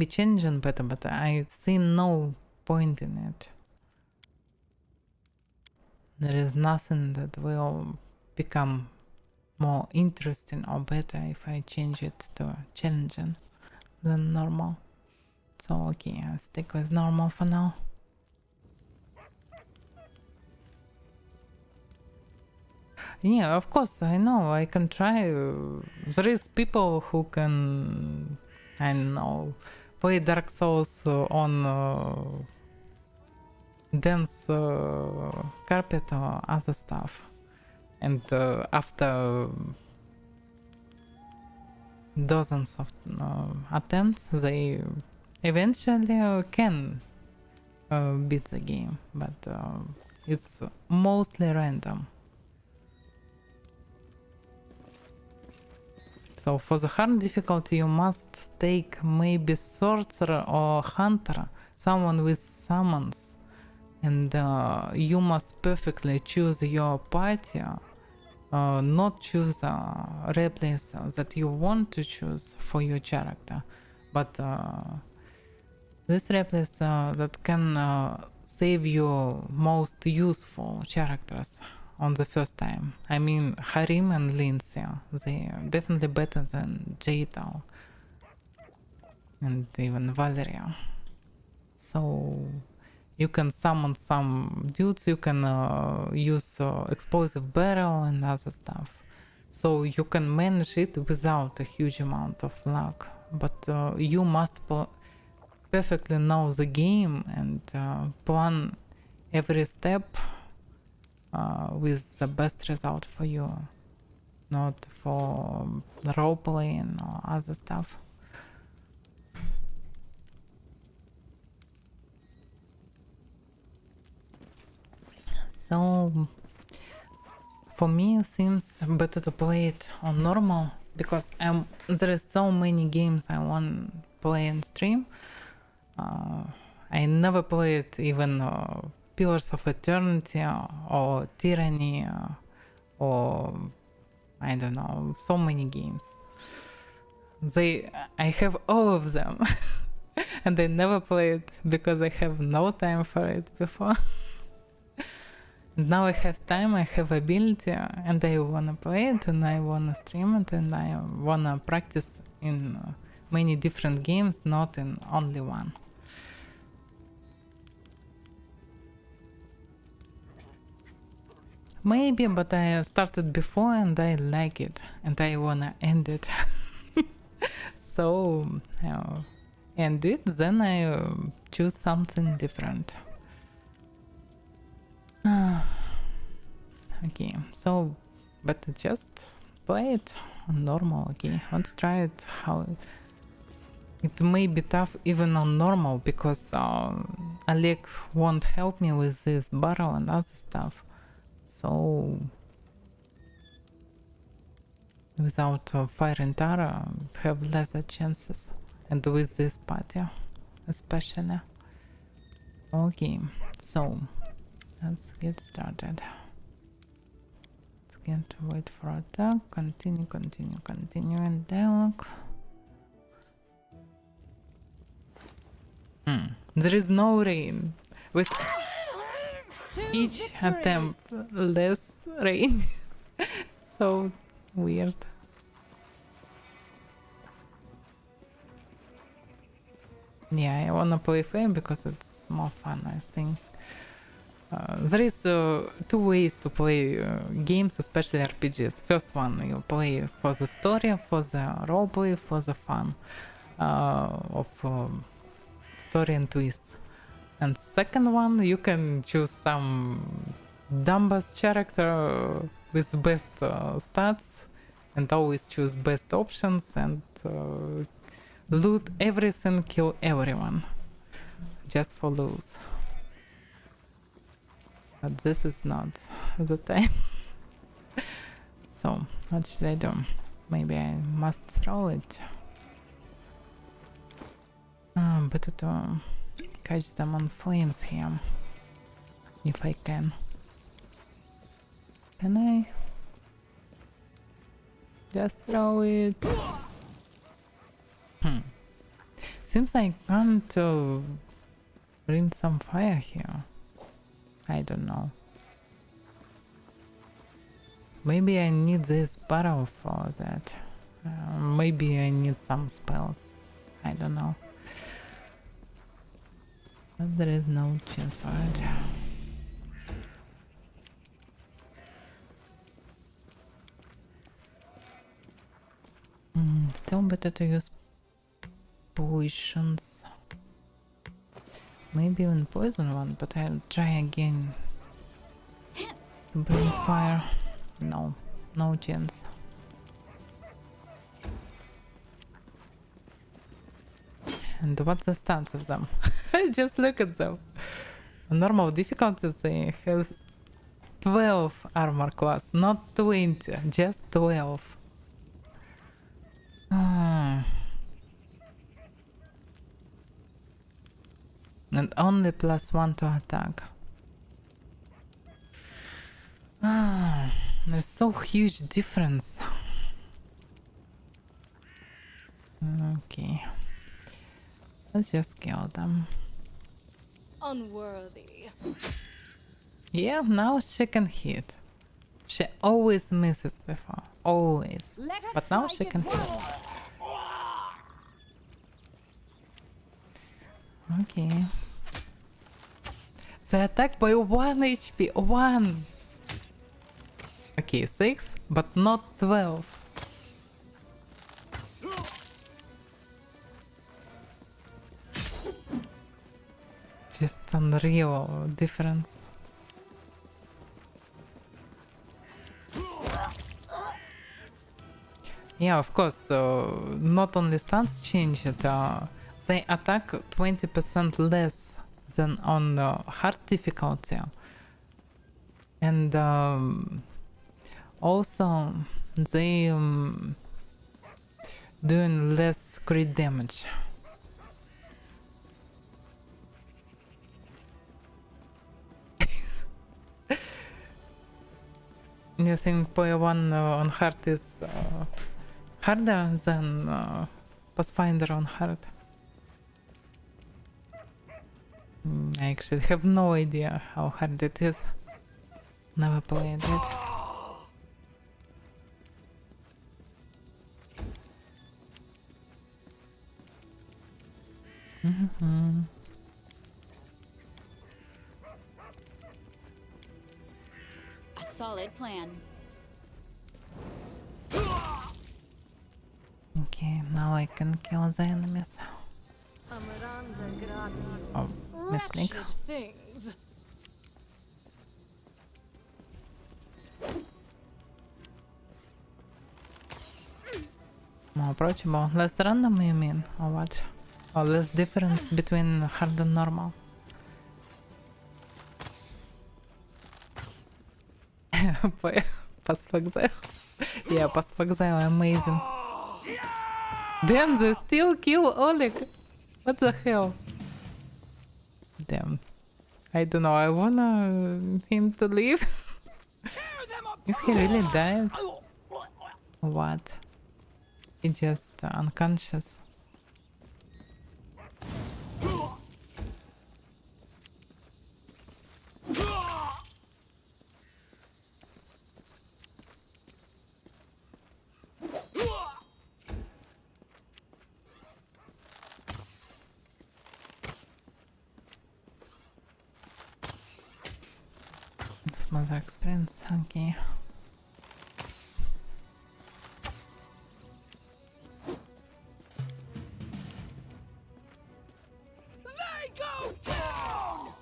changing better, but I see no point in it. There is nothing that will become more interesting or better if I change it to challenging than normal. So okay, I'll stick with normal for now. Yeah, of course, I know, I can try. There is people who can, I don't know, play Dark Souls on dance carpet or other stuff. And after dozens of attempts, they eventually can beat the game, but it's mostly random. So for the hard difficulty you must take maybe sorcerer or hunter, someone with summons, and you must perfectly choose your party, not choose replays that you want to choose for your character, but this replays that can save your most useful characters on the first time. I mean, Harim and Lindsay, they are definitely better than Jaital and even Valeria. So you can summon some dudes, you can use explosive barrel and other stuff. So you can manage it without a huge amount of luck. But you must perfectly know the game and plan every step with the best result for you, not for roleplaying or other stuff. So for me it seems better to play it on normal because there is so many games I want to play and stream. I never played even Pillars of Eternity or Tyranny or I don't know, so many games. I have all of them and I never played because I have no time for it before. Now I have time, I have ability, and I wanna play it, and I wanna stream it, and I wanna practice in many different games, not in only one. Maybe, but I started before and I like it, and I wanna end it. So, end it, then I choose something different. Okay, so but just play it on normal. Okay, let's try it. How it may be tough even on normal because Oleg won't help me with this barrel and other stuff. So without Fire and Tara, have lesser chances, and with this party especially. Okay, so let's get started. Let's get wait for attack. Continue in dialogue. There is no rain. With each attempt, less rain. So weird. Yeah, I wanna play Fame because it's more fun, I think. There is two ways to play games, especially RPGs. First one, you play for the story, for the roleplay, for the fun of story and twists. And second one, you can choose some dumbest character with best stats and always choose best options and loot everything, kill everyone just for lose. But this is not the time. So what should I do? Maybe I must throw it. Better to catch them on flames here, if I can. Can I? Just throw it. Seems I can't bring some fire here. I don't know. Maybe I need this barrel for that. Maybe I need some spells. I don't know. But there is no chance for it. Still better to use potions. Maybe even poison one, but I'll try again to bring fire. No, no chance. And what's the stats of them? Just look at them. On normal difficulty they have 12 armor class, not 20, just 12. And only +1 to attack. Ah, there's so huge difference. Okay. Let's just kill them. Unworthy. Yeah, now she can hit. She always misses before. Always. But now she can hit. Okay. They attack by 1 HP. 1! Okay, 6, but not 12. Just unreal difference. Yeah, of course, not only stats change it, they attack 20% less than on hard difficulty. And also they doing less crit damage. You think player 1 on hard is harder than Pathfinder on hard? I actually have no idea how hard it is. Never played it. A solid plan. Okay, now I can kill the enemies. Oh, misclick. Wretched things. More approachable. Less random, you mean? Or what? Or less difference between hard and normal? Pathfinder. Yeah, Pathfinder, amazing. Damn, they still kill Oleg. What the hell? Damn. I don't know, I want him to leave. Is he really died? What? He just unconscious. Smother experience, okay. They go down!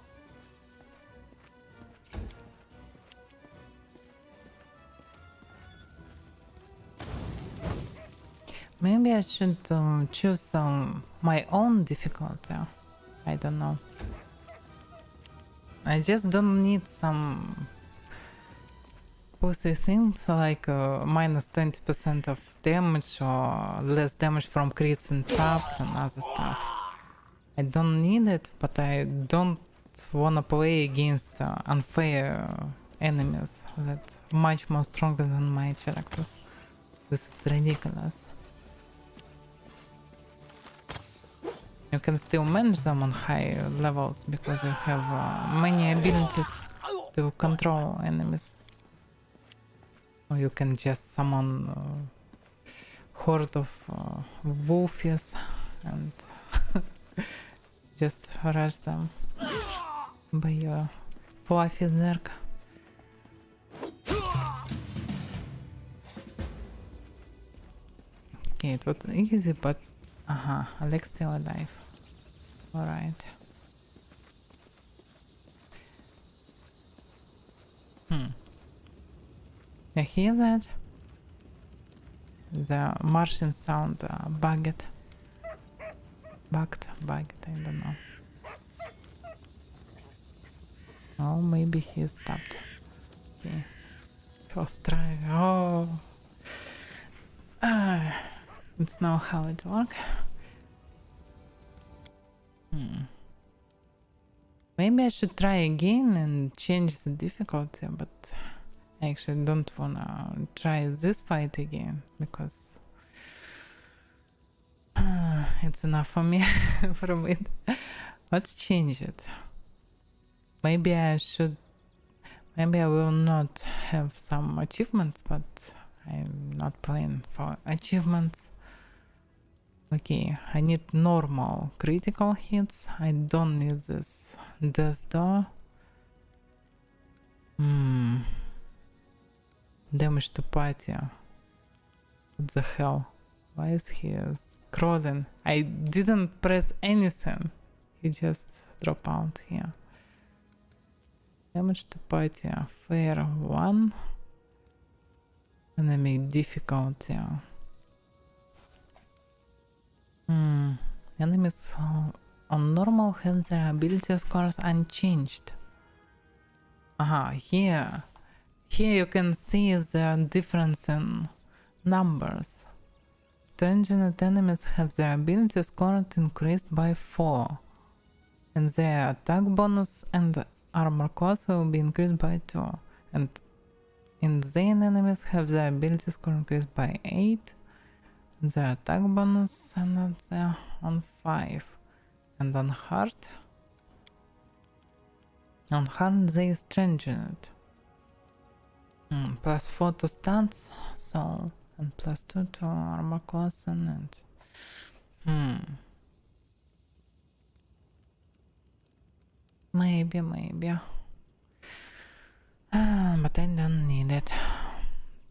Maybe I should choose my own difficulty. I don't know. I just don't need some pussy things like minus 20% of damage or less damage from crits and traps and other stuff. I don't need it, but I don't wanna play against unfair enemies that much more stronger than my characters. This is ridiculous. You can still manage them on high levels because you have many abilities to control enemies. Or you can just summon horde of wolfies and just rush them by your fluffy zerk. Okay, it was easy, but Oleg's still alive. Alright. You hear that? The Martian sound bugged. Bugged, I don't know. Oh, maybe he stopped. Okay. First try. Oh. Let's know how it works. Maybe I should try again and change the difficulty, but I actually don't wanna try this fight again because it's enough for me from it. Let's change it. Maybe I will not have some achievements, but I'm not playing for achievements. Okay, I need normal critical hits. I don't need this death door. Damage to party. What the hell? Why is he scrolling? I didn't press anything. He just dropped out here. Damage to party. Fair 1. Enemy difficulty. Enemies on normal have their ability scores unchanged. Here you can see the difference in numbers. Transient enemies have their ability score increased by 4, and their attack bonus and armor class will be increased by 2. And insane enemies have their ability score increased by 8, and their attack bonus and that's on 5. And on hard they stringent. Plus 4 to stats, so, and plus 2 to armor class and maybe. But I don't need it.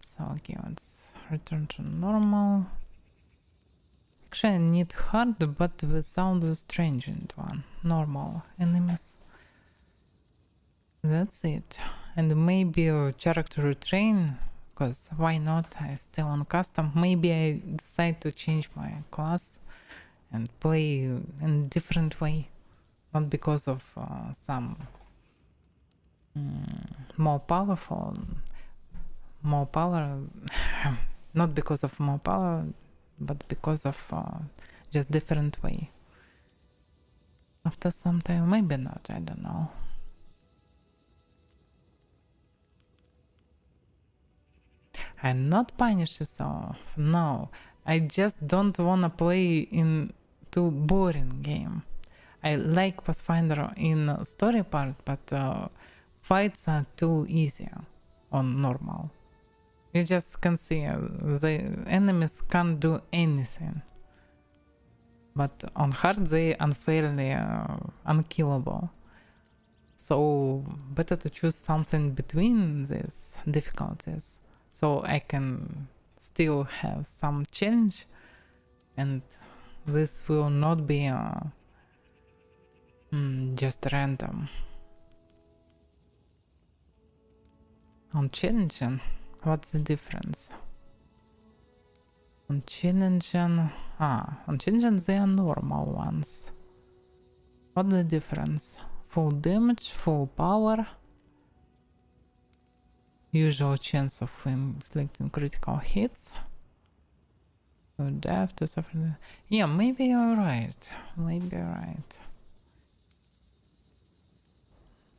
So okay, let's return to normal. Actually, I need hard, but without the stringent one. Normal enemies. That's it. And maybe a character retrain, because why not? I still on custom. Maybe I decide to change my class and play in different way. Not because of some more power, not because of more power, but because of just different way. After some time, maybe not, I don't know. I'm not punished myself, no. I just don't wanna play in too boring game. I like Pathfinder in story part, but fights are too easy on normal. You just can see the enemies can't do anything. But on hard they unfairly unkillable. So better to choose something between these difficulties. So I can still have some challenge, and this will not be just random. On challenging, what's the difference? On challenging they are normal ones. What's the difference? Full damage, full power. Usual chance of inflicting critical hits. Death to suffer. Yeah, maybe you're right.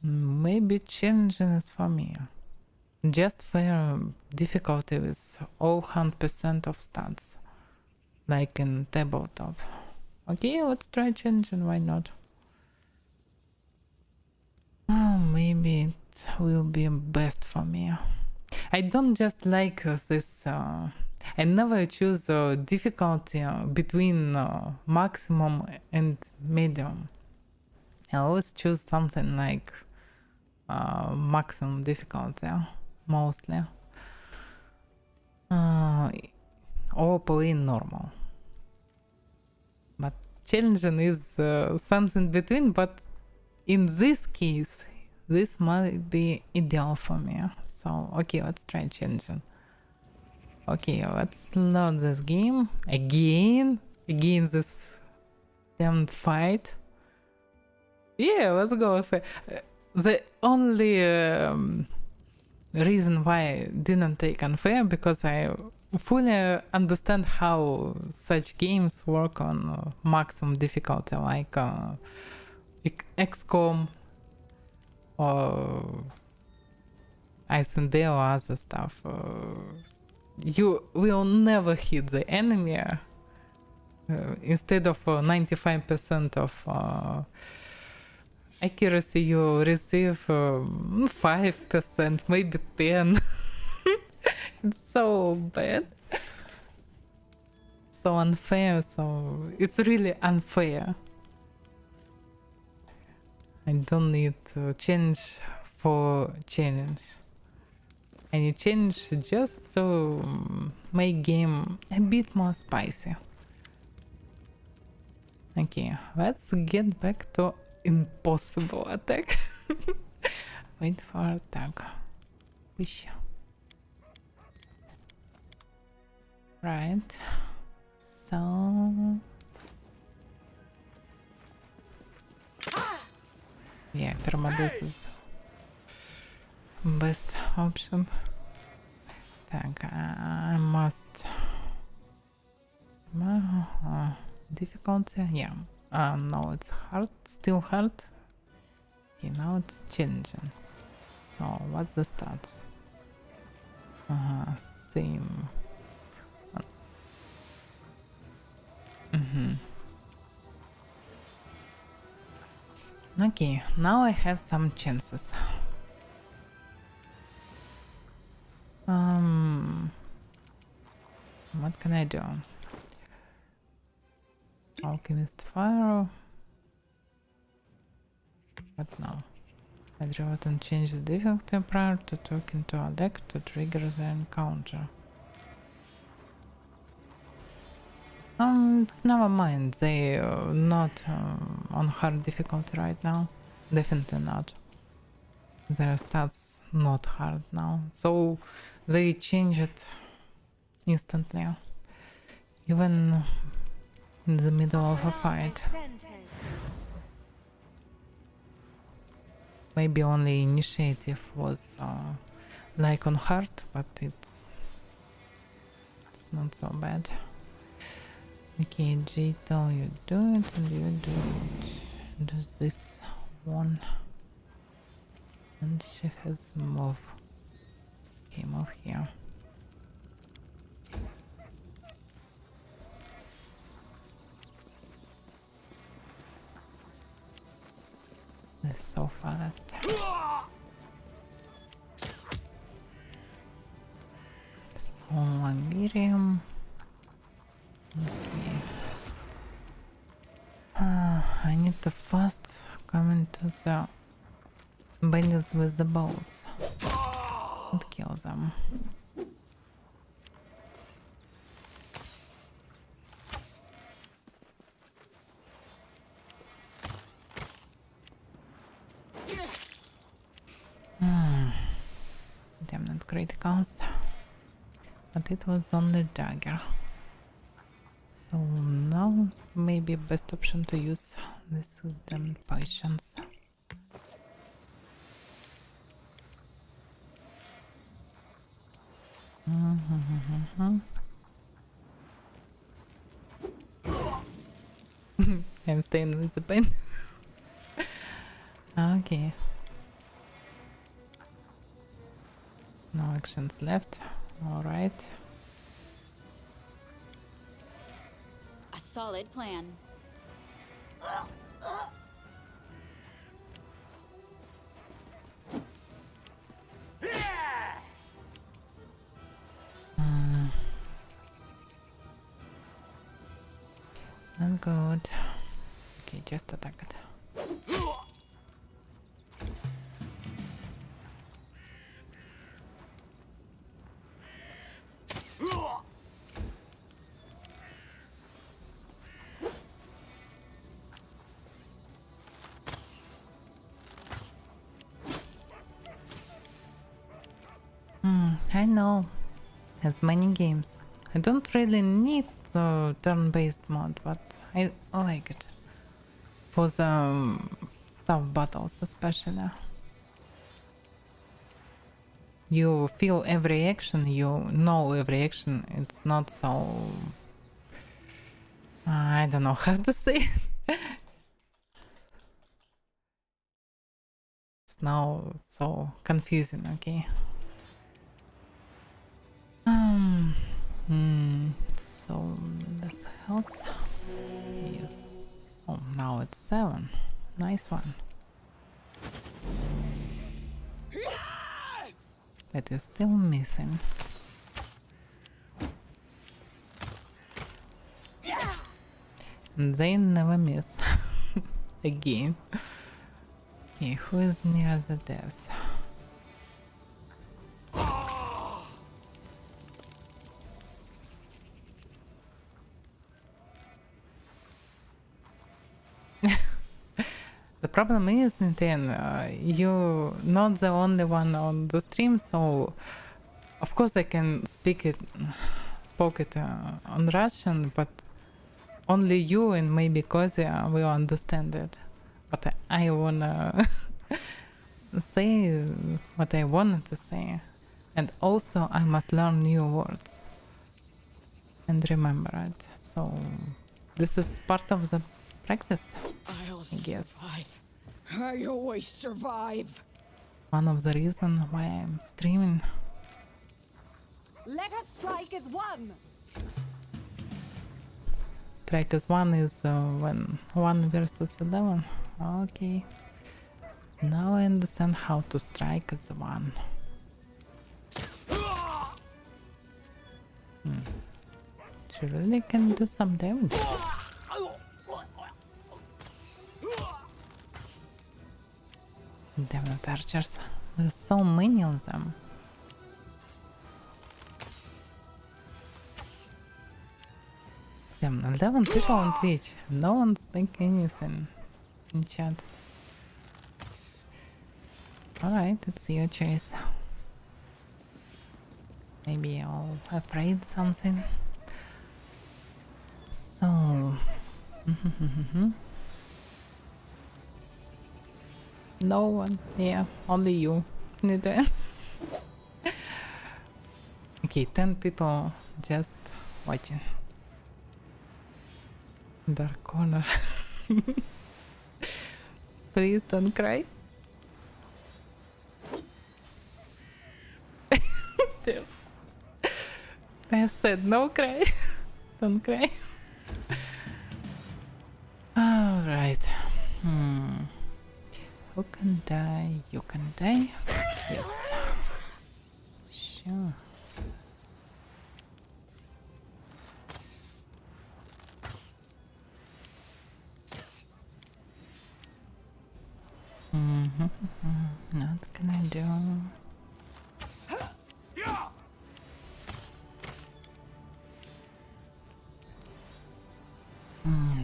Maybe challenging is for me. Just fair difficulty with all 100% of stats. Like in tabletop. Okay, let's try challenging, why not? Oh, maybe it will be best for me. I don't just like this. I never choose difficulty between maximum and medium. I always choose something like maximum difficulty, mostly. Or play normal. But challenging is something between, but in this case, this might be ideal for me. So, okay, let's try challenging. Okay, let's load this game again this damned fight. Yeah, let's go with it. The only reason why I didn't take unfair because I fully understand how such games work on maximum difficulty, like XCOM or there or other stuff. You will never hit the enemy. Instead of 95% of accuracy, you receive 5%, maybe 10. It's so bad. So unfair, so it's really unfair. I don't need to change for challenge. I need change just to make game a bit more spicy. Okay, let's get back to impossible attack. Wait for attack. Wish. Right. So yeah, permadeath is best option. Так, I must difficulty, yeah. No, it's hard, still hard. Okay, now it's changing. So what's the stats? Same. Okay, now I have some chances. What can I do? Alchemist fire. But no. I draw it and change the difficulty prior to talking to Oleg to trigger the encounter. It's never mind. They not on hard difficulty right now. Definitely not. Their stats not hard now. So they change it instantly. Even in the middle of a fight. Maybe only initiative was like on hard, but it's not so bad. Okay, G tell you do it and you do it. Do this one. And she has move. Okay, move here. This is so fast. So Langirium. Okay. I need to fast come into the bandits with the bows and kill them. Damn, not criticals, but it was only dagger. So now maybe best option to use this damn potions. I'm staying with the pen. Okay. No actions left. All right. A solid plan. Not good. Okay, just attack it. I know, has many games. I don't really need the turn-based mod, but I like it. For the tough battles especially. You feel every action, you know every action, it's not so... I don't know how to say it. It's now so confusing, okay? else? Yes. Oh, now it's 7. Nice one. But you're still missing. And they never miss. Again. Okay, who is near the death? The problem is, Nintendo, you're not the only one on the stream, so of course I can spoke it on Russian, but only you and maybe Kozia will understand it. But I wanna say what I wanted to say, and also I must learn new words and remember it. So this is part of the practice, I guess. Survive. I always survive. One of the reasons why I'm streaming. Let us strike as one. Strike as one is when 1 versus 11. Okay. Now I understand how to strike as one. She really can do some damage. Damn it, archers. There's so many of them. Damn, 11 people on Twitch. No one's making anything in chat. Alright, it's your choice. Maybe I'll afraid something. So... No one. Yeah, only you. Okay, 10 people just watching. Dark corner. Please don't cry. Damn. I said no cry. Don't cry. Alright. Who can die? You can die? Yes. Sure. What can I do?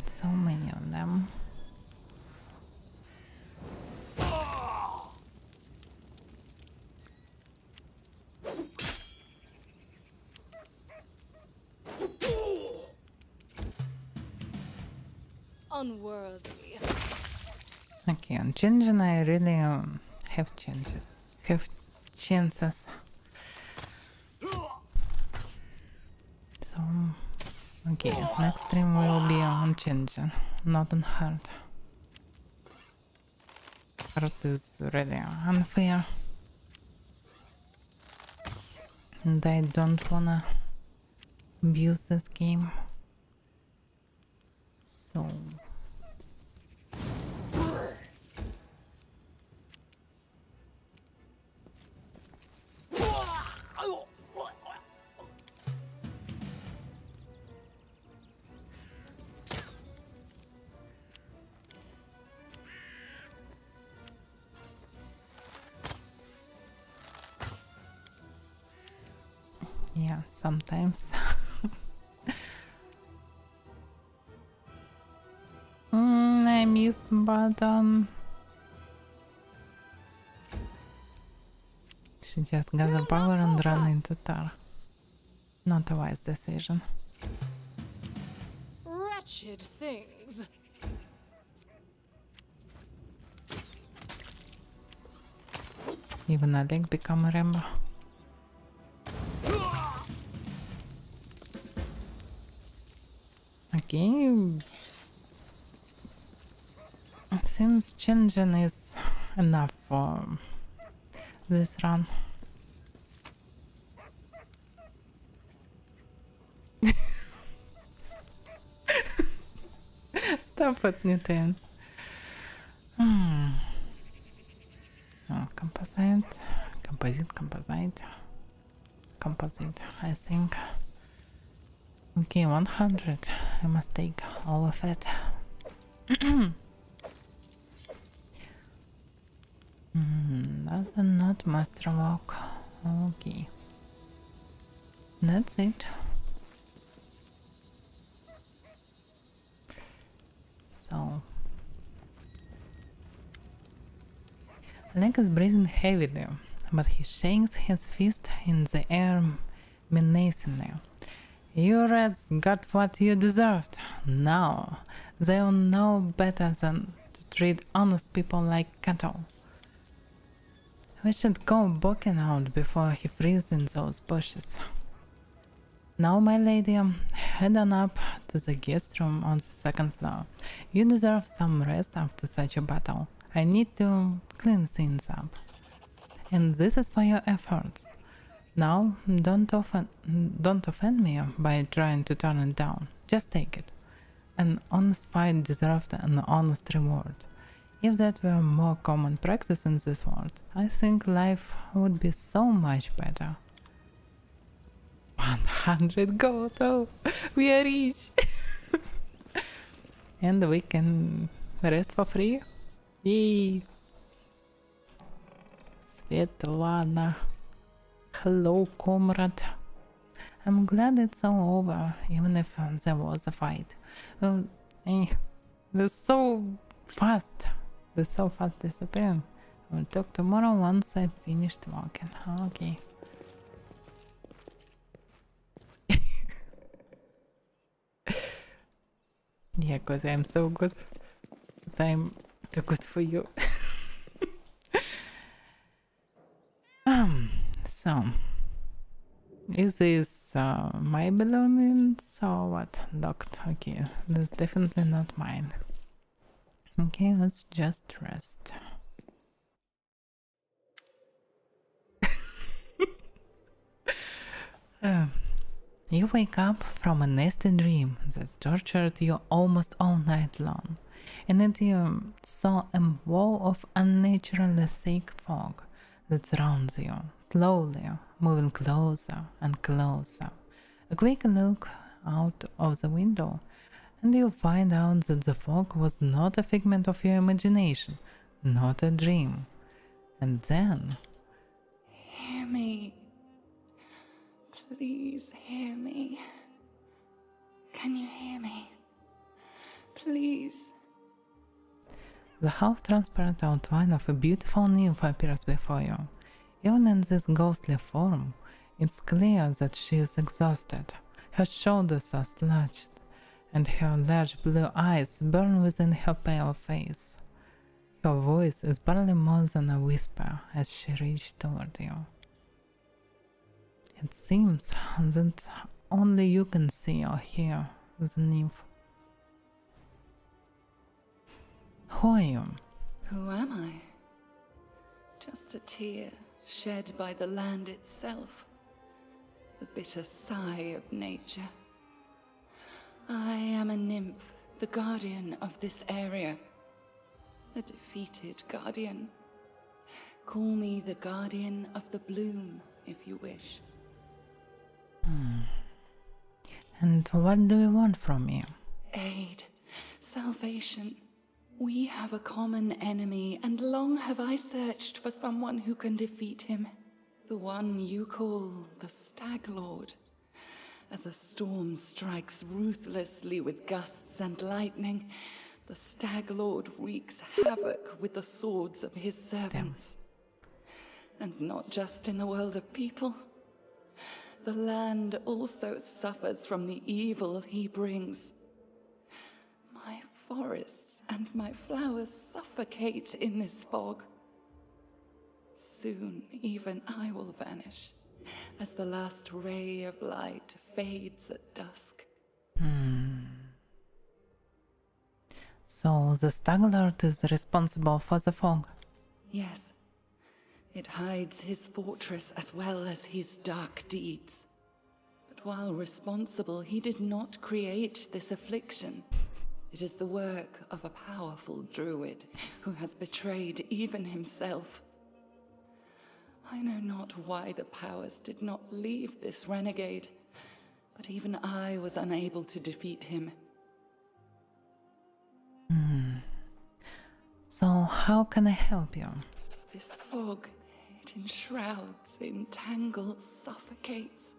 So many of them. Unworthy. Okay, on changing I really have chances. So, okay, next stream will be on changing, not on hard. Hard is really unfair. And I don't wanna abuse this game. So... Yeah, sometimes. I miss, but she just got the power and ran into Tar. Not a wise decision. Wretched things. Even Oleg become a Rambo. Okay. It seems changing is enough for this run. Stop it, Newton. Oh, composite, I think. Okay, 100. I must take all of it. That's not masterwork. Okay. That's it. So Oleg is breathing heavily, but he shakes his fist in the air menacingly. You rats got what you deserved. Now they'll know better than to treat honest people like cattle. We should go booking out before he freezes in those bushes. Now, my lady, head on up to the guest room on the second floor. You deserve some rest after such a battle. I need to clean things up. And this is for your efforts. Now, don't offend me by trying to turn it down. Just take it. An honest fight deserved an honest reward. If that were more common practice in this world, I think life would be so much better. 100 gold, oh, we are rich. And we can rest for free. Yay! Svetlana. Hello, comrade. I'm glad it's all over, even if there was a fight. They're so fast. They're so fast disappearing. We'll talk tomorrow once I've finished walking. Okay. Yeah, because I'm so good. But I'm too good for you. So, is this my belongings or what? Locked. Okay, that's definitely not mine. Okay, let's just rest. You wake up from a nasty dream that tortured you almost all night long, and then you saw a wall of unnaturally thick fog that surrounds you, slowly moving closer and closer. A quick look out of the window, and you find out that the fog was not a figment of your imagination, not a dream. And then... Hear me. Please hear me. Can you hear me? Please. The half-transparent outline of a beautiful nymph appears before you. Even in this ghostly form, it's clear that she is exhausted. Her shoulders are slouched, and her large blue eyes burn within her pale face. Her voice is barely more than a whisper as she reaches toward you. It seems that only you can see or hear the nymph. Who are you? Who am I? Just a tear shed by the land itself. The bitter sigh of nature. I am a nymph, the guardian of this area. A defeated guardian. Call me the guardian of the bloom, if you wish. And what do you want from me? Aid, salvation. We have a common enemy, and long have I searched for someone who can defeat him. The one you call the Stag Lord. As a storm strikes ruthlessly with gusts and lightning, the Stag Lord wreaks havoc with the swords of his servants. And not just in the world of people. The land also suffers from the evil he brings. My forests and my flowers suffocate in this fog. Soon even I will vanish, as the last ray of light fades at dusk. So the Staglord is responsible for the fog? Yes. It hides his fortress as well as his dark deeds. But while responsible, he did not create this affliction. It is the work of a powerful druid who has betrayed even himself. I know not why the powers did not leave this renegade, but even I was unable to defeat him. So how can I help you? This fog, it enshrouds, entangles, suffocates.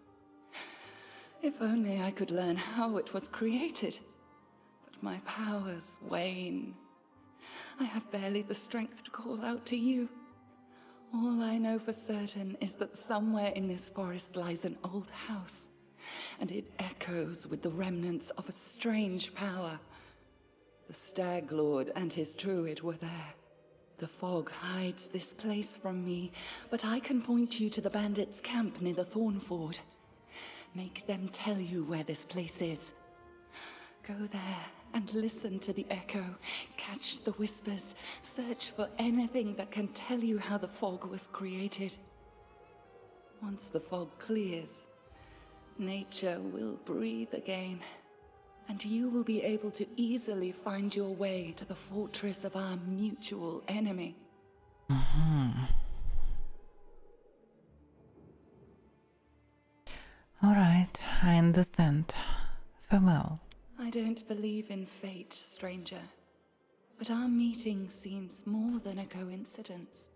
If only I could learn how it was created. But my powers wane. I have barely the strength to call out to you. All I know for certain is that somewhere in this forest lies an old house, and it echoes with the remnants of a strange power. The Stag Lord and his druid were there. The fog hides this place from me, but I can point you to the bandits' camp near the Thornford. Make them tell you where this place is. Go there and listen to the echo, catch the whispers, search for anything that can tell you how the fog was created. Once the fog clears, nature will breathe again, and you will be able to easily find your way to the fortress of our mutual enemy. All right, I understand. Farewell. I don't believe in fate, stranger, but our meeting seems more than a coincidence.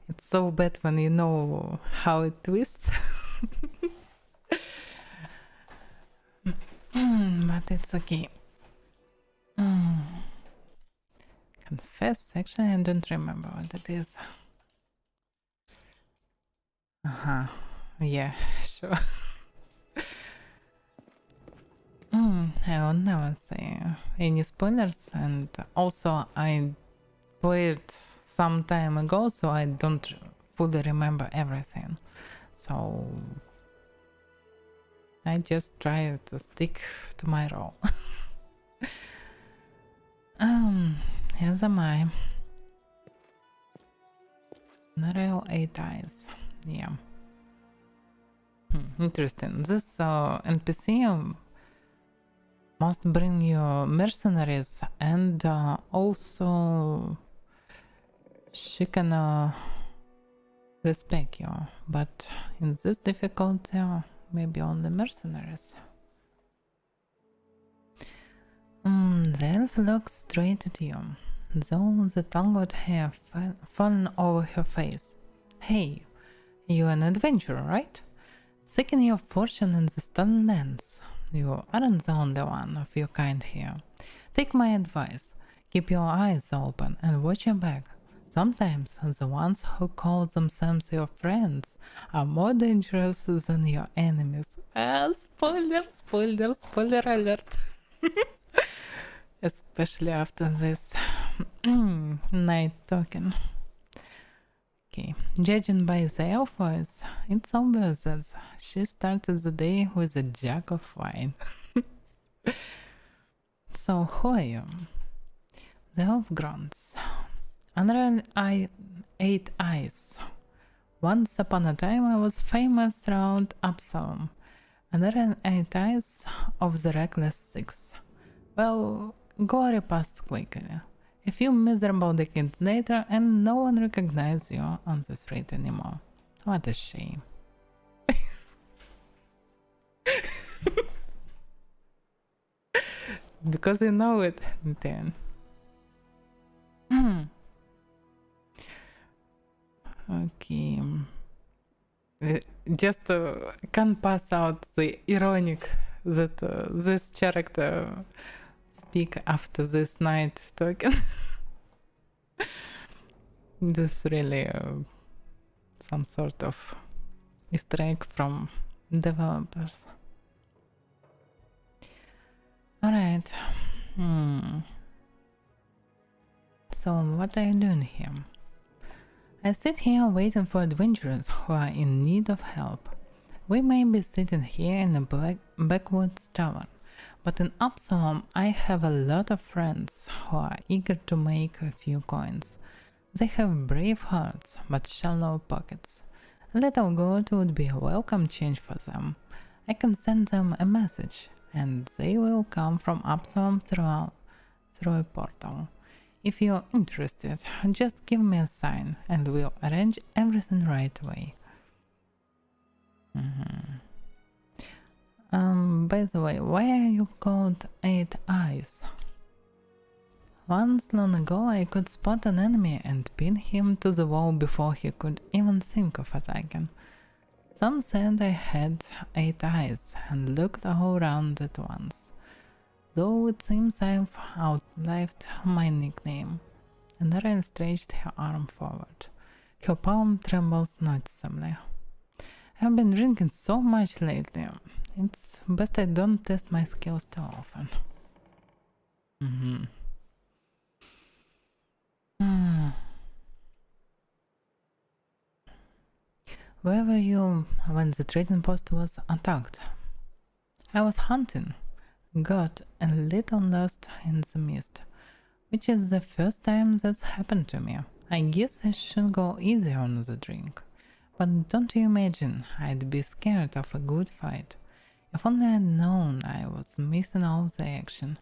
It's so bad when you know how it twists. But it's okay. Confess, actually I don't remember what it is. Yeah, sure. I will never say any spoilers, and also I played some time ago, so I don't fully remember everything. So I just try to stick to my role. As am I. Real 8 eyes. Yeah. Interesting. This NPC must bring you mercenaries, and also she can respect you, but in this difficulty maybe only mercenaries. The elf looks straight at you, though the tangled hair fallen over her face. Hey, you're an adventurer, right? Seeking your fortune in the stolen lands. You aren't the only one of your kind here. Take my advice. Keep your eyes open and watch your back. Sometimes the ones who call themselves your friends are more dangerous than your enemies. Spoiler, spoiler, spoiler alert. Especially after this night talking. Okay, judging by the elf voice, it's obvious that she started the day with a jug of wine. So, who are you? The elf grunts. Under 8 eyes. Once upon a time I was famous around Absalom. Under 8 eyes of the reckless 6. Well, glory passed quickly. A few miserable decades later, and no one recognizes you on the street anymore. What a shame. Because you know it, then. Okay. Just can't pass out the ironic that this character speak after this night talking. This really some sort of Easter egg from developers. Alright. So what are you doing here? I sit here waiting for adventurers who are in need of help. We may be sitting here in a backwoods tavern, but in Absalom I have a lot of friends who are eager to make a few coins. They have brave hearts, but shallow pockets. A little gold would be a welcome change for them. I can send them a message, and they will come from Absalom through a portal. If you're interested, just give me a sign, and we'll arrange everything right away. By the way, why are you called 8 Eyes? Once long ago I could spot an enemy and pin him to the wall before he could even think of attacking. Some said I had 8 eyes and looked all around at once, though it seems I've outlived my nickname. And Erin stretched her arm forward. Her palm trembles noticeably. I've been drinking so much lately. It's best I don't test my skills too often. Where were you when the trading post was attacked? I was hunting. Got a little lost in the mist, which is the first time that's happened to me. I guess I should go easy on the drink. But don't you imagine I'd be scared of a good fight. If only I'd known I was missing all the action.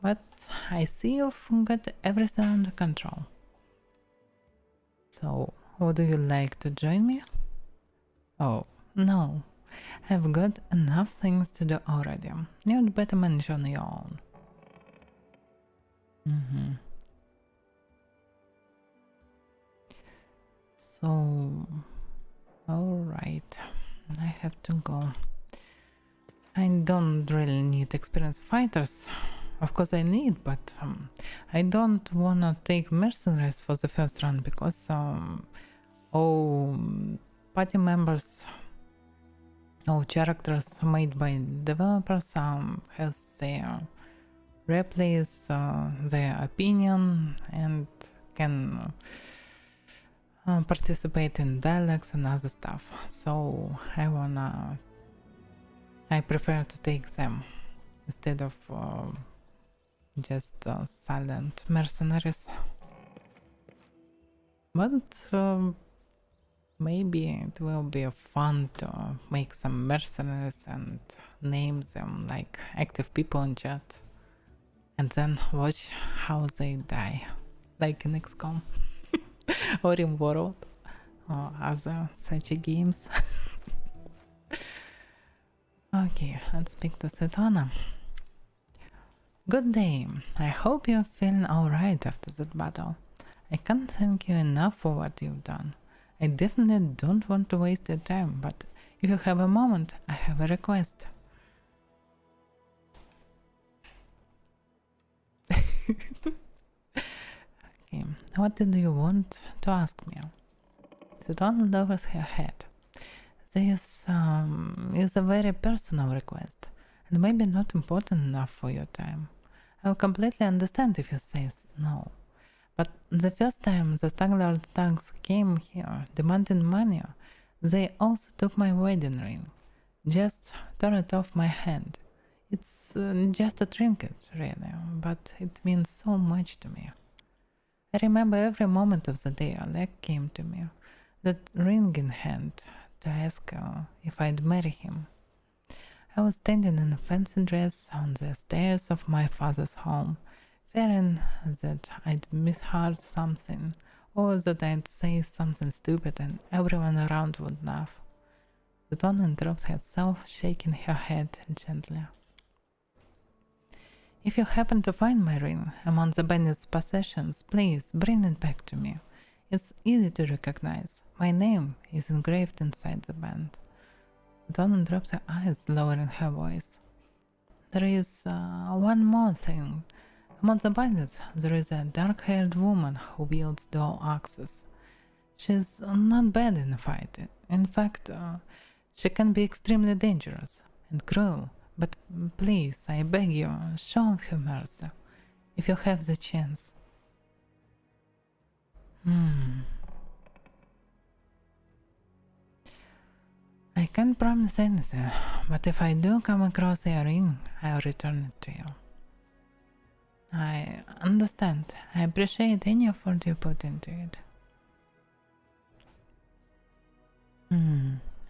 But I see you've got everything under control. So, would you like to join me? Oh, no. I've got enough things to do already. You'd better manage on your own. So, alright. I have to go. I don't really need experienced fighters. Of course I need, but I don't wanna take mercenaries for the first run because all party members, all characters made by developers has their replays, their opinion, and can participate in dialogues and other stuff. So I prefer to take them instead of just silent mercenaries. But maybe it will be fun to make some mercenaries and name them like active people in chat, and then watch how they die, like in XCOM or in World or other such games. Okay, let's pick the Svetlana. Good day. I hope you're feeling alright after that battle. I can't thank you enough for what you've done. I definitely don't want to waste your time, but if you have a moment, I have a request. Okay, what did you want to ask me? Svetlana lowers her head. This is a very personal request, and maybe not important enough for your time. I will completely understand if you say no. But the first time the Staglord thugs came here demanding money, they also took my wedding ring. Just tore it off my hand. It's just a trinket, really, but it means so much to me. I remember every moment of the day Oleg came to me, that ring in hand, to ask if I'd marry him. I was standing in a fancy dress on the stairs of my father's home, fearing that I'd misheard something, or that I'd say something stupid and everyone around would laugh. The Svetlana interrupts herself, shaking her head gently. If you happen to find my ring among the bandits' possessions, please bring it back to me. It's easy to recognize. My name is engraved inside the band. Donna drops her eyes, lowering her voice. There is one more thing. Among the bandits, there is a dark-haired woman who wields dual axes. She's not bad in a fight. In fact, she can be extremely dangerous and cruel. But please, I beg you, show her mercy, if you have the chance. I can't promise anything, but if I do come across a ring, I'll return it to you. I understand. I appreciate any effort you put into it.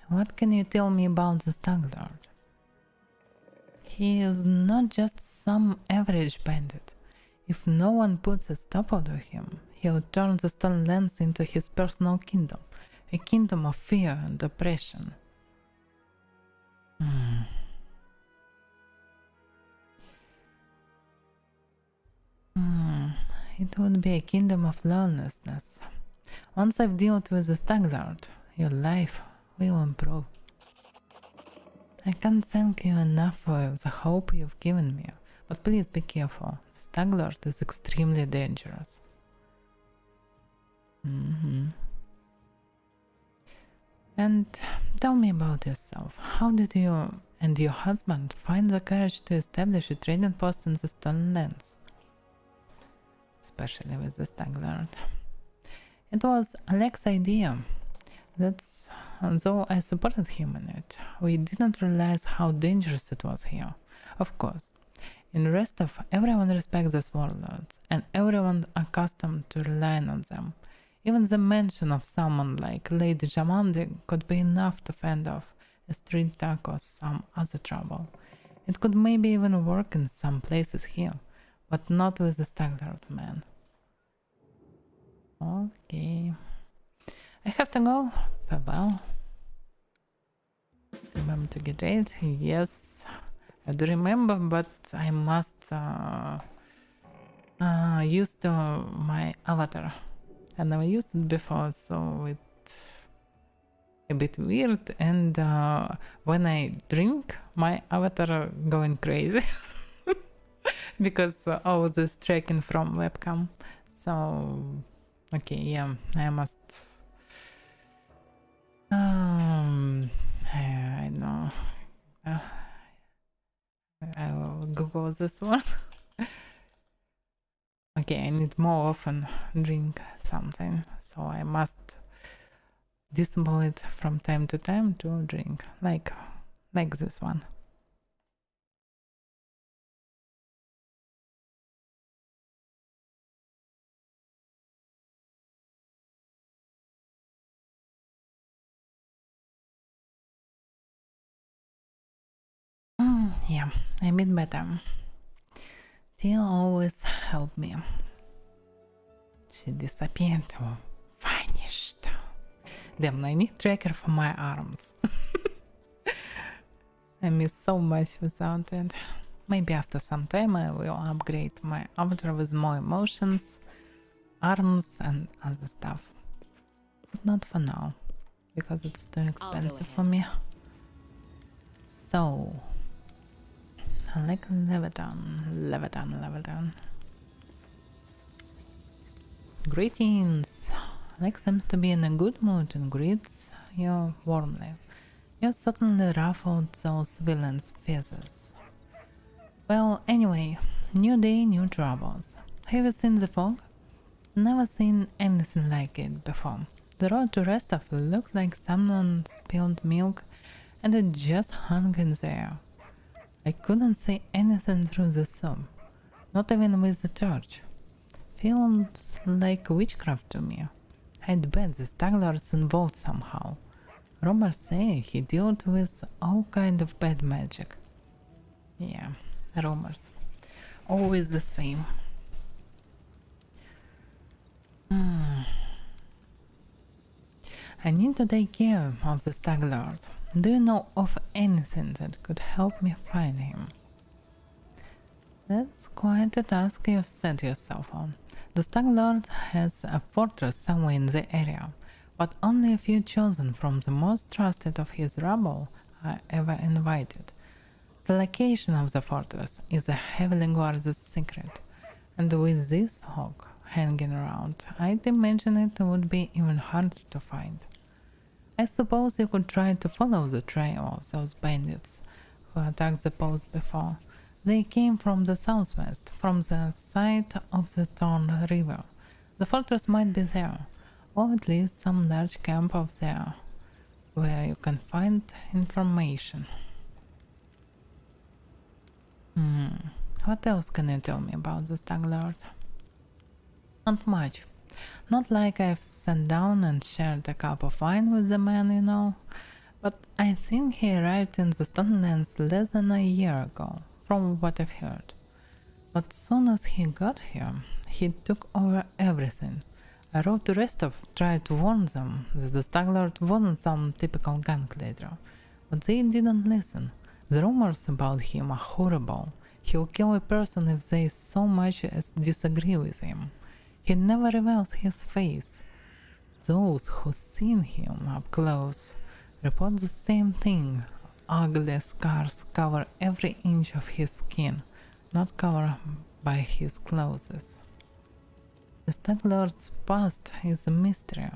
What can you tell me about the Staglord? He is not just some average bandit. If no one puts a stop to him, he'll turn the Stolen Lands into his personal kingdom, a kingdom of fear and oppression. It would be a kingdom of lawlessness. Once I've dealt with the Staglord, your life will improve. I can't thank you enough for the hope you've given me, but please be careful. The Staglord is extremely dangerous. And tell me about yourself. How did you and your husband find the courage to establish a trading post in the Stolen Lands? Especially with the Staglord. It was Oleg's idea. Though I supported him in it, we didn't realize how dangerous it was here. Of course, in Restov, everyone respects the warlords, and everyone accustomed to relying on them. Even the mention of someone like Lady Jamande could be enough to fend off a street attack or some other trouble. It could maybe even work in some places here, but not with the Staglord man. Okay. I have to go. Farewell. Remember to get ready. Yes, I do remember, but I must use my avatar. I never used it before, so it's a bit weird. And when I drink, my avatar going crazy because all this tracking from webcam. So okay, yeah, I must. I know. I will Google this one. Okay, I need more often drink something, so I must disable it from time to time to drink, like this one. Yeah, I mean better. Tia always helped me. She disappeared or vanished. Damn, I need tracker for my arms. I miss so much without it. Maybe after some time I will upgrade my avatar with more emotions, arms and other stuff. But not for now, because it's too expensive for me. So, I like Leviton. Greetings! Oleg seems to be in a good mood and greets you warmly. You certainly ruffled those villains' feathers. Well, anyway, new day, new troubles. Have you seen the fog? Never seen anything like it before. The road to Restov looks like someone spilled milk and it just hung in the air. I couldn't see anything through the soup, not even with the torch. Feels like witchcraft to me. I'd bet the Staglord's involved somehow. Rumors say he dealt with all kind of bad magic. Yeah, rumors. Always the same. I need to take care of the Staglord. Do you know of anything that could help me find him? That's quite a task you've set yourself on. The Staglord has a fortress somewhere in the area, but only a few chosen from the most trusted of his rabble are ever invited. The location of the fortress is a heavily guarded secret, and with this fog hanging around, I'd imagine it would be even harder to find. I suppose you could try to follow the trail of those bandits who attacked the post before. They came from the southwest, from the side of the Torn River. The fortress might be there, or at least some large camp up there, where you can find information. What else can you tell me about the Staglord? Not much. Not like I've sat down and shared a cup of wine with the man, you know, but I think he arrived in the Stonelands less than a year ago, from what I've heard. But soon as he got here, he took over everything. I wrote to Restov, tried to warn them that the Staglord wasn't some typical gang leader, but they didn't listen. The rumors about him are horrible. He'll kill a person if they so much as disagree with him. He never reveals his face. Those who've seen him up close report the same thing. Ugly scars cover every inch of his skin, not covered by his clothes. The Staglord's past is a mystery.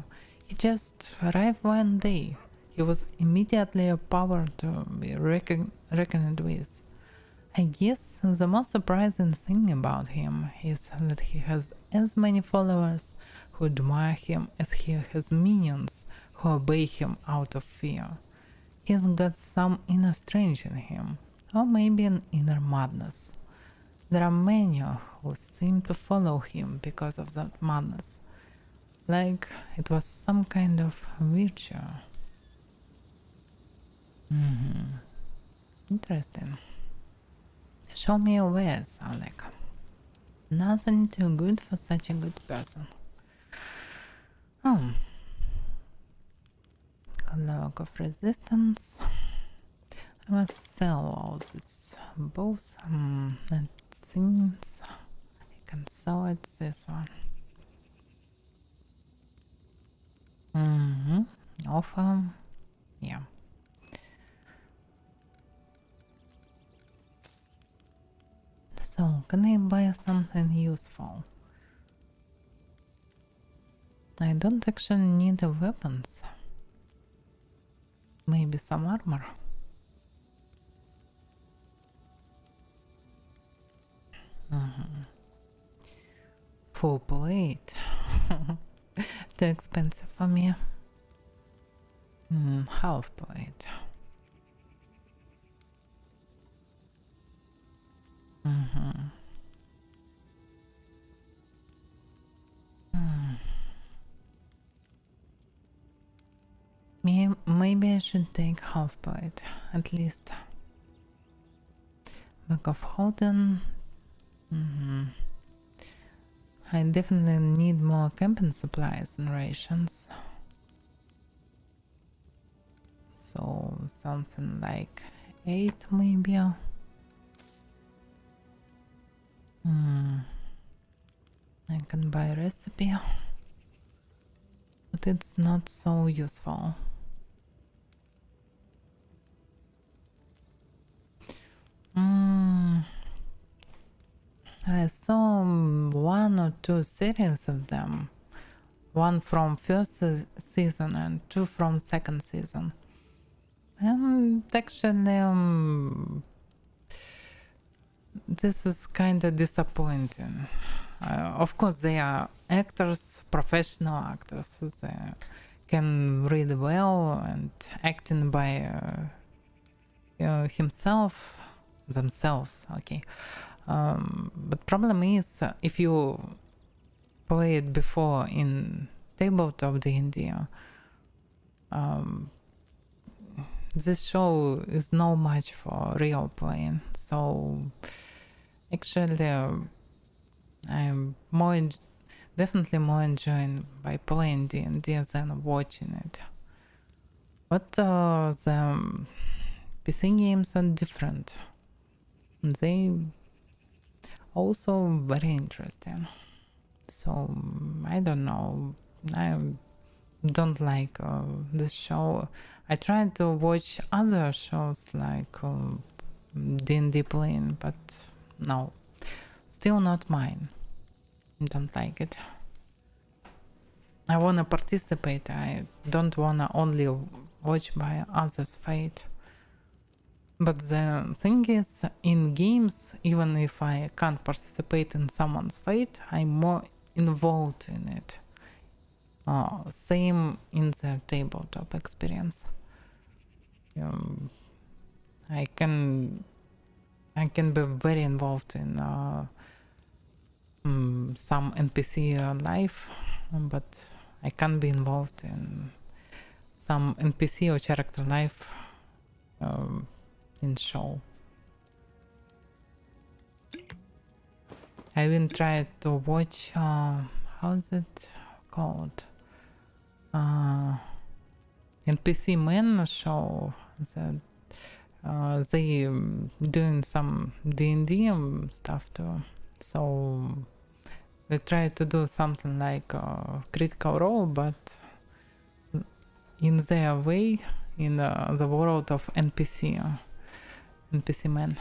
He just arrived one day. He was immediately a power to be reckoned with. I guess the most surprising thing about him is that he has as many followers who admire him as he has minions who obey him out of fear. He's got some inner strength in him, or maybe an inner madness. There are many who seem to follow him because of that madness, like it was some kind of virtue. Interesting. Show me your wares, Oleg. Nothing too good for such a good person. Oh. Log of resistance. I must sell all this both and things. I can sell it this one. Offer. Yeah. So, can I buy something useful? I don't actually need the weapons. Maybe some armor. Full plate. Too expensive for me. Half plate. Maybe I should take half plate, at least. Bag of holding. I definitely need more camping supplies and rations. So something like 8 maybe. I can buy a recipe, but it's not so useful. I saw 1 or 2 series of them. 1 from first season and 2 from second season. And actually, this is kind of disappointing. Of course, they are actors, professional actors. They can read well and acting by themselves, okay. But problem is, if you play it before in tabletop D&D, this show is no match for real playing. So actually, I'm definitely more enjoying by playing D&D than watching it. But the PC games are different. They also very interesting. So I don't know. I don't like this show. I tried to watch other shows like D&D playing, but no, still not mine. Don't like it. I wanna participate. I don't wanna only watch by others' fate. But the thing is, in games, even if I can't participate in someone's fate, I'm more involved in it. Same in the tabletop experience. I can be very involved in some NPC life, but I can't be involved in some NPC or character life in show. I even tried to watch how's it called? NPC Men show that they doing some D&D stuff too. So we try to do something like Critical Role, but in their way, in the world of NPC Men,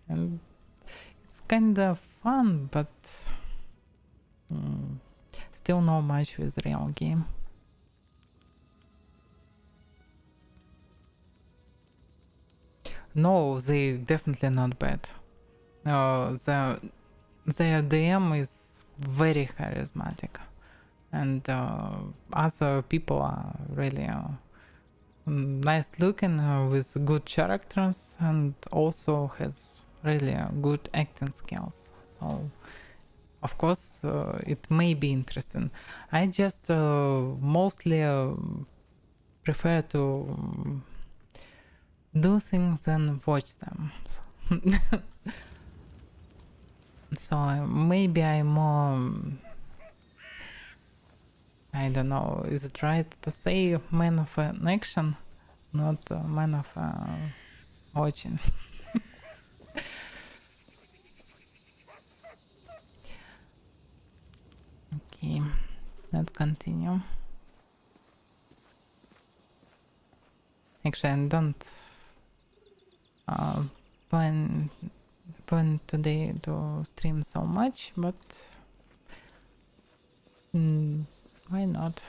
and it's kind of fun, but still no match with real game. No, they definitely not bad. Their DM is very charismatic, and other people are really nice looking with good characters, and also has really good acting skills. So of course it may be interesting. I just mostly prefer to do things and watch them. So maybe I'm more, I don't know, is it right to say man of an action, not man of watching? Okay, let's continue. Actually, I don't plan today to stream so much, but why not?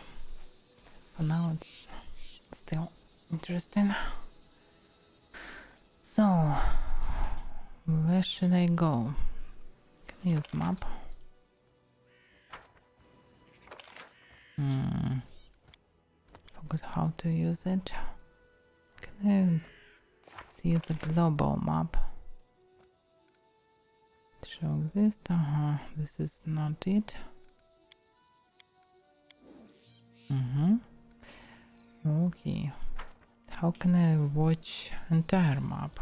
For now it's still interesting. So where should I go? Can I use map? Forgot how to use it. Can I see the global map? Show this. This is not it. Okay. How can I watch entire map?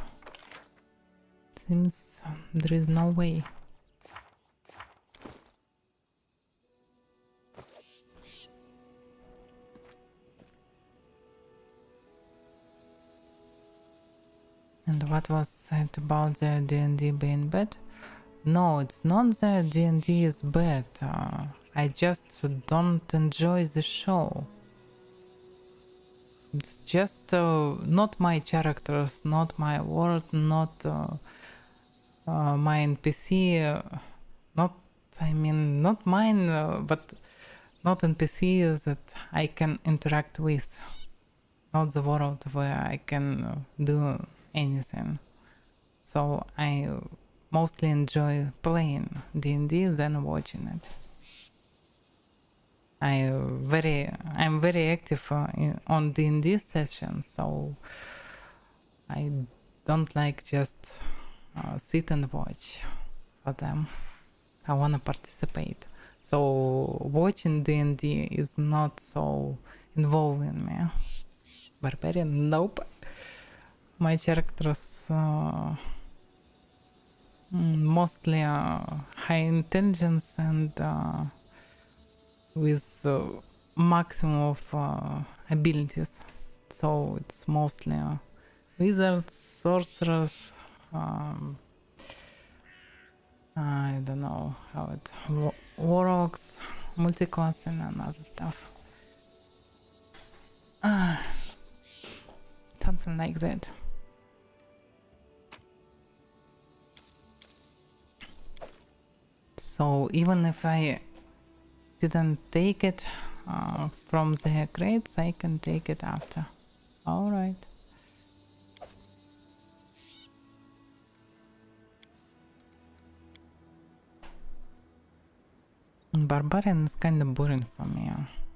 Seems there is no way. And what was said about their D&D being bad? No, it's not that D&D is bad. I just don't enjoy the show. It's just not my characters, not my world, not my NPC. Not mine, but not NPCs that I can interact with. Not the world where I can do anything. So I mostly enjoy playing D&D than watching it. I'm very active on D&D sessions, so I don't like just sit and watch for them. I want to participate. So watching D&D is not so involving me. Barbarian, nope. My characters mostly high intelligence and with maximum of abilities. So it's mostly wizards, sorcerers, I don't know how it, warlocks, multiclassing and other stuff. Something like that. So even if I didn't take it from the crates, I can take it after. All right. Barbarian is kind of boring for me.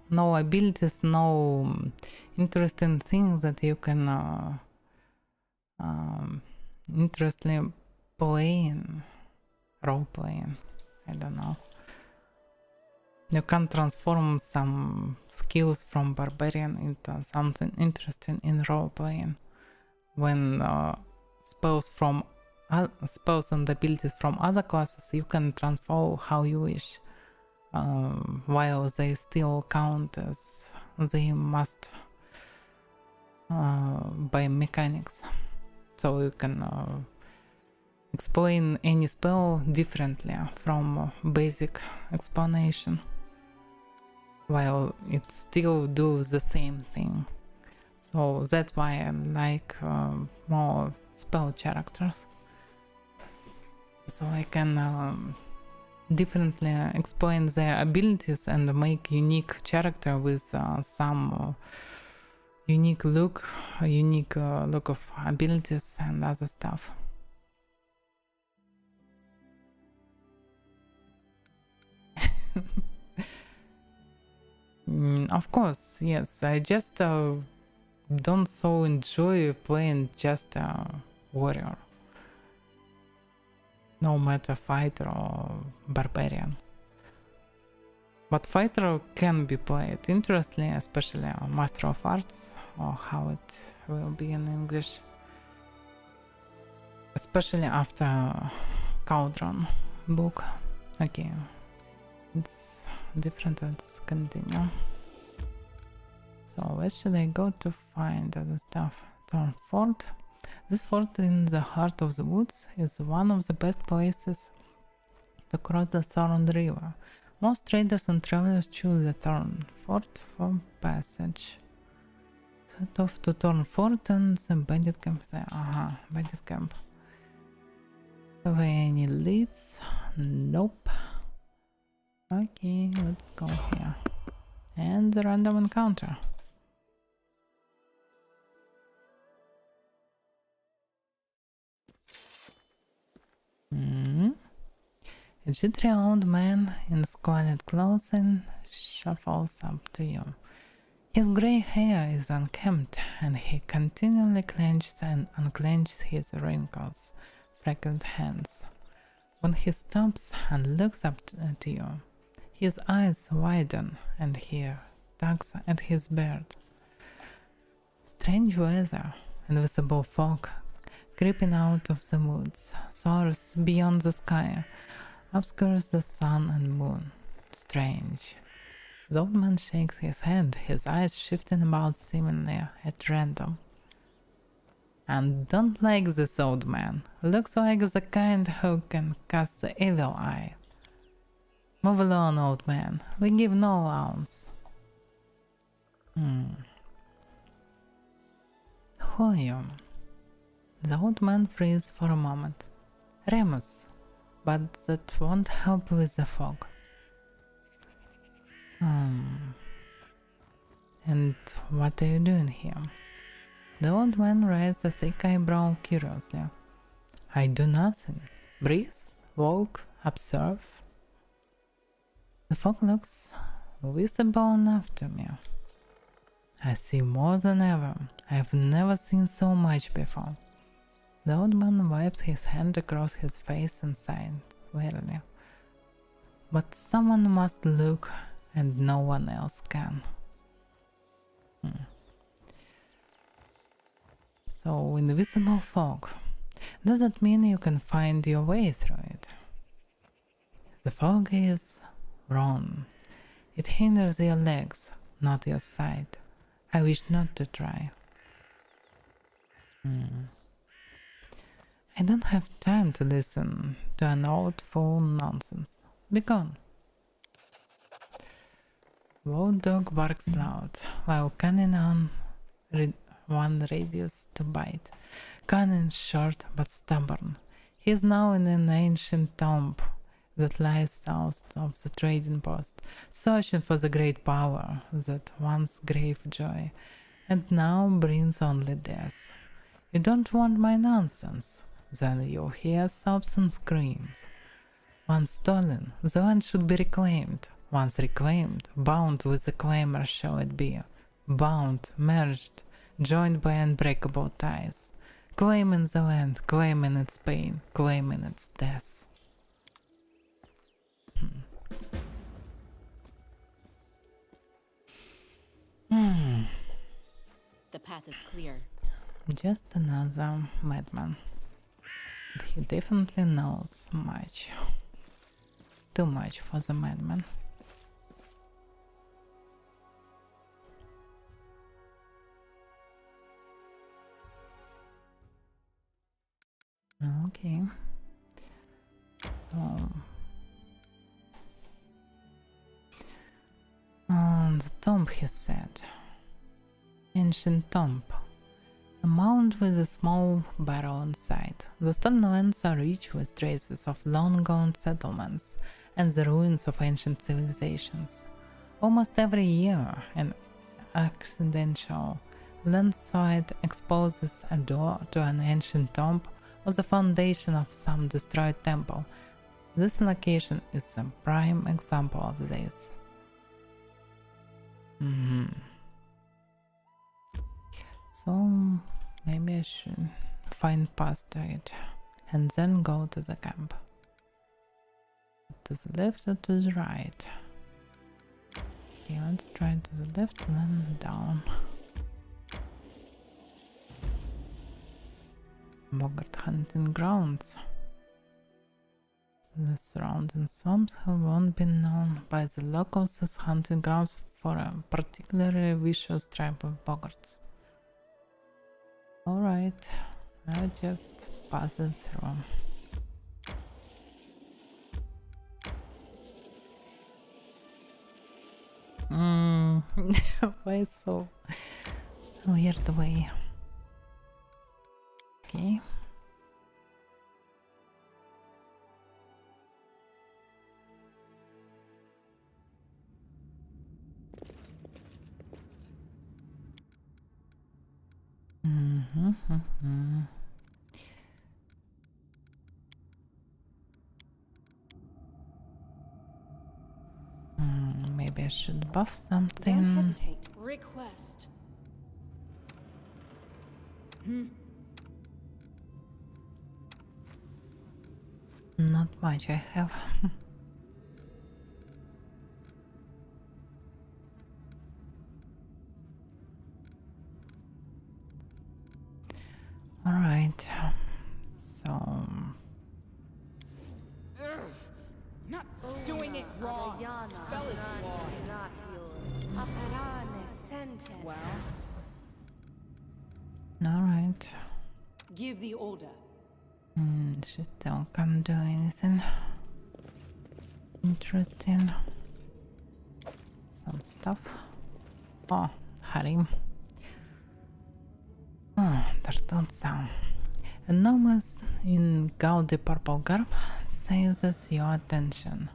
No abilities, no interesting things that you can interestingly play in role playing. I don't know. You can transform some skills from barbarian into something interesting in role playing. When spells and abilities from other classes you can transform how you wish, while they still count as they must by mechanics. So you can explain any spell differently from basic explanation, while it still does the same thing. So that's why I like more spell characters. So I can differently explain their abilities and make unique character with some unique look of abilities and other stuff. Of course, yes. I just don't so enjoy playing just a warrior, no matter fighter or barbarian. But fighter can be played interestingly, especially Master of Arts, or how it will be in English, especially after Cauldron book. Okay, it's different. Let's continue. So where should I go to find other stuff? Thorn Fort. This fort in the heart of the woods is one of the best places to cross the Thorn River. Most traders and travelers choose the Thorn Fort for passage. Set off to Thorn Fort and the bandit camp there. Bandit camp. Have I any leads? Nope. Okay, let's go here. And the random encounter. A jittery old man in squalid clothing shuffles up to you. His grey hair is unkempt, and he continually clenches and unclenches his wrinkles, freckled hands. When he stops and looks up to you, his eyes widen and he tugs at his beard. Strange weather, invisible fog creeping out of the woods, soars beyond the sky, obscures the sun and moon. Strange. The old man shakes his head, his eyes shifting about seemingly at random. And don't like this old man. Looks like the kind who can cast the evil eye. Move along, old man. We give no alms. Who are you? The old man freezes for a moment. Remus, but that won't help with the fog. And what are you doing here? The old man raised a thick eyebrow curiously. I do nothing. Breathe, walk, observe. The fog looks visible enough to me. I see more than ever. I've never seen so much before. The old man wipes his hand across his face and sighed wearily. But someone must look, and no one else can. So, invisible fog. Does that mean you can find your way through it? The fog is wrong. It hinders your legs, not your sight. I wish not to try. I don't have time to listen to an old fool nonsense. Be gone. Old dog barks loud, while cunning one readies to bite. Cunning, short but stubborn. He is now in an ancient tomb that lies south of the trading post, searching for the great power that once gave joy, and now brings only death. You don't want my nonsense? Then you hear sobs and screams. Once stolen, the land should be reclaimed. Once reclaimed, bound with the claimer shall it be. Bound, merged, joined by unbreakable ties. Claiming the land, claiming its pain, claiming its death. The path is clear. Just another madman. He definitely knows much. Too much for the madman. Okay. So... the tomb, he said. Ancient tomb. A mound with a small barrel inside. The stone lands are rich with traces of long-gone settlements and the ruins of ancient civilizations. Almost every year, an accidental landslide exposes a door to an ancient tomb or the foundation of some destroyed temple. This location is a prime example of this. So maybe I should find past it and then go to the camp. To the left or to the right? Okay, let's try to the left and then down. Bogart hunting grounds. The surrounding swamps have long been known by the locals as hunting grounds for a particularly vicious tribe of Bogarts. Alright, I'll just pass it through. Why so weird way? Okay. Maybe I should buff something. Don't hesitate. Request. Not much I have. Alright, so... Not doing it wrong. Spell is wrong. Well. Alright. Give the order. She still can't do anything interesting. Some stuff. Oh, Harim. Oh, Tartuzza. A novice in gaudy purple garb seizes your attention.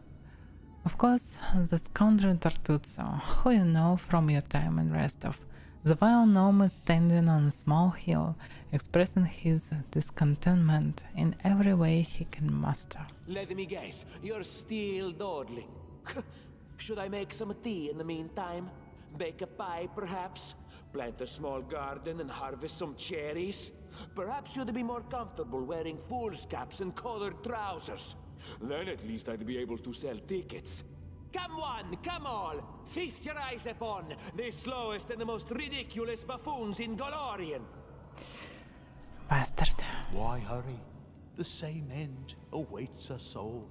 Of course, the scoundrel Tartuzzo, who you know from your time in Restov. The vile gnome is standing on a small hill, expressing his discontentment in every way he can muster. Let me guess, you're still dawdling. Should I make some tea in the meantime? Bake a pie, perhaps? Plant a small garden and harvest some cherries? Perhaps you'd be more comfortable wearing fool's caps and colored trousers. Then at least I'd be able to sell tickets. Come one, come all! Feast your eyes upon the slowest and the most ridiculous buffoons in Golorian! Bastard. Why hurry? The same end awaits us all.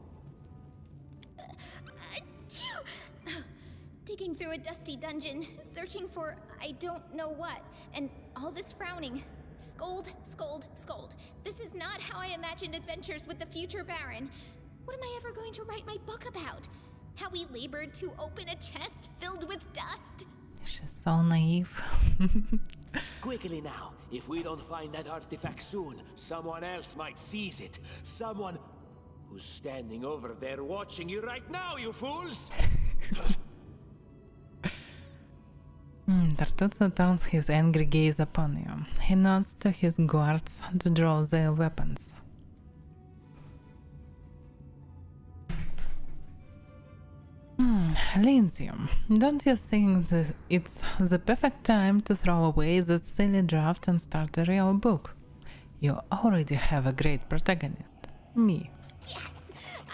Digging through a dusty dungeon, searching for I don't know what, and all this frowning. Scold, scold, scold. This is not how I imagined adventures with the future Baron. What am I ever going to write my book about? How we labored to open a chest filled with dust? She's so naive. Quickly now, if we don't find that artifact soon, someone else might seize it. Someone who's standing over there watching you right now, you fools! Tartuzzo turns his angry gaze upon you. He nods to his guards to draw their weapons. Lindsay, don't you think that it's the perfect time to throw away that silly draft and start a real book? You already have a great protagonist, me. Yes!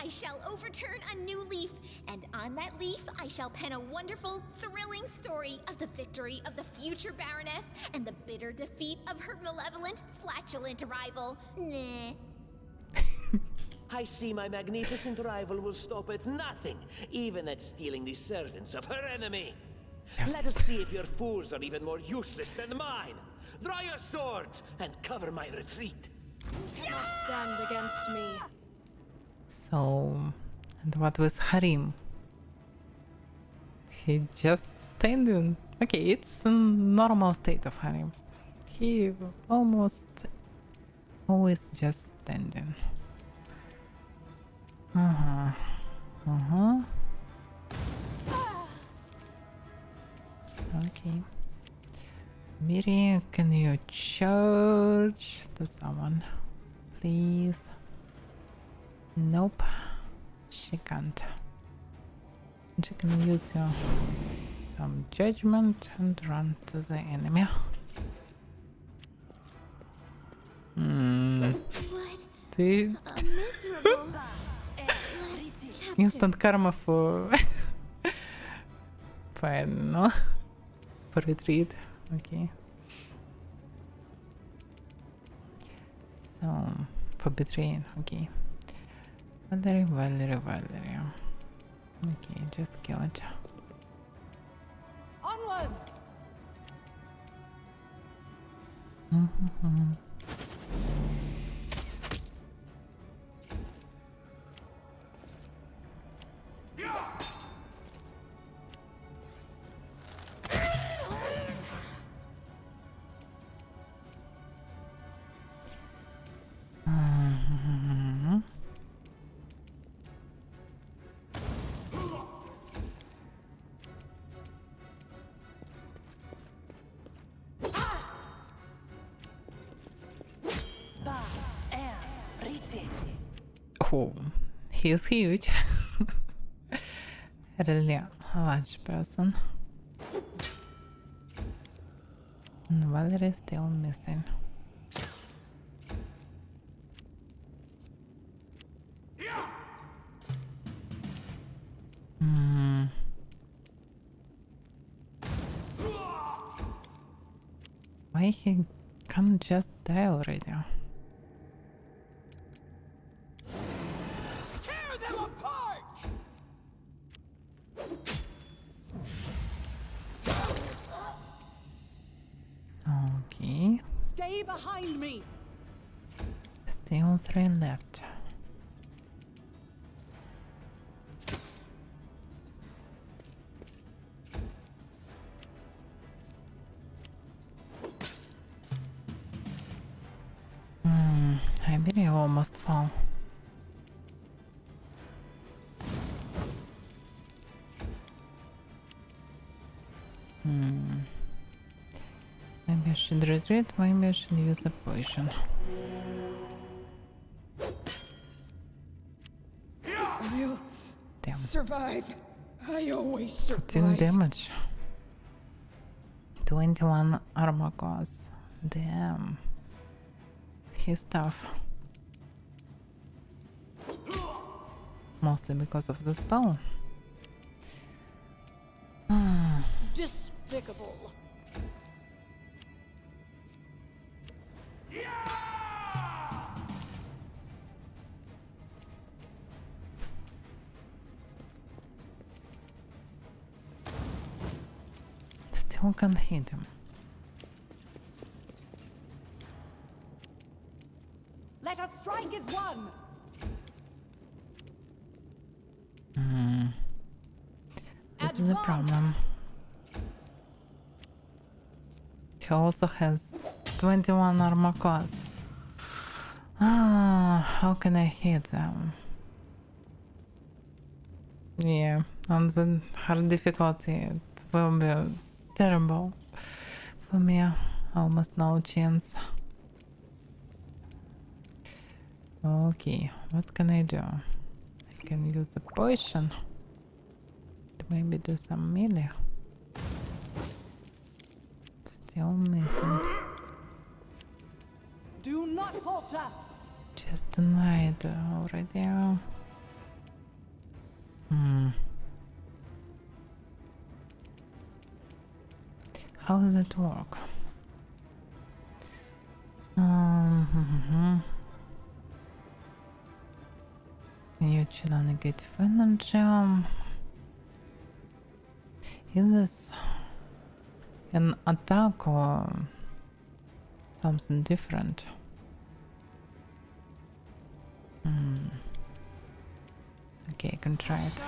I shall overturn a new leaf And on that leaf, I shall pen a wonderful, thrilling story of the victory of the future Baroness and the bitter defeat of her malevolent, flatulent rival. Nah. I see my magnificent rival will stop at nothing, even at stealing the servants of her enemy. Let us see if your fools are even more useless than mine. Draw your swords and cover my retreat. You cannot stand against me. So, and what with Harim? He just standing. Okay, it's a normal state of Harim. He almost always just standing. Okay. Miri, can you charge to someone, please? Nope, she can't. She can use some judgment and run to the enemy. Ты... Instant karma for... Fine, no? For retreat, okay. So, for betraying, okay. Valerie. Okay, just kill it. Onwards! Oh, he is huge. Really a large person. And Valerie is still missing. Why he can't just die already? Okay. Stay behind me. Still 3 left. I really almost fall. Maybe I should retreat, maybe I should use a potion. We'll Damn. survive. I always survive. 14 damage. 21 armor class. Damn. He's tough. Mostly because of the spell. Despicable. Still can't hit him. Let us strike as one. This is the problem. He also has 21 armor class. How can I hit them? Yeah, on the hard difficulty it will be terrible for me. Almost no chance. Okay, what can I do? I can use the potion to maybe do some melee. Still missing. Do not falter. Just denied already. how does it work? You channel negative energy. Is this an attack or something different? Okay, I can try it.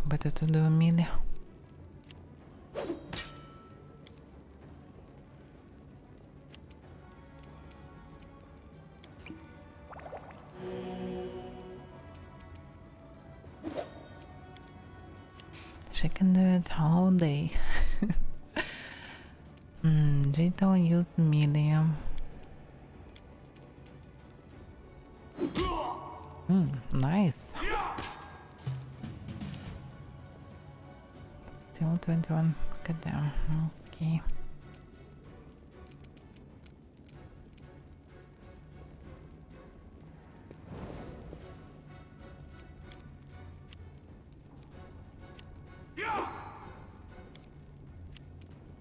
Better to do a melee. She can do it all day. Jita will use melee. Nice. Still 21. Goddamn. Okay.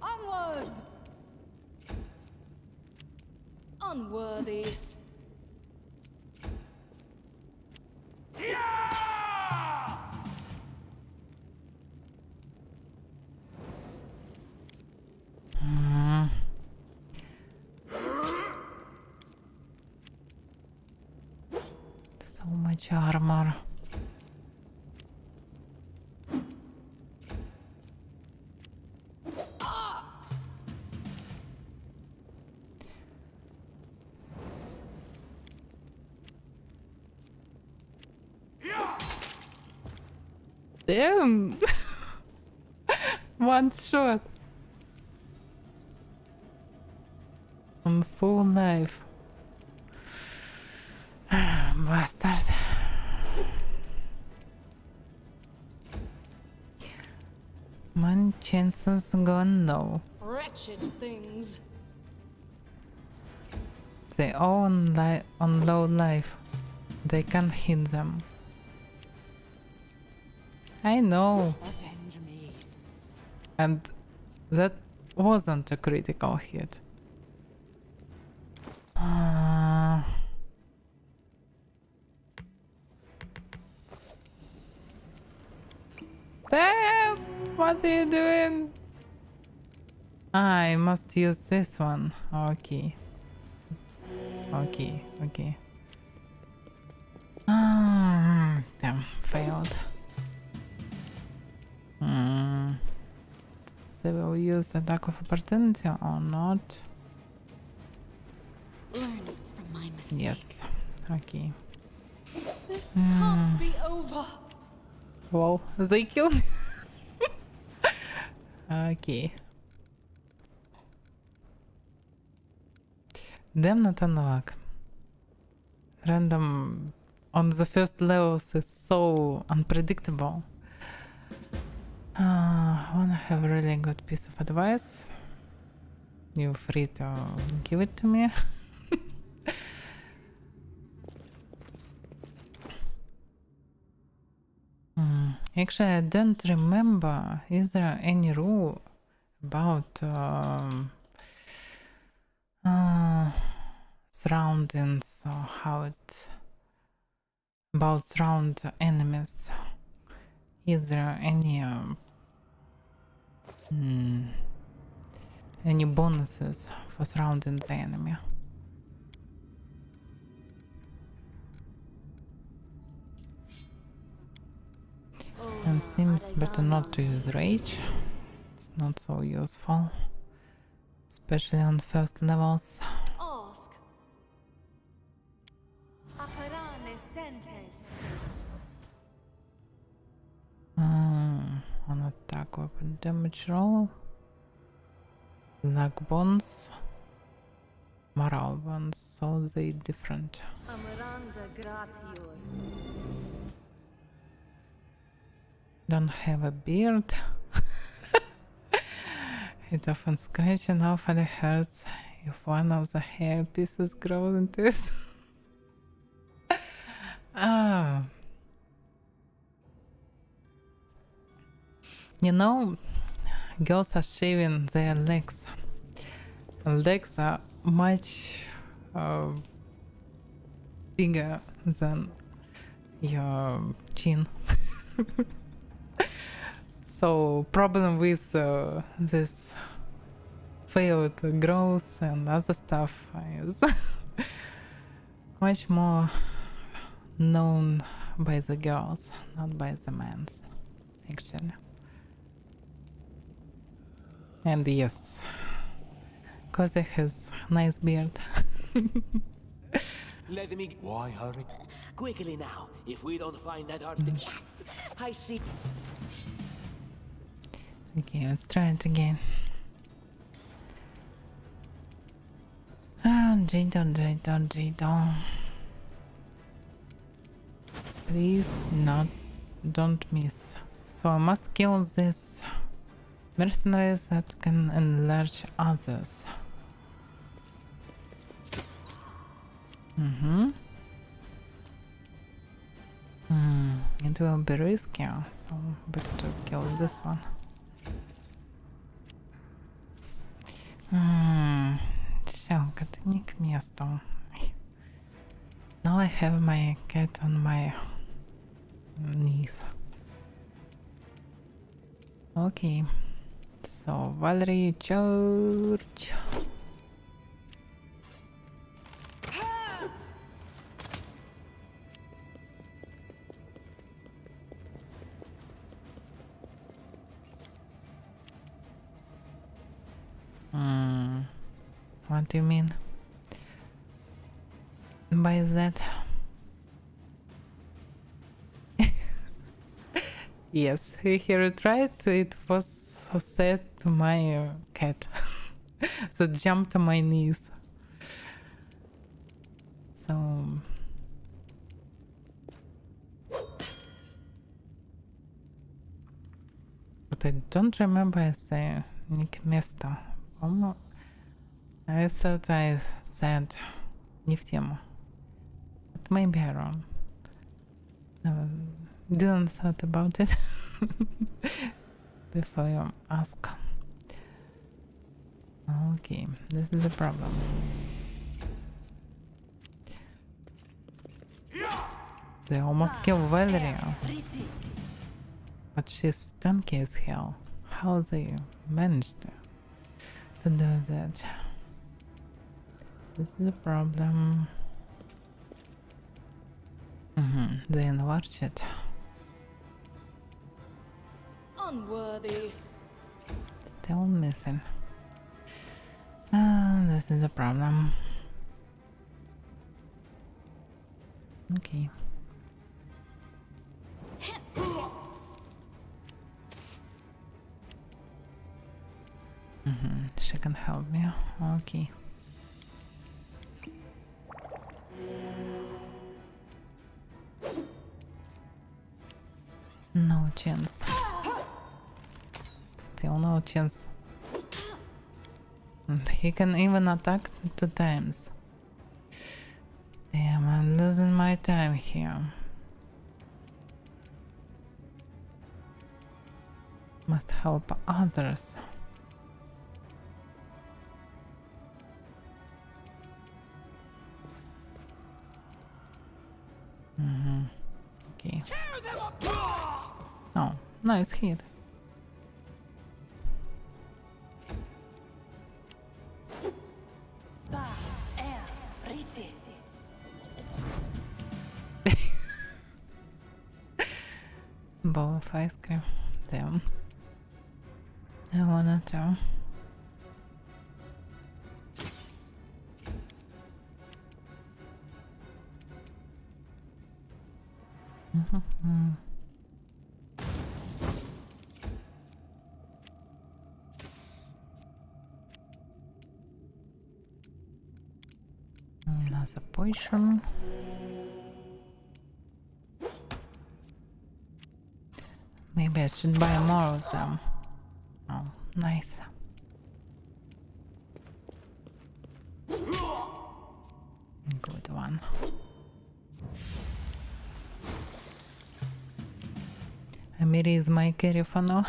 Onwards! Unworthy. So much armor. Damn! One shot. On full life. Bastard. My chances gone low. Wretched things. They all on low life. They can't hit them. I know. Avenge me. And that wasn't a critical hit. Damn! What are you doing? I must use this one. Okay. Okay. Damn, failed. They will use attack of opportunity or not? Learn from my mistake. Yes. Okay. This can't be over. Wow, they killed me. Okay. Damn, not unlock. Random on the first levels is so unpredictable. Wanna have a really good piece of advice? You're free to give it to me. Actually, I don't remember. Is there any rule about surroundings or how it about surround enemies? Is there any bonuses for surrounding the enemy? And seems better not to use rage. It's not so useful, especially on first levels. Ask. On attack weapon damage roll, luck bonus, morale bonus, so they different. Don't have a beard. It often scratches off and hurts if one of the hair pieces grows into it. Ah. You know, girls are shaving their legs. Legs are much bigger than your chin. So problem with this failed growth and other stuff is much more known by the girls, not by the men, actually. And yes, Koze has nice beard. Let me. Why hurry? Quickly now, if we don't find that artifact. Yes! I see. Okay, let's try it again. Jadon. Please don't miss. So I must kill these mercenaries that can enlarge others. It will be risky, so better to kill this one. Щелка, это не к месту. Now I have my cat on my knees. Okay, so Valerie Church. What do you mean by that? Yes, he it right. It was said to my cat that jumped to my knees. So but I don't remember I say Nick Mesto. I thought I said не в тему. But maybe I'm wrong. Didn't thought about it before you ask. Okay, this is a problem. They almost killed Valerie, but she's tanky as hell. How they managed to do that? This is a problem. They enlarged it. Unworthy. Still missing. This is a problem. Okay. She can help me. Okay. No chance. Still no chance. And he can even attack 2 times. Damn, I'm losing my time here. Must help others. Okay. Oh, nice hit. Bowl of ice cream. Damn. I wanna tell. Another potion. Maybe I should buy more of them. Oh, nice. that one. Amiri is my carry for now.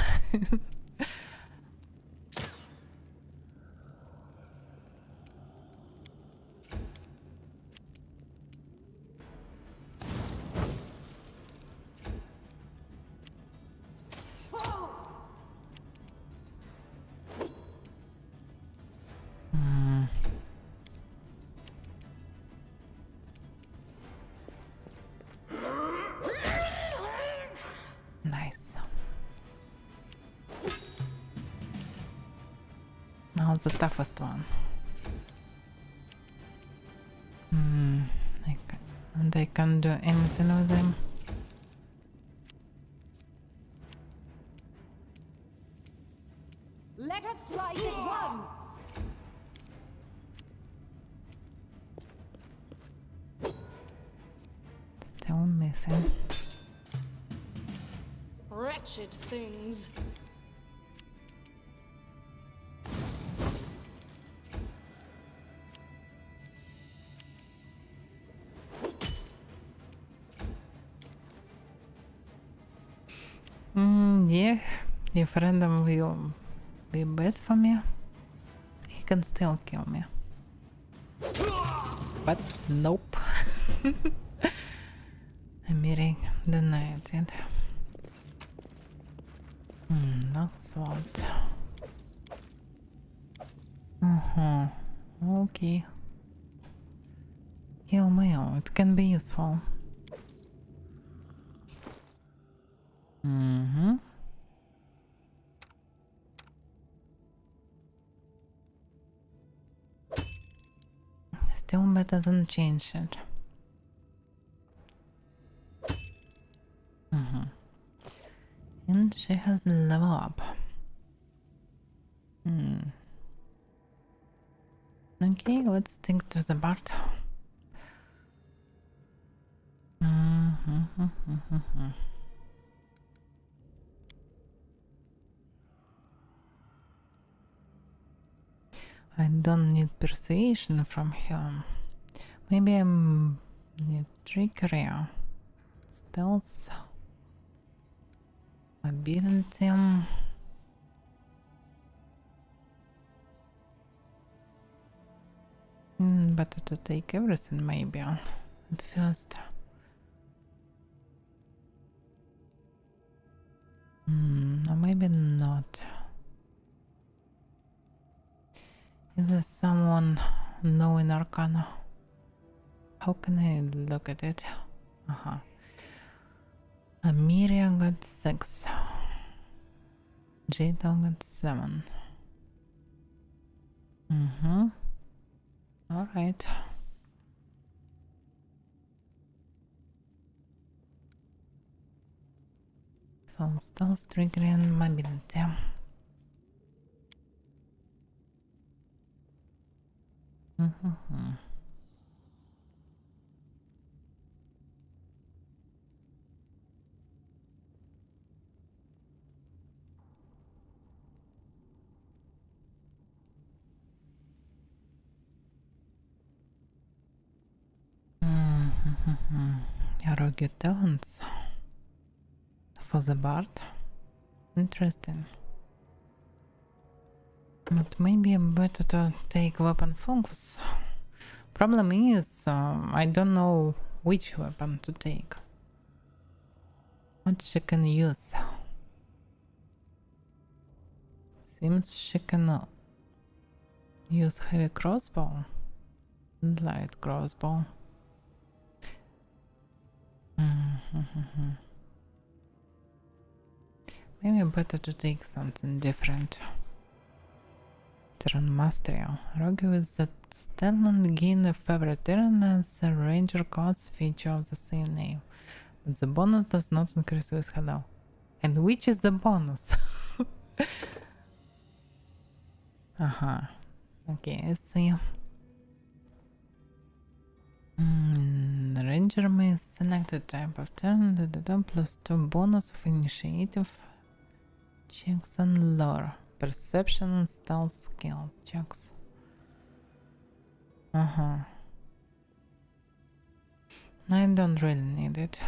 Nice. Now the toughest one. And I can't do anything with him. Let us strike as one! Still missing. Wretched things. Yeah, if random will be bad for me, he can still kill me. But nope. Amiri denied it. That's what. Okay. Kill mail, it can be useful. Still better than change it. And she has level up. Okay, let's stick to the Bard. I don't need persuasion from him. Maybe I need trickery, stealth, ability. Better to take everything maybe at first. Or maybe not. Is there someone knowing Arcana? How can I look at it? Amiria got 6. Jadal got 7. Alright. So stealth, trickery and mobility. Rogue talents for the Bard. Interesting. But maybe better to take weapon focus. Problem is, I don't know which weapon to take. What she can use. Seems she can use heavy crossbow and light crossbow. Maybe better to take something different. Turn Mastery. Rogue with the Sterling gain a favorite turn as a ranger class feature of the same name. But the bonus does not increase with health. And which is the bonus? Okay, I see. Ranger may select a type of turn, +2 bonus of initiative checks and lore, perception and stealth skill checks. I don't really need it.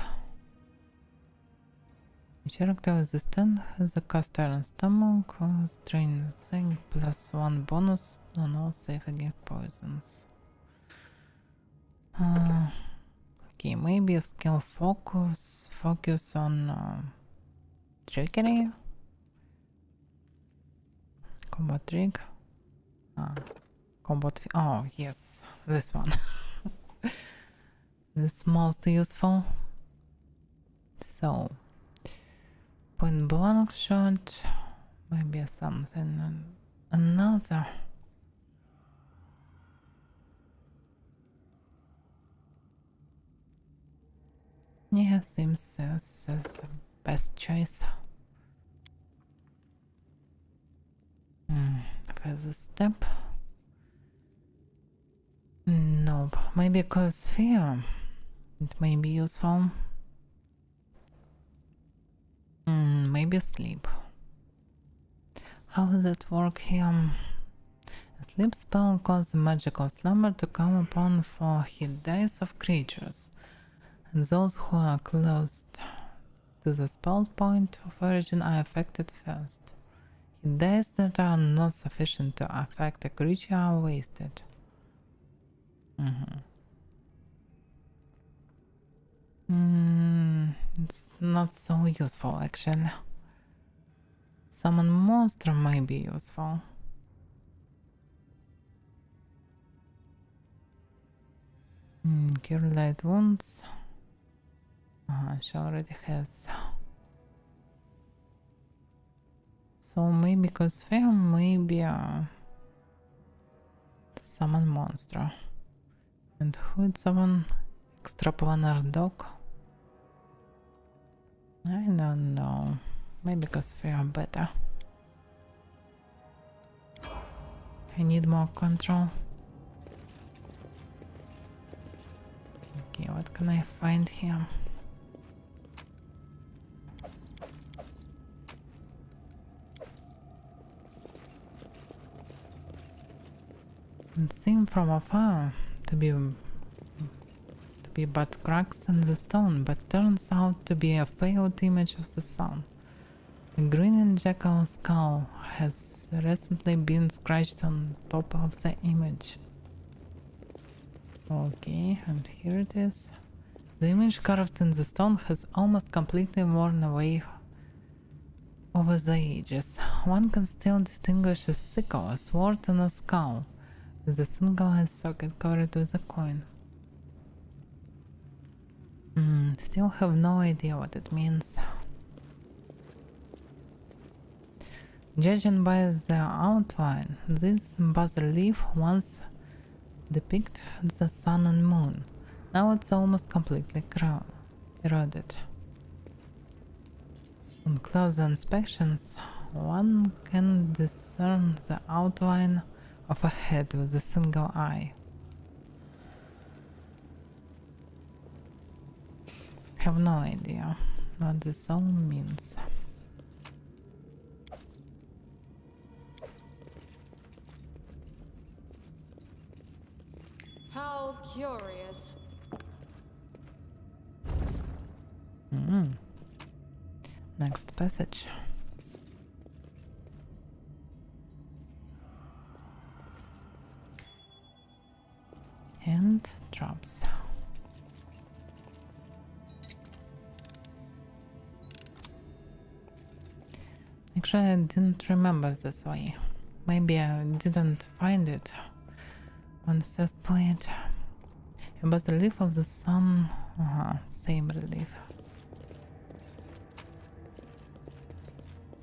Each character with the stand has a cast iron stomach, strain zinc plus 1 bonus on all safe against poisons. Okay, maybe a skill focus on trickery, combat trick, oh yes, this one. This most useful. So point blank shot, maybe something another. Yeah, seems this is the best choice. Further step. Nope, maybe cause fear. It may be useful. Maybe sleep. How does it work here? A sleep spell causes magical slumber to come upon for hit dice of creatures, and those who are close to the spell's point of origin are affected first. Hit dice that are not sufficient to affect a creature are wasted. It's not so useful actually. Summon monster might be useful. Cure light wounds. She already has. So maybe cause fear, maybe summon monster. And who would summon extra planar dog? I don't know. Maybe cause fear better. I need more control. Okay, what can I find here? It seemed from afar to be but cracks in the stone, but turns out to be a failed image of the sun. A grinning jackal skull has recently been scratched on top of the image. Okay, and here it is. The image carved in the stone has almost completely worn away over the ages. One can still distinguish a sickle, a sword, and a skull, with a single eye socket covered with a coin. Still have no idea what it means. Judging by the outline, this bas-relief once depicted the sun and moon. Now it's almost completely eroded. On closer inspections, one can discern the outline of a head with a single eye. Have no idea what this all means. How curious. Next passage. And drops. Actually, I didn't remember this way. Maybe I didn't find it on first point. It was the relief of the sun. Same relief.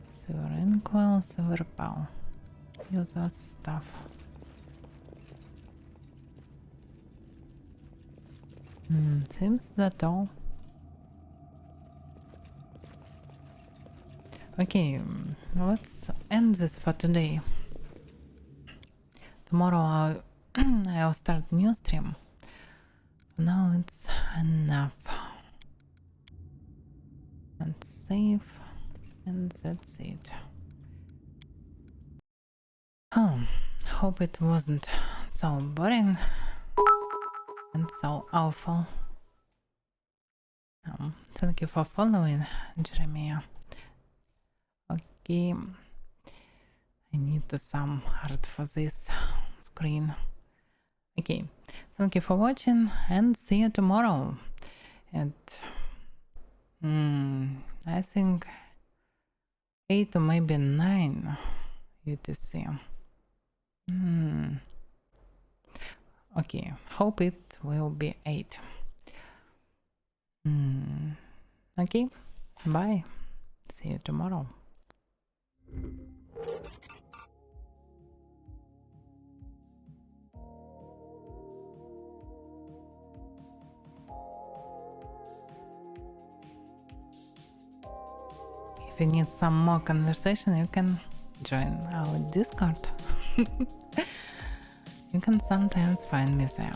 Silver inkwell, silver bow. Use that stuff. Seems that all. Okay, let's end this for today. Tomorrow I'll start new stream. Now it's enough. And save, and that's it. Oh, hope it wasn't so boring and so awful. Thank you for following, Jeremiah. Okay, I need some art for this screen. Okay, thank you for watching and see you tomorrow at I think 8 or maybe 9 UTC. Okay, hope it will be 8. Okay, bye. See you tomorrow. If you need some more conversation, you can join our Discord. You can sometimes find me there.